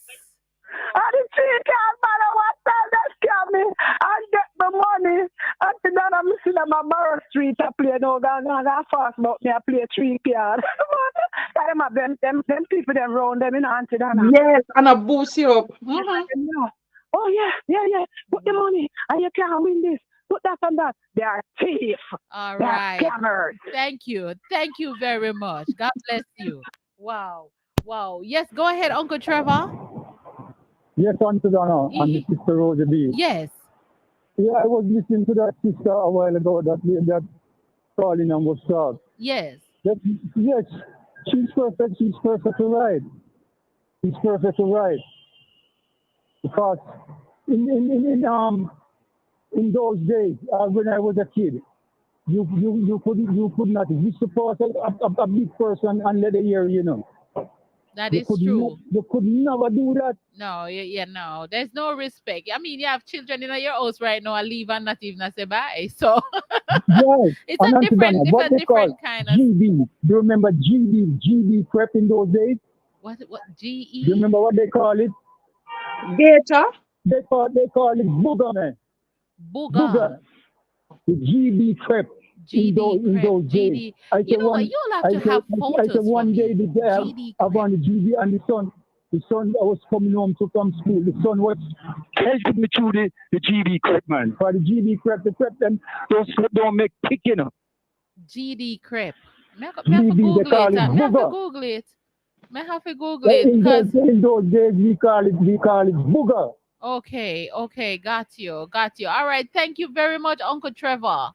And the street card man, what time they scam me and get the money. Aunty Donna, I'm sitting on my Borough Street, I play no gun, and I fast about me, I play street card. them people, them round them in Aunty Donna. Yes, and I boost you up. Mm-hmm. Oh, yeah. Put the money, and you can't win this. Put that and that. They are thieves. All they right. Are scammers. Thank you very much. God bless you. Wow. Yes, go ahead, Uncle Trevor. Yes, Aunty Donna and Sister Rosey B. Yes. Yeah, I was listening to that sister a while ago that calling and was talk. Yes. Yes, she's perfect. She's perfectly right. She's perfectly right. Because in those days, when I was a kid, you could not support a big person and let it hear, you know. That is true. You could never do that. No, no. There's no respect. I mean, you have children in your house right now and leave and not even say bye. So yes. It's a different kind of GB. Do you remember GB prep in those days? What GE? Do you remember what they call it? Data. They call it booger, man. Booger. The GB prep. in Crep. those days. GD. I You said know what? one, You'll have to have I said photos for one day me. the day GD I Crep. on the GB and the son I was coming home from school. The son was helping me through the GB crep, man. For the GB crep, the crep them don't make pick, you know. GD Crep. Me have to GB they Google call it. it Me have to booger. Google it. Me have to Google But it because in those days we call it booger. okay, okay, got you, got you. All right, thank you very much, Uncle Trevor.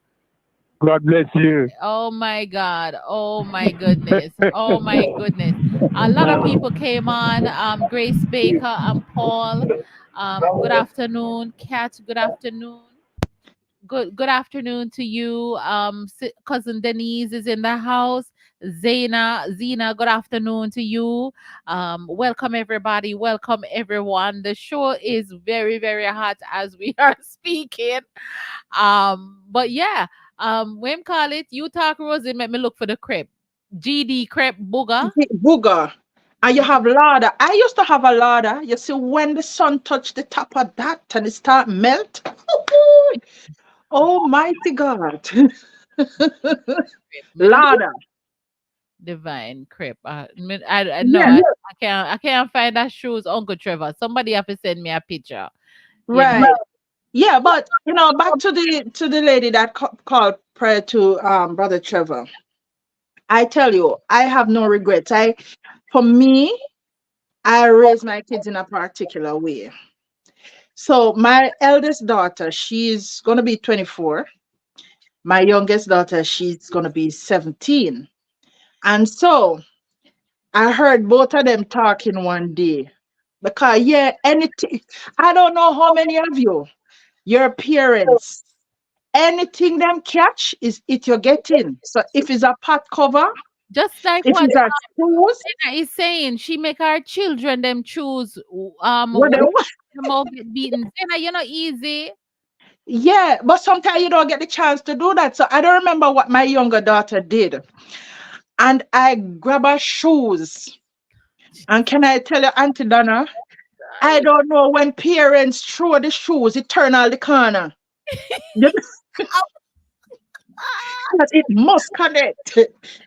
God bless you. Oh my God. Oh my goodness. Oh my goodness. A lot of people came on. Grace Baker and Paul. Good afternoon. Kat, good afternoon. Good afternoon to you. Cousin Denise is in the house. Zena, good afternoon to you. Welcome everybody. Welcome everyone. The show is very, very hot as we are speaking. But yeah, when call it, you talk Rosie, make me look for the crepe. GD crepe booger. Booger. And you have larder. I used to have a larder. You see, when the sun touched the top of that and it start melt. Almighty God. Me look Larder. divine crepe. I know Yes, I can't find that shoes, Uncle Trevor. Somebody have to send me a picture. You know. right. Yeah, but back to the lady that called prior to Brother Trevor. I tell you, I have no regrets. For me, I raised my kids in a particular way. So my eldest daughter, she's gonna be 24. My youngest daughter, she's gonna be 17. And so I heard both of them talking one day. Because yeah, anything I don't know how many of you, your parents, anything them catch is it you're getting. So if it's a pot cover, Just like if what it's a shoes, Zena is saying, she make her children them choose what they when want. them all get beaten. Zena, you know easy. Yeah, but sometimes you don't get the chance to do that. So I don't remember what my younger daughter did. And I grab her shoes. And can I tell you, Auntie Donna, I don't know when parents throw the shoes, it turn all the corner. But it must connect.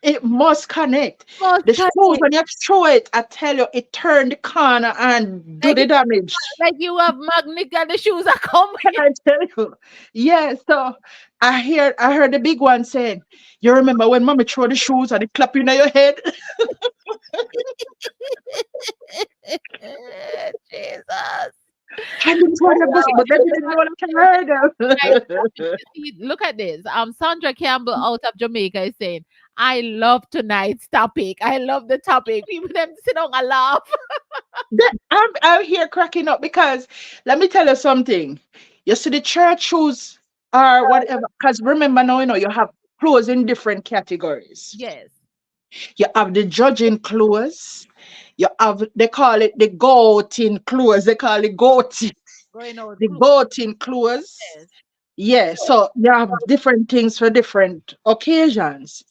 It must connect. Most The kind shoes, when you throw it, I tell you, it turn the corner and do like the damage. like you have magnet and the shoes are coming. I tell you. Yeah, so I heard the big one saying, you remember when mommy throw the shoes and it clap in your head? Jesus. I didn't want to go, but then didn't want to heard Like, them. look at this. Sandra Campbell out of Jamaica is saying, I love tonight's topic. I love the topic. People them sit down and laugh. I'm here cracking up because let me tell you something. You see the church shoes or whatever, because remember now, you have clothes in different categories. Yes. You have the judging clothes. You have, they call it the goating clothes. They call it goating, Going out the goating clothes. yes. Yeah, so you have different things for different occasions.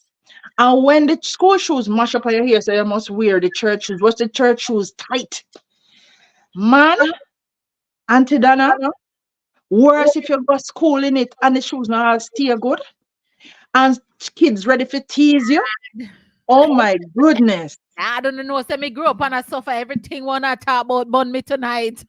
And when the school shoes mash up on your hair, so you must wear the church shoes. What's the church shoes tight? Man, Auntie Donna, worse if you go school in it and the shoes not stay good and kids ready for tease you. Oh my goodness. I don't know. Say me grew up and I suffer everything wanna talk about bun me tonight.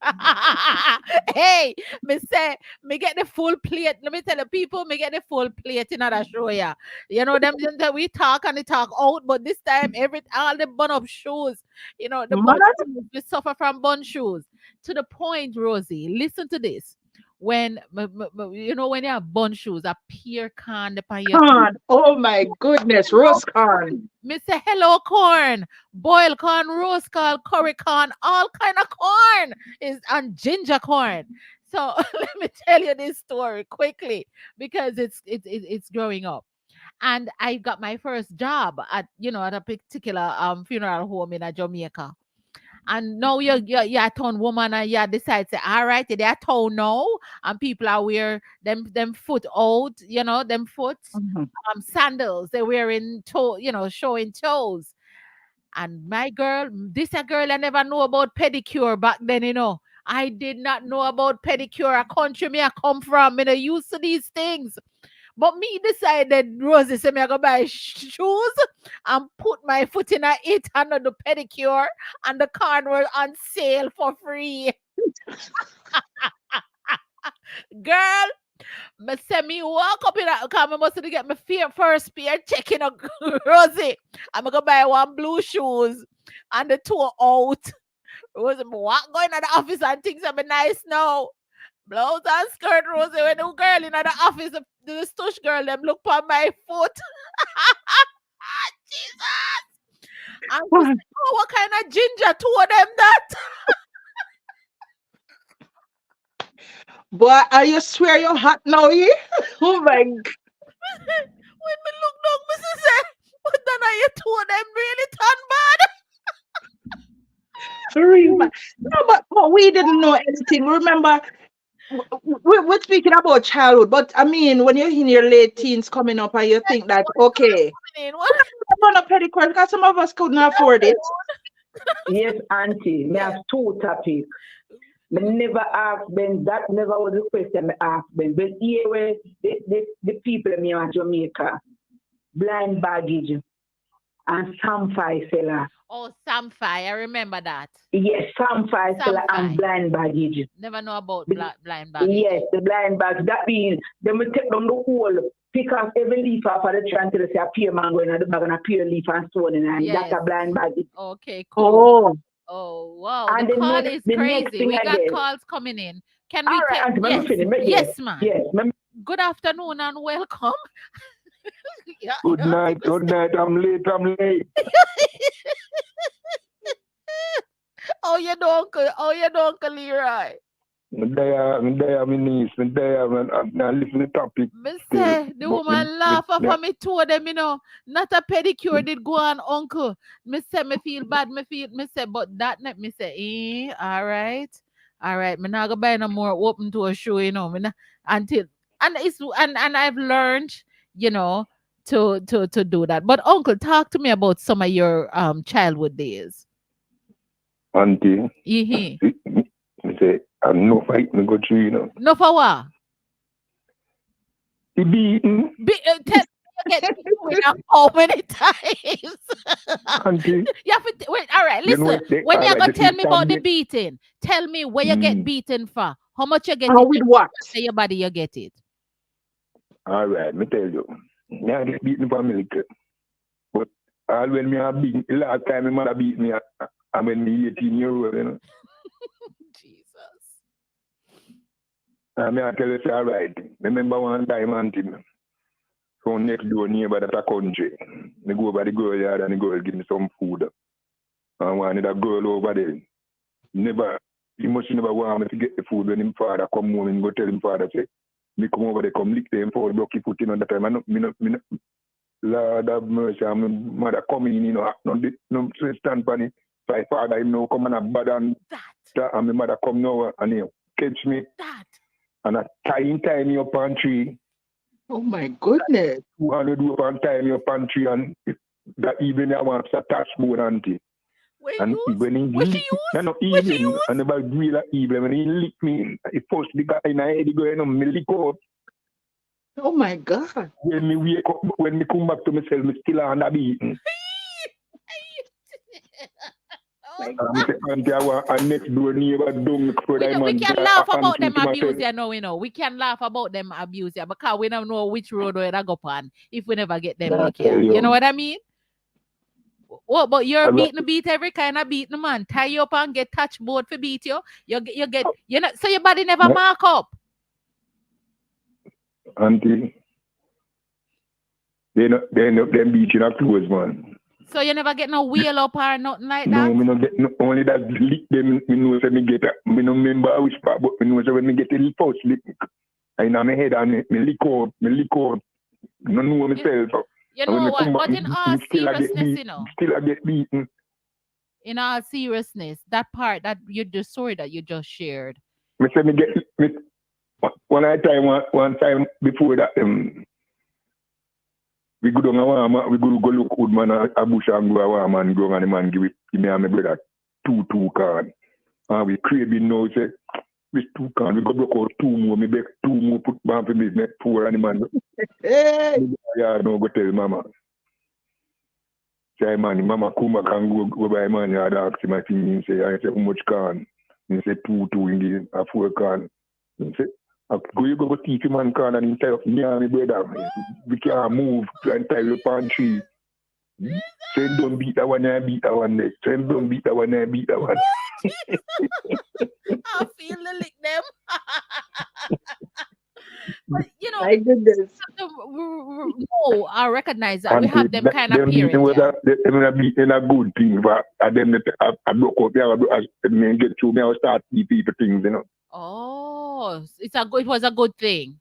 Hey, me say me get the full plate. Let me tell the people, me get the full plate in that show ya. You know them that we talk and they talk out, but this time all the bun up shoes. You know the bun Man, shoes, we suffer from bun shoes to the point. Rosie, listen to this. When when you have bun shoes, a pear can upon your corn. Oh my goodness. Roast corn. me say hello corn, boiled corn, roast corn, curry corn, all kind of corn is and ginger corn. So let me tell you this story quickly because it's growing up. And I got my first job at a particular funeral home in Jamaica. And now you're a town woman and you decide say, all right, they're a town now, and people are wear them foot out, them foot Mhm. sandals. They're wearing showing toes. And my girl, this a girl I never know about pedicure back then. I did not know about pedicure. A country me I come from, me not used to these things. But me decided, Rosie, say me I go buy shoes and put my foot in it under the pedicure, and the card was on sale for free. Girl, me say me walk up in that car, me must get my first pair checking out Rosie. I'm gonna buy one blue shoes and the two out. Rosie, me walk going to the office and things are nice now. Blouse and skirt, Rosie, when the girl in the office, the stush girl, them look on my foot. Jesus! And she said, oh, what kind of ginger told them that? Boy, are you swear you're hot now, yeah? Oh my God. When me look down, me say, but then I told them really turn bad. Real bad. No, but we didn't know anything. Remember, we're speaking about childhood, but I mean, when you're in your late teens coming up and you think that, okay, What? I'm on a pedicure because some of us couldn't afford it. Yes, Auntie. Me have two topics. Me never ask them. That never was the question me ask them. But here where the people in me in Jamaica, blind baggage and Samfai seller. Oh, Samfi, I remember that. Yes, Samfai seller Samfai. and blind baggage. Never know about blind baggage. Yes, the blind bags. That means they will take them the whole, pick off every leaf off of the tree until they say a pear mango in the bag and a pear leaf and stone in it. And Yes. that's a blind baggage. Okay, cool. Oh, Oh, wow. And The the call next- is the next crazy. thing We I got get- calls coming in. Can we All right, take? Auntie, let me Yes, finish. yes, man. Yes, Good afternoon and welcome. Yeah, Good yeah. night, I'm late. Oh, you don't, Uncle Leroy. I'm my niece, I'm listen to topic. Me say the But woman laugh off yeah. of me told them, not a pedicure did go on, uncle. Me say me feel bad, me say, but that night me say, all right. Me not gonna buy no more open to a show, me not, until and I've learned, to do that. But uncle, talk to me about some of your childhood days. Auntie, Mm-hmm. I say, I'm no fight, me go through, No for what? He beaten, Tell me you get beaten how many times? Auntie. You have to wait. All right, You know listen. what they- When all you're right, gonna this tell is me about the family. beating, tell me where you get beaten for. How much you get and it? with what? Say your body, you get it. All right, me tell you. Me I get beaten for milk. But all when me a beat, last time my mother beat me, I when me 18 years old, Jesus. I mean, I tell you, say, all right. Remember one time, Auntie, so next door neighbor that a country. They go over the girl yard and the girl give me some food. And one of that girl over there, he must never want me to get the food when him father come home and go tell him father, say, me come over there, come lick them for blocky foot in on that time. Me no, Lord have mercy, and my mother coming in, no stand for it. So my father, him now come and a bad and my mother come now and he catch me. That. And I tie me up on tree. Oh my goodness. 200 rope and tie me up on tree. And that evening I want to touch more Auntie. And when he What she lick me, use? no, What she even, use? and about real evil, when he lick me, he pushed the guy in the head, he go, me lick out. Oh my God. When me wake up, when me come back to myself, me still on the beating. And I say, Auntie, I want a next door neighbor don't We can laugh about them abuse, We can laugh about them abuse, because we don't know which road we're go on if we never get them lick here. You know what I mean? What? But you're beat every kind of beat, man. Tie you up and get touch board for beat you. You get so your body never mark up. Auntie, they end up them beating up clothes, man. So you never get no wheel up or nothing like No, that? me no get only that lick them. Me know say me get me no remember which part, but me know say when me get the first lick, I in my head and me lick out. No know myself. You know what? But in all seriousness, Still I get beaten. In all seriousness, that part that the story that you just shared. Me say me get me one time before that we go down we go look good man a bush and go a man go and the man give me and my brother two card. And we craving now say with 2 cans. We go block out 2 more. Me bake 2 more, put one for me, make 4 and the man. Hey. Yeah, no, go tell mama. Say, man, mama come back and go buy man. I ask him, I think, he say, how much can? He say, 2 in the 4 can. He say, you go teach him man can and he tell me and my brother, we can't move and tie the pantry. Say, don't beat that one, I beat that one next. Say, don't beat that one, I beat that one. I feel the lick them. But you know, My goodness. no, I recognize that we have them kind of them parents. Them beating a good thing, but then I broke up there, I get through me, I start teach people things, you know. Oh, it was a good thing.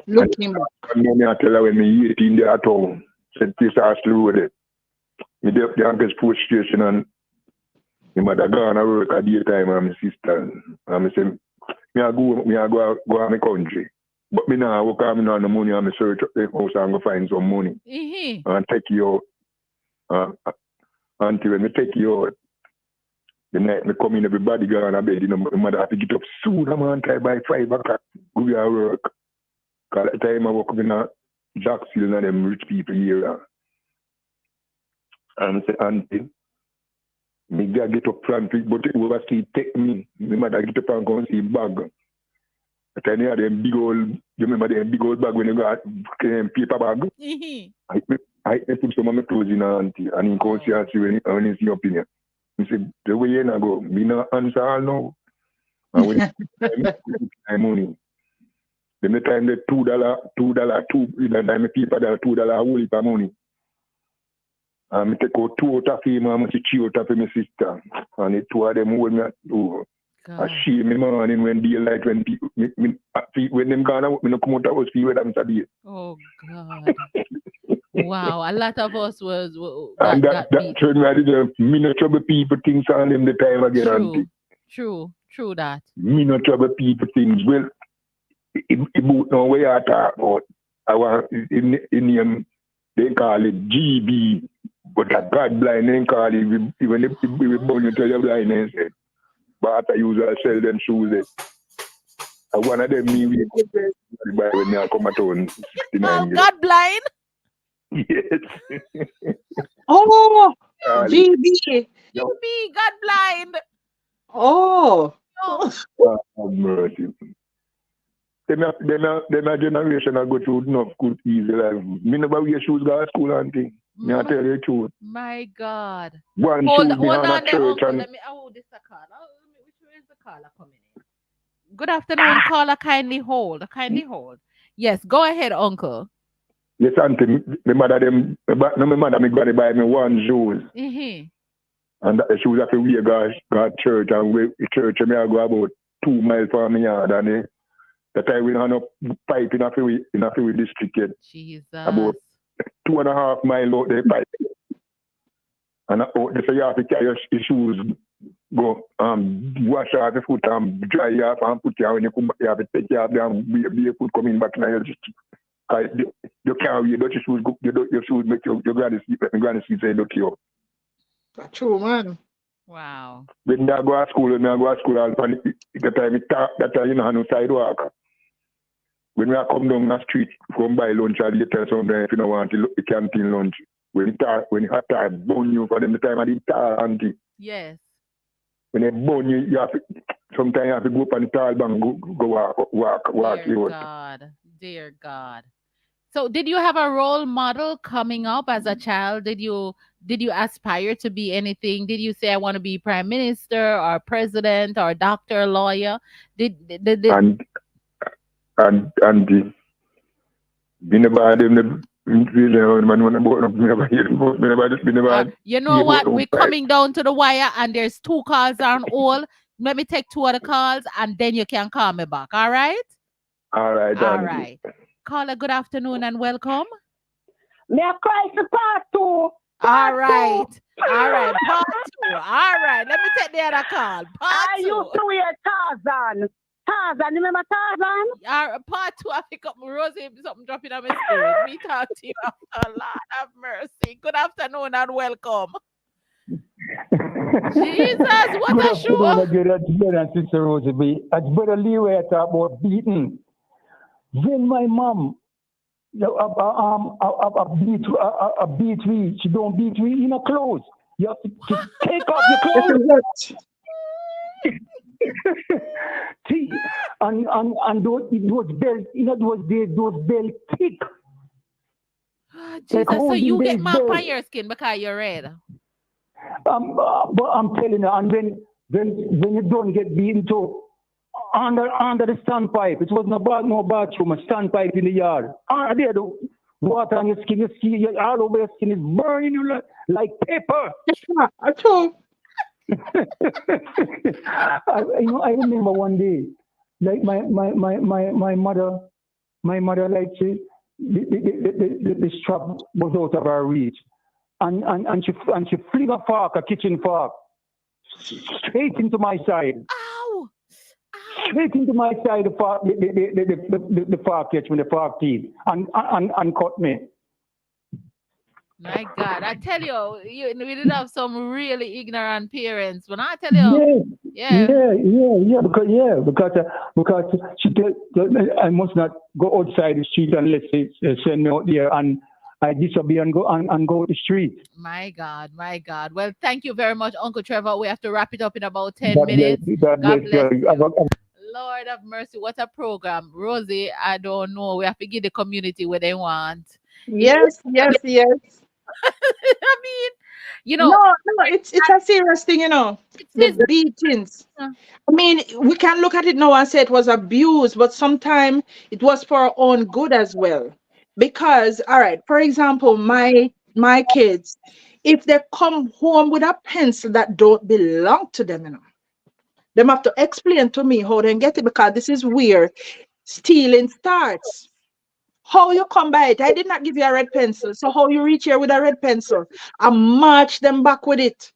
Looking back. And then I tell her when me 18 there at home, said this I slew with it. Me the uncle's post station and my mother gone to work at daytime and my sister. And I say, me I go out my country. But me now work out, me now no money and me search up the house and go find some money. And take you out. Until when me take you out, the night me come in, everybody gone to bed. You know, my mother have to get up soon. I'm on time by 5 o'clock. Go to work. Because at the time I work in a Jacksonville and them rich people here. And I say, Auntie, me get up front, but it oversee take me. My mother get up and go and see bag. I tell you, them big old, you remember them big old bag when you got paper bag? I put some of my clothes in Auntie, and he goes and see when he see your opinion. He said, the way you go, me not answer all now. And when I money. Then the time the $2, then the paper $2 whole heap of money. And I take out 2 out of him and I see 3 out of my sister. And the 2 of them hold me at over. I see me morning when daylight, when people, when them gone out, me no come out of house, see where them sabi. Oh God. Wow, a lot of us and that turned me, I did me no trouble people things on them the time again, Auntie. True that. Me no trouble people things. Well, it boot no way I talk about. I want in they call it GB, but a God blind they call it even if we were born into your blindness. But I use I sell them shoes. One of them me we buy when I come at home 69 years. God blind? Yes. Oh, GB. God blind. Oh. Mercy. Them generation I go through enough good easy life. Me never wear shoes go to school and thing. Me I tell you the truth. My God. One Hold shoes on a church uncle. and Let me this a caller. Which way is the caller coming in? Good afternoon, caller. Kindly hold. Yes, go ahead, uncle. yes, Auntie, my mother me granny buy me one shoes. And the shoes have to wear go church and we church me I go about 2 miles from my yard and the time we have no pipe in a few district yet. Jesus. About 2.5 miles out there pipe. And they say you have to carry your shoes, go wash off your foot and dry off and put you when you come back, you have to take care of them be your foot coming back in your district. You can't wear dirty shoes, your shoes make your granny sleep, let my granny sleep say look you up. That's true, man. Wow. When I go to school, and the time that time you know no sidewalk. When I come down the street, come buy lunch or later sometimes if you don't want to look the canteen lunch. When you have to bone you for them the time I did tar auntie. Yes. When they bone you have to sometimes you have to go up on the tall bank, go walk. Dear God. So did you have a role model coming up as a child? Did you aspire to be anything? Did you say I want to be prime minister or president or doctor or lawyer? And we never had them you know what? We're coming down to the wire and there's 2 calls on all. Let me take 2 other calls and then you can call me back. All right? All right. Caller, good afternoon and welcome. Me a cry for part 2. All right, part 2. All right, let me take the other call. Part 2. I used to wear Tarzan. Tarzan, remember Tarzan? Part 2, I pick up Rosey, something dropping on my spirit. Me talk to you after. Lord have mercy. Good afternoon and welcome. Jesus, what Good a afternoon show. again, that's brother and sister Rosey. As brother Leroy talk about beating, when my mom a beat me, she don't beat me in her clothes. You have to take off your This clothes. is what. See, and those belts, those belts thick, Ah, like Jesus, so holding you get days mark belt. on your skin because you're red. But I'm telling you, and when you don't get beaten to under the standpipe, it was no bathroom, a standpipe in the yard. There the water on your skin, all over your skin is burning you like pepper. Yeah, at all. I remember one day, like my mother like the strap was out of her reach, and she fling a kitchen fork straight into my side, Ow! Ow! straight into my side, the fork catch me, the fork teeth, and cut me. My God, I tell you, we did have some really ignorant parents. When I tell you, Yeah, yeah, because she I must not go outside the street unless they send me out there, and I disobey and go to the street. my God, my God. Well, thank you very much, Uncle Trevor. We have to wrap it up in about 10 God bless minutes. you. God God bless bless you. you. Lord of mercy, what a program. Rosie, I don't know. We have to give the community what they want. It is, Yes, yes, yes. I mean, you No, know, no, it's a serious thing, it's the his. beatings. uh, I mean, we can look at it now and say it was abuse, but sometimes it was for our own good as well. Because, all right, for example, my kids, if they come home with a pencil that don't belong to them, them have to explain to me how they get it because this is where stealing starts. How you come by it? I did not give you a red pencil, so how you reach here with a red pencil? I march them back with it.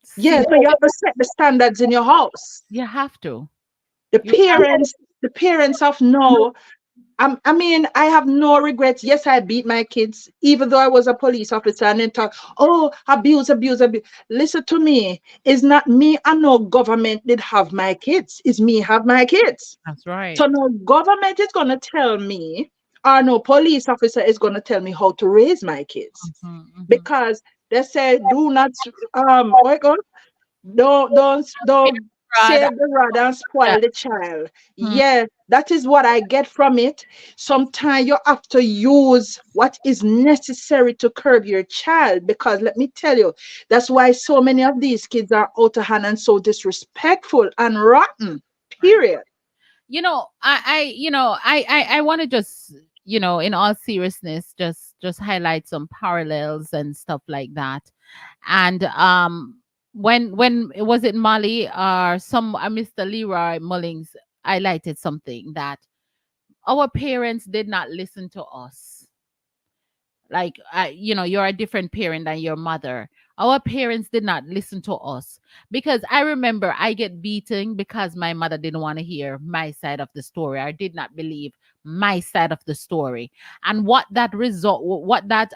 See, Yeah, so you have to set the standards in your house. you have to. The You have parents, the parents of now. I mean, I have no regrets. Yes, I beat my kids, even though I was a police officer and then talk, oh, abuse, abuse, abuse. Listen to me. It's not me and no government did have my kids. It's me have my kids. That's right. So no government is gonna tell me, or no police officer is gonna tell me how to raise my kids. Mhm. Because they say do not oh my God, don't Rod, save the rod and yeah. spoil the child. Mhm. Yeah, that is what I get from it. Sometimes you have to use what is necessary to curb your child, because let me tell you, that's why so many of these kids are out of hand and so disrespectful and rotten. Period. I want to just, in all seriousness, just highlight some parallels and stuff like that. And when it was it Molly or some Mr. Leroy Mullings highlighted something that our parents did not listen to us. Like, you're a different parent than your mother. Our parents did not listen to us, because I remember I get beaten because my mother didn't want to hear my side of the story. I did not believe my side of the story. And what that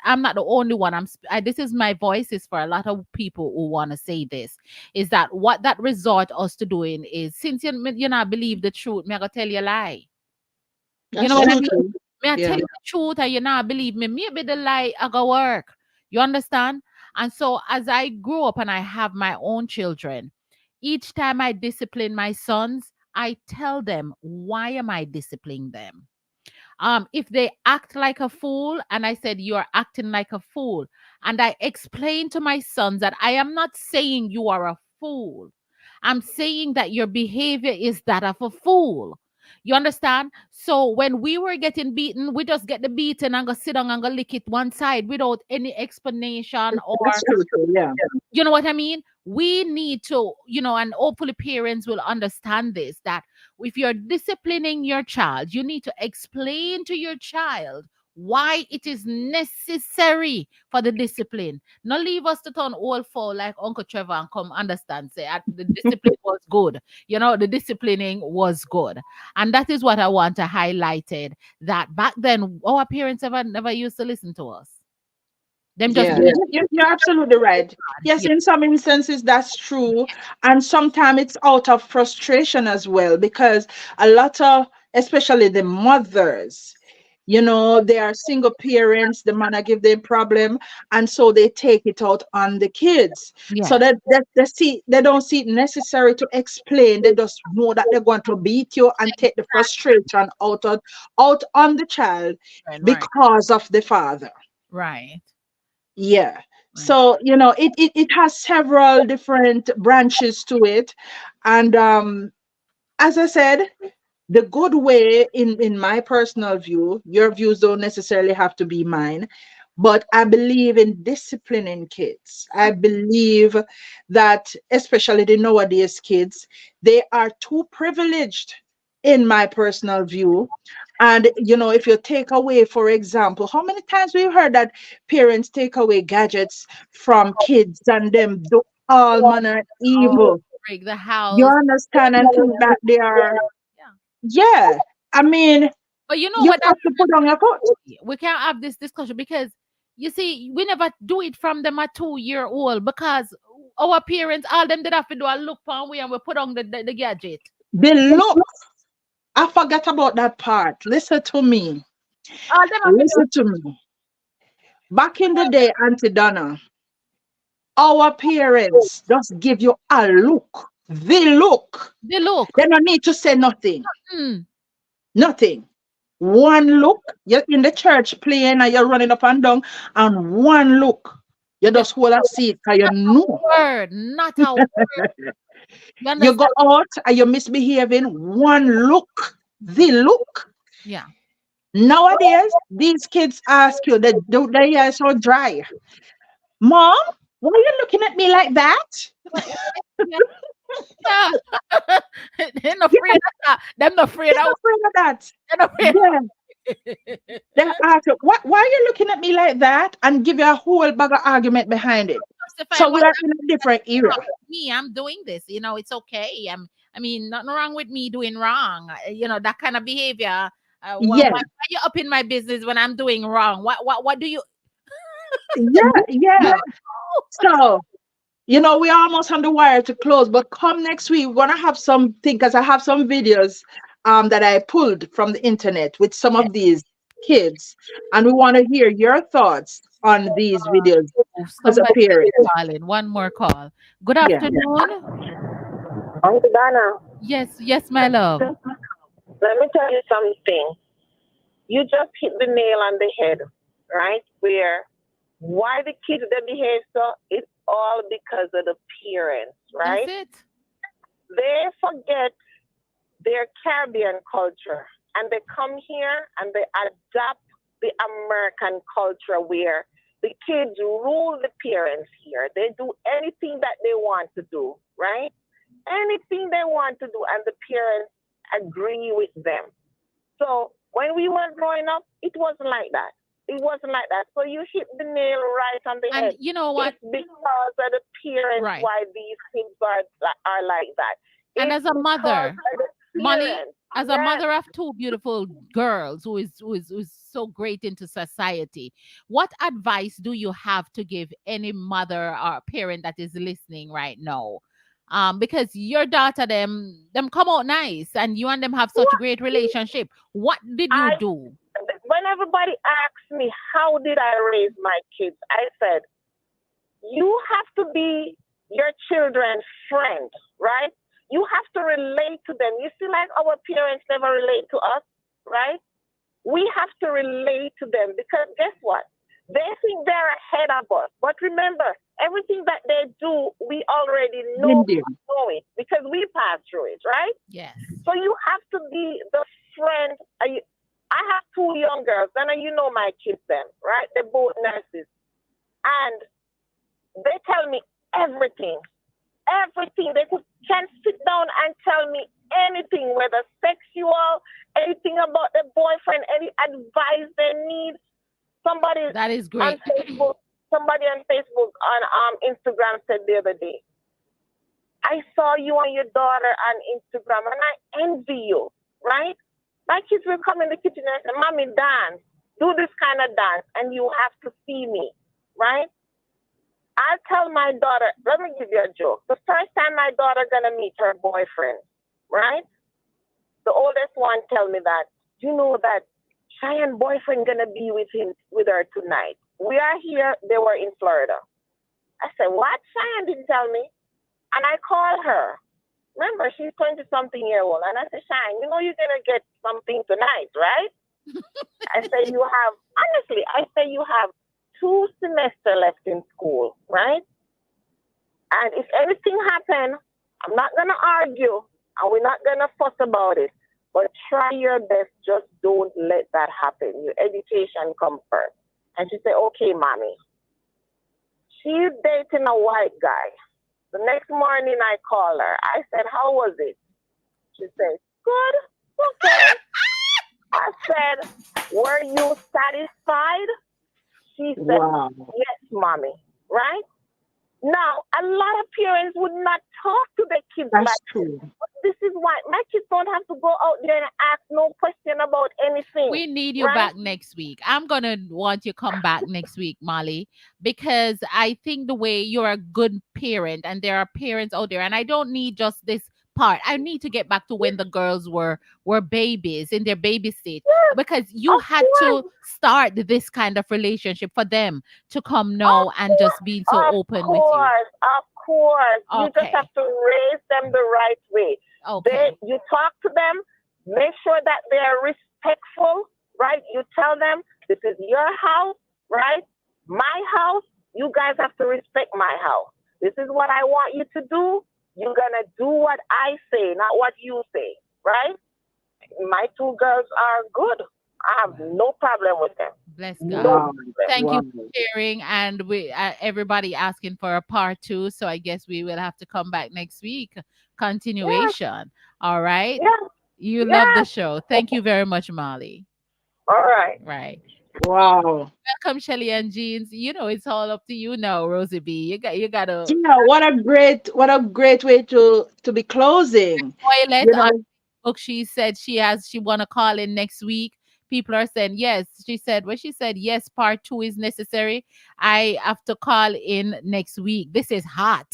I'm not the only one. This is my voice is for a lot of people who want to say this, is that what that resort us to doing is, since you not believe the truth, me I gonna tell you a lie. You That's know what I so mean? true. Me I tell Yeah. you the truth and you not believe me. Maybe the lie I go work. You understand? And so as I grow up and I have my own children, each time I discipline my sons, I tell them, why am I disciplining them? If they act like a fool, and I said, you're acting like a fool, and I explain to my sons that I am not saying you are a fool, I'm saying that your behavior is that of a fool. You understand? So when we were getting beaten, we just get the beating and go sit down and go lick it one side without any explanation, or That's true too. Yeah. you know what I mean? We need to, and hopefully parents will understand this, that if you're disciplining your child, you need to explain to your child why it is necessary for the discipline. Not leave us to turn old fool like Uncle Trevor and come understand, say the discipline was good. The disciplining was good. And that is what I want to highlight it, that back then our parents never used to listen to us. Them just Yeah, need you're absolutely right. God. Yes, Yeah. in some instances that's true, and sometimes it's out of frustration as well because a lot of, especially the mothers, they are single parents. The man I give them problem, and so they take it out on the kids. So Yes. that they don't see it necessary to explain. They just know that they're going to beat you and take the frustration out on the child Right. Right. because of the father. Right. Yeah. Right. So, it has several different branches to it. And as I said, the good way, in my personal view, your views don't necessarily have to be mine, but I believe in disciplining kids. I believe that especially the nowadays kids, they are too privileged, in my personal view. And if you take away, for example, how many times we've heard that parents take away gadgets from kids and them do all manner Oh, evil. break the You house. understand, and think that they are, Yeah. yeah. I mean, But you know you what? have to put on your foot. We can't have this discussion because you see, we never do it from them at 2 year old because our parents, all them did have to do a look on we and we put on the gadget. The look. I forgot about that part. Listen to me. All them have to do Listen to me. Back in the day, Auntie Donna, our parents just give you a look. The look. the look. They don't need to say nothing. Mm, Nothing. One look. You're in the church playing and you're running up and down, and one look. You the just hold a seat because you know. word, not a word. You You go understand? out and you're misbehaving. One look. The look. Yeah. Nowadays, these kids ask you, they are so dry. Mom, why are you looking at me like that? Yeah. Yeah. They're not Yeah, afraid of that. Them not afraid they're of not afraid of that. they're not afraid. Yeah, they ask you, why are you looking at me like that? And give you a whole bag of argument behind it. Justify So we what are in a different era. me, I'm doing this. It's okay. I mean, nothing wrong with me doing wrong. That kind of behavior. Yeah, Why are you up in my business when I'm doing wrong? What do you? yeah, yeah. So, we're almost on the wire to close, but come next week, we're gonna have something because I have some videos that I pulled from the internet with some of these kids, and we want to hear your thoughts on these videos Oh, as a somebody parent. calling. One more call. Good Yeah. afternoon. Auntie Donna, Yes, yes, my love. let me tell you something. You just hit the nail on the head, right? Why the kids they behave so, it's all because of the parents, That's right? it. They forget their Caribbean culture and they come here and they adapt the American culture where the kids rule the parents here. They do anything that they want to do, right? Anything they want to do, and the parents agree with them. So when we were growing up, it wasn't like that. It wasn't like that. So you hit the nail right on the And head. you know what? It's because of the parents Right. why these things are like that. And It's as a because mother, of the Molly, parents. as a Yes. mother of two beautiful girls who is so great into society, what advice do you have to give any mother or parent that is listening right now? Because your daughter, them come out nice, and you and them have such a great relationship. What did you I do? when everybody asks me how did I raise my kids, I said, you have to be your children's friend, right? You have to relate to them. You see, like our parents never relate to us, right? We have to relate to them because guess what? They think they're ahead of us. But remember, everything that they do, we already know it because we passed through it, right? Yes. So you have to be the friend. I have two young girls, and you know my kids then, right? They're both nurses. And they tell me everything. Everything. They can sit down and tell me anything, whether sexual, anything about their boyfriend, any advice they need. Somebody That is on great. somebody on Facebook, on Instagram said the other day, I saw you and your daughter on Instagram and I envy you, right? My kids will come in the kitchen and say, Mommy, dance, do this kind of dance, and you have to see me, right? I tell my daughter, let me give you a joke. The first time my daughter gonna meet her boyfriend, right? The oldest one tell me that, you know that Cheyenne boyfriend gonna be with her tonight. We are here, they were in Florida. I said, what? Cheyenne didn't tell me. And I call her. Remember, she's 20 something year old. And I said, Cheyenne, you know you're gonna get something tonight, right? I say I say you have 2 semesters left in school, right? And if anything happen, I'm not gonna argue and we're not gonna fuss about it. But try your best, just don't let that happen. Your education come first. And she said, okay, mommy. She's dating a white guy. The next morning I call her. I said, how was it? She said, good, okay. I said, were you satisfied? She said, Wow. yes, mommy, right? Now, a lot of parents would not talk to their kids That's like true. this. But this is why my kids don't have to go out there and ask no question about anything. We need you right? back next week. I'm gonna want you to come back next week, Molly, because I think the way you're a good parent, and there are parents out there, and I don't need just this part. I need to get back to when the girls were babies in their baby stage, Yes, because you of had course, to start this kind of relationship for them to come now and just being so open with you. of course. You just Okay. have to raise them the right way. Okay. You talk to them, make sure that they are respectful, right? You tell them this is your house, right? My house. You guys have to respect my house. This is what I want you to do. You're gonna do what I say, not what you say, right? My 2 girls are good. I have no problem with them. Bless No God. Wow. problem. Thank you Wow. for sharing, and we everybody asking for a part two, so I guess we will have to come back next week. Yes, Continuation. All right. yes, You love the yes. show. Thank you very much, Molly. All right. Right. Wow. Welcome, Shelly and Jeans. You know it's all up to you now, Rosie B. You gotta Yeah, what a great way to be closing. toilet You on know, book. She said she wanna call in next week. People are saying yes. She said when she said yes, part two is necessary. I have to call in next week. This is hot.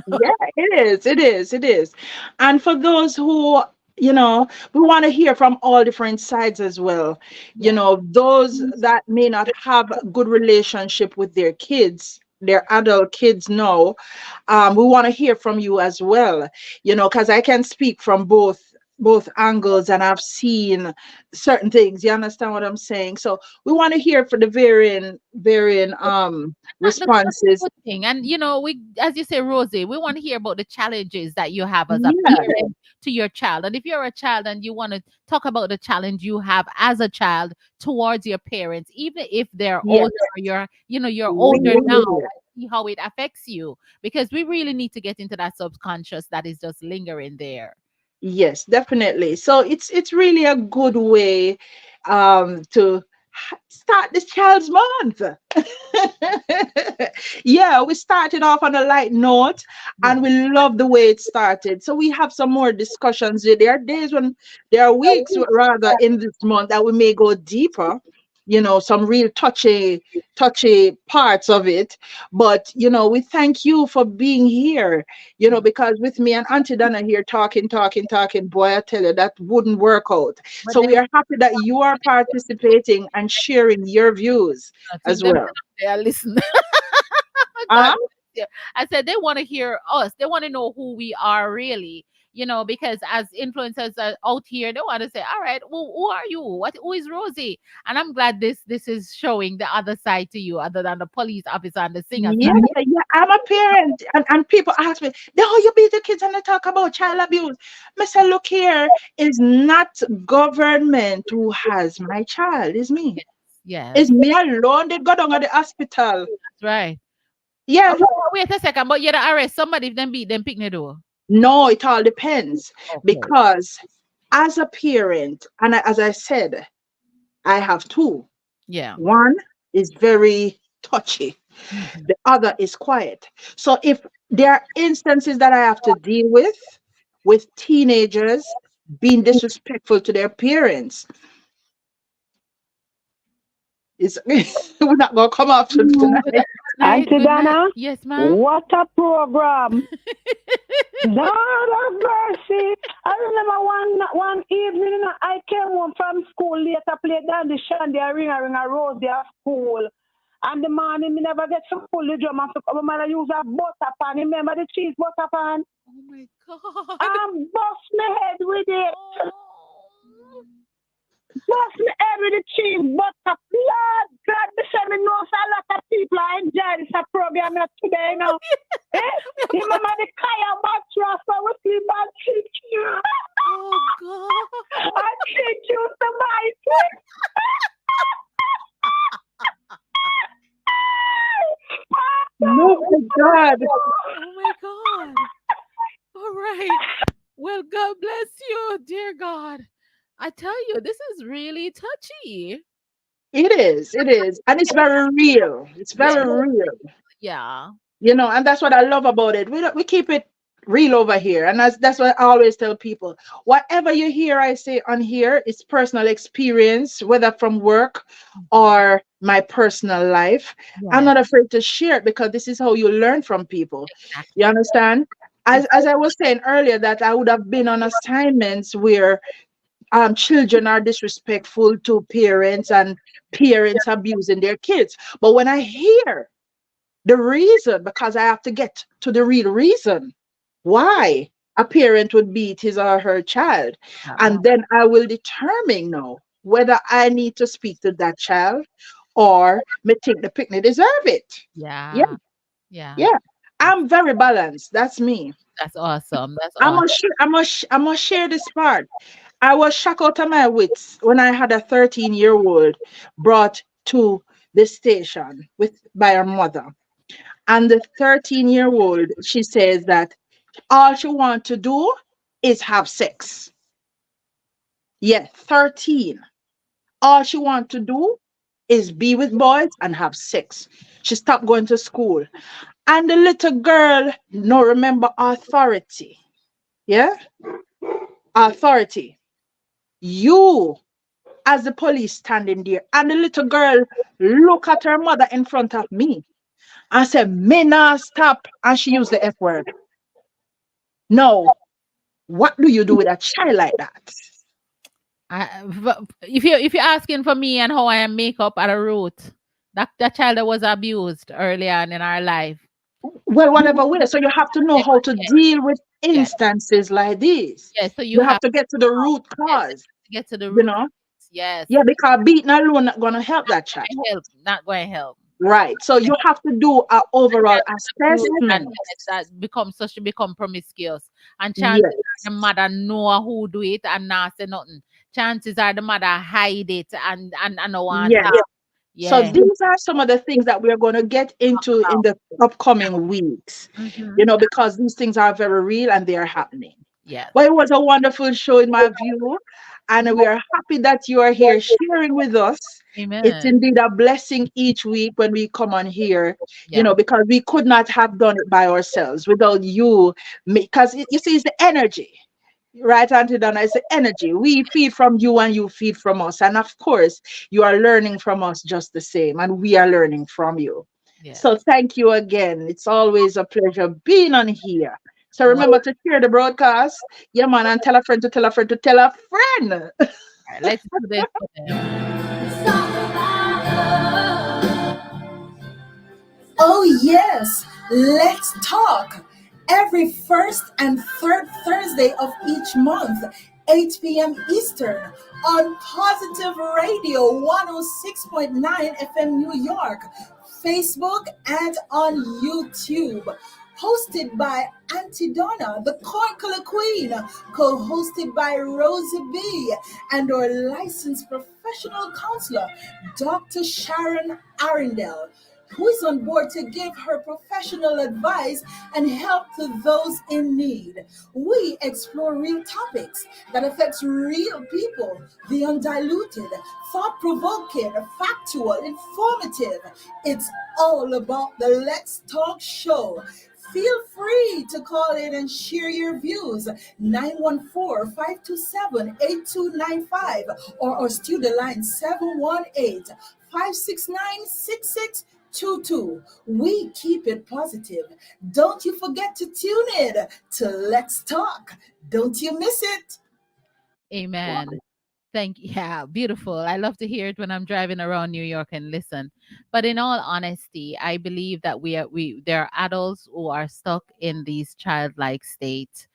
yeah, it is. And for those who, we want to hear from all different sides as well. Yeah. Those that may not have a good relationship with their kids, their adult kids now, we want to hear from you as well. Because I can speak from both angles, and I've seen certain things. You understand what I'm saying? So we want to hear for the varying That's a responses. good thing. And we, as you say, Rosie, we want to hear about the challenges that you have as a Yeah. parent to your child. And if you're a child and you want to talk about the challenge you have as a child towards your parents, even if they're Yes. older, or you're older Really. now, see how it affects you. Because we really need to get into that subconscious that is just lingering there. Yes, definitely. So it's really a good way to start this child's month. Yeah, we started off on a light note, Yeah. and we love the way it started. So we have some more discussions. There are days when there are weeks rather in this month that we may go deeper, some real touchy parts of it. But we thank you for being here, because with me and Auntie Donna here talking, boy, I tell you, that wouldn't work out. But So then we are happy that you are participating and sharing your views to as them, well. they are listening. God Uh, bless you. I said they want to hear us. They want to know who we are really. Because as influencers are out here, they want to say, "All right, well, who are you? Who is Rosie?" And I'm glad this is showing the other side to you, other than the police officer and the singer yeah, side. yeah. I'm a parent, and people ask me, "No, you beat the kids and they talk about child abuse." I say, "Look here, it's not government who has my child. It's me. Yes, It's me alone. They go down at the hospital. that's right. Yeah, Okay, wait a second, but you don't arrest somebody if them beat them pick the door. no, it all depends Okay. because as a parent, and as I said, I have two. Yeah. One is very touchy. Mhm. The other is quiet. So if there are instances that I have to deal with teenagers being disrespectful to their parents, It's we're not gonna come after tonight. Good night. Auntie Good night. Donna, Yes, ma'am. what a program. Lord of mercy. I remember one evening, you know, I came home from school late. I played down the shandy, I ring a Rosey at school. And the morning, me never get to pull the drum and to come and I use a butter pan. Remember the cheese butter pan? Oh my God. And bust my head with it. Oh. Bust my head with the cheese butter. Lord God, me say me know so a lot of people are enjoying this program today now. Remember the Kaya mattress I was in my chicken. Oh God. I treat you to my food. No, my God. Oh my God. All right. Well, God bless you, dear God. I tell you, this is really touchy. It is. It is. And it's very real. It's Yes. very real. Yeah. You know, and that's what I love about it. We keep it real over here. And that's what I always tell people. Whatever you hear I say on here is personal experience, whether from work or my personal life. I'm Yes. not afraid to share it because this is how you learn from people. Exactly. You understand? As I was saying earlier, that I would have been on assignments where children are disrespectful to parents and parents abusing their kids. But when I hear the reason, because I have to get to the real reason why a parent would beat his or her child, and then I will determine now whether I need to speak to that child or me think the picnic deserve it. Yeah, Yeah. Yeah. yeah. I'm very balanced. That's me. That's awesome. That's I awesome. must share this part. I was shocked out of my wits when I had a 13-year-old brought to the station by her mother. And the 13-year-old, she says that all she wants to do is have sex. Yeah, 13. All she wants to do is be with boys and have sex. She stopped going to school. And the little girl, no, remember authority. Yeah? Authority. You, as the police standing there, and the little girl look at her mother in front of me and said, "Me not stop." And she used the F word. No, what do you do with a child like that? If you're asking for me and how I am make up at a root, that child that was abused early on in our life. Well, whatever way. So you have to know how to Yes, deal with yes, instances like this. yes. So you You have have to get to the root yes, cause, to get to the you root. know? Yes, Yeah, because beating alone not gonna help that child. help, not going to help. Right. So you have to do an overall Abuse and assessment. yes, that become such to become promiscuous. And chances Yes. are the mother know who do it and not say nothing. Chances are the mother hide it and no one Yes. talk. So Yeah. these are some of the things that we're going to get into in the upcoming weeks, Mm-hmm. you know, because these things are very real and they are happening. Yes. Well, it was a wonderful show in my view, and we are happy that you are here sharing with us. It's Amen. indeed a blessing each week when we come on here, you Yeah. know, because we could not have done it by ourselves without you, because you see, it's the energy. Right, Auntie Donna, it's the energy. We feed from you and you feed from us. And of course, you are learning from us just the same, and we are learning from you. Yes. So thank you again. It's always a pleasure being on here. So remember to share the broadcast. Yeah, man, and tell a friend to tell a friend to tell a friend. All right, let's do this for them. Oh, yes, let's talk. Every first and third Thursday of each month, 8 p.m. Eastern, on Positive Radio 106.9 FM New York, Facebook, and on YouTube. Hosted by Aunty Donna, the Corn Color Queen, co-hosted by Rosey B, and our licensed professional counselor, Dr. Sharon Arundel, who is on board to give her professional advice and help to those in need. We explore real topics that affects real people, the undiluted, thought-provoking, factual, informative. It's all about the Let's Talk show. Feel free to call in and share your views. 914-527-8295 or our studio line 718-569-6622. We keep it positive. Don't you forget to tune in to Let's Talk. Don't you miss it. Amen. Thank you. Yeah, beautiful. I love to hear it when I'm driving around New York and listen. But in all honesty, I believe that we there are adults who are stuck in these childlike states,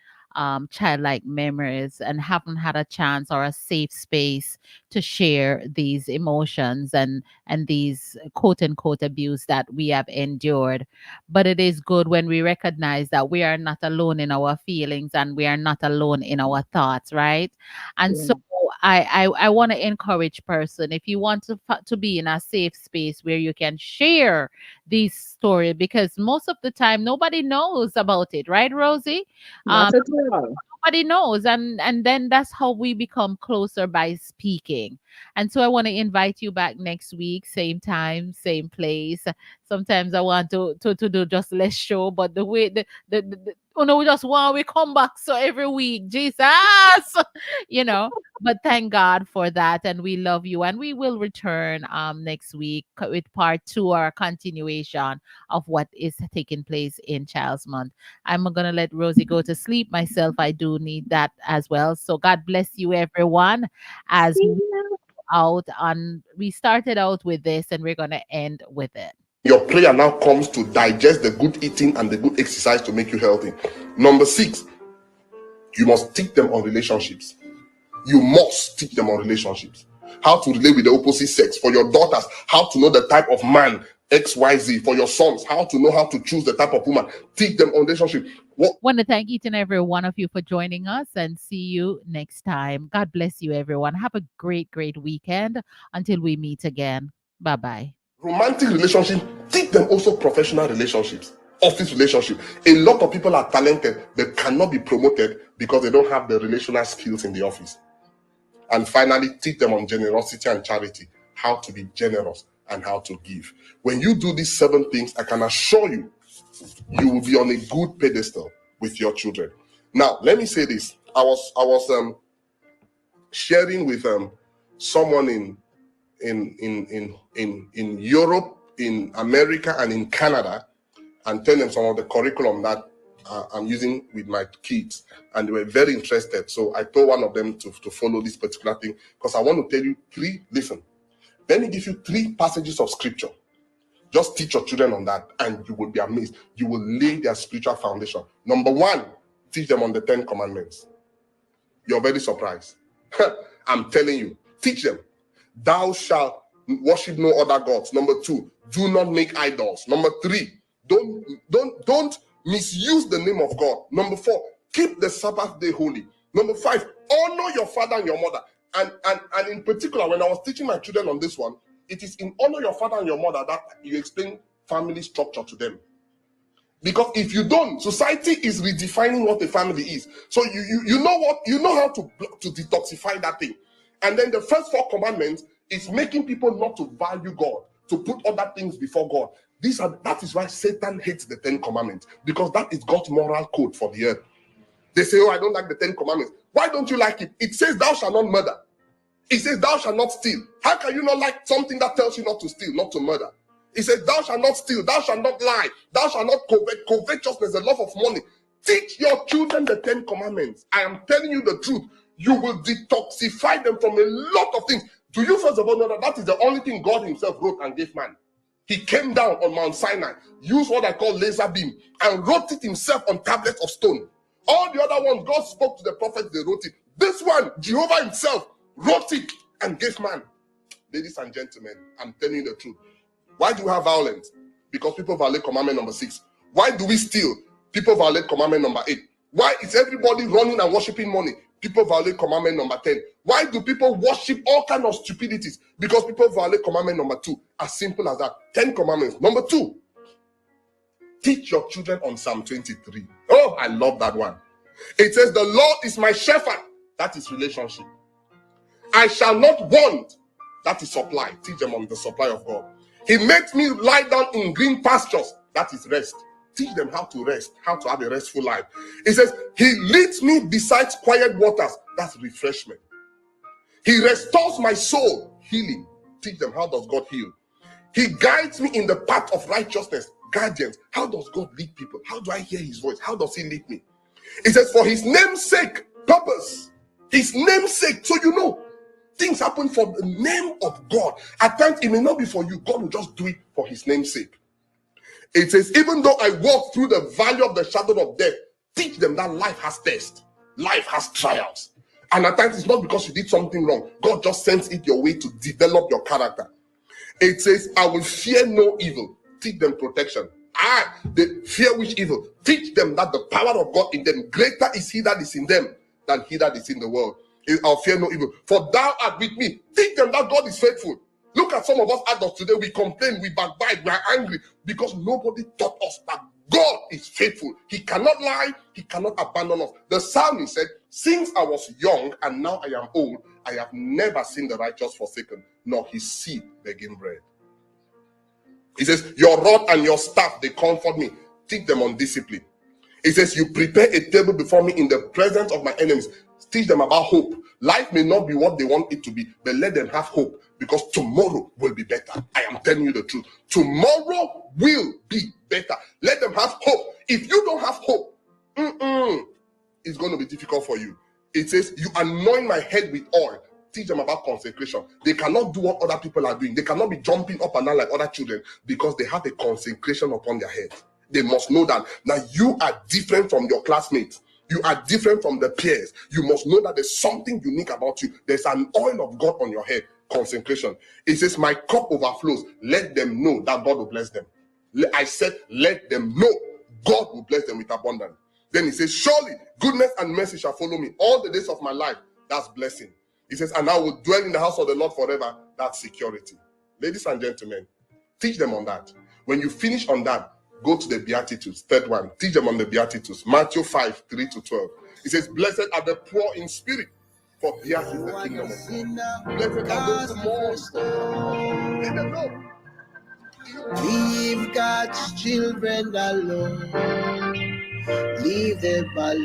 childlike memories, and haven't had a chance or a safe space to share these emotions and these quote unquote abuse that we have endured. But it is good when we recognize that we are not alone in our feelings and we are not alone in our thoughts, right? And so I want to encourage person, if you want to be in a safe space where you can share this story, because most of the time nobody knows about it, right, Rosie? Um, Not at all. nobody knows, and then that's how we become closer, by speaking. And so I want to invite you back next week, same time, same place. Sometimes I want to do just less show, but the way the oh no, we just want we come back so every week, Jesus. But thank God for that, and we love you, and we will return next week with part 2, or a continuation of what is taking place in Child's Month. I'm gonna let Rosie go to sleep. Myself, I do need that as well. So God bless you, everyone. As we out on, we started out with this, and we're gonna end with it. Your prayer now comes to digest the good eating and the good exercise to make you healthy. Number 6, you must teach them on relationships. You must teach them on relationships. How to relate with the opposite sex. For your daughters, how to know the type of man, XYZ. For your sons, how to know how to choose the type of woman. Teach them on relationship. Want to thank each and every one of you for joining us, and see you next time. God bless you, everyone. Have a great, great weekend until we meet again. Bye bye. Romantic relationship, teach them also professional relationships, office relationship. A lot of people are talented but cannot be promoted because they don't have the relational skills in the office. And finally, teach them on generosity and charity, how to be generous and how to give. When you do these 7 things, I can assure you, you will be on a good pedestal with your children. Now, let me say this. I was sharing with someone in Europe, in America, and in Canada, and tell them some of the curriculum that I'm using with my kids, and they were very interested. So I told one of them to follow this particular thing, because I want to tell you 3. Listen, let me give you 3 passages of scripture. Just teach your children on that, and you will be amazed. You will lay their spiritual foundation. Number 1, teach them on the 10 commandments. You're very surprised. I'm telling you, teach them. Thou shalt worship no other gods. Number 2, do not make idols. Number 3, don't misuse the name of God. Number 4, keep the Sabbath day holy. Number 5, honor your father and your mother. And in particular, when I was teaching my children on this one, it is in honor your father and your mother that you explain family structure to them. Because if you don't, society is redefining what a family is. So you know what, you know how to detoxify that thing. And then the first 4 commandments is making people not to value God, to put other things before God. That is why Satan hates the 10 commandments, because that is God's moral code for the earth. They say, oh, I don't like the 10 commandments. Why don't you like it? It says, thou shalt not murder. It says, thou shalt not steal. How can you not like something that tells you not to steal, not to murder? It says, thou shalt not steal, thou shalt not lie, thou shalt not covet. Covetousness, the love of money. Teach your children the 10 commandments. I am telling you the truth. You will detoxify them from a lot of things. Do you first of all know that is the only thing God himself wrote and gave man? He came down on Mount Sinai, used what I call laser beam, and wrote it himself on tablets of stone. All the other ones, God spoke to the prophets, they wrote it. This one, Jehovah himself wrote it and gave man. Ladies and gentlemen, I'm telling you the truth. Why do we have violence? Because people violate commandment number 6. Why do we steal? People violate commandment number 8. Why is everybody running and worshiping money? People violate commandment number 10. Why do people worship all kinds of stupidities? Because people violate commandment number 2. As simple as that. 10 commandments. Number 2, teach your children on Psalm 23. Oh, I love that one. It says, the Lord is my shepherd. That is relationship. I shall not want. That is supply. Teach them on the supply of God. He makes me lie down in green pastures. That is rest. Teach them how to rest, how to have a restful life. It says, he leads me beside quiet waters. That's refreshment. He restores my soul, healing. Teach them, how does God heal? He guides me in the path of righteousness, guardians. How does God lead people? How do I hear his voice? How does he lead me? It says, for his name's sake, purpose. His name's sake. So you know, things happen for the name of God. At times, it may not be for you. God will just do it for his name's sake. It says, even though I walk through the valley of the shadow of death, teach them that life has tests. Life has trials. And at times, it's not because you did something wrong. God just sends it your way to develop your character. It says, I will fear no evil. Teach them protection. They fear which evil? Teach them that the power of God in them, greater is he that is in them than he that is in the world. I'll fear no evil. For thou art with me. Teach them that God is faithful. Look at some of us adults today. We complain, we backbite, we are angry because nobody taught us that God is faithful. He cannot lie. He cannot abandon us. The psalmist said, since I was young and now I am old, I have never seen the righteous forsaken, nor his seed begging bread. He says, your rod and your staff, they comfort me. Teach them on discipline. He says, you prepare a table before me in the presence of my enemies. Teach them about hope. Life may not be what they want it to be, but let them have hope because tomorrow will be better. I am telling you the truth. Tomorrow will be better. Let them have hope. If you don't have hope, it's going to be difficult for you. It says, you anoint my head with oil. Teach them about consecration. They cannot do what other people are doing. They cannot be jumping up and down like other children because they have a consecration upon their head. They must know that now you are different from your classmates. You are different from the peers. You must know that there's something unique about you. There's an oil of God on your head. Consecration. It says, my cup overflows. Let them know that God will bless them. I said, let them know God will bless them with abundance. Then he says, surely goodness and mercy shall follow me all the days of my life. That's blessing. He says, and I will dwell in the house of the Lord forever. That's security. Ladies and gentlemen, teach them on that. When you finish on that, go to the Beatitudes. Third one, teach them on the Beatitudes. Matthew 5, 3-12. It says, blessed are the poor in spirit, for theirs is the kingdom of God. Blessed are those who mourn. Let them know. Leave God's children alone. Leave them alone.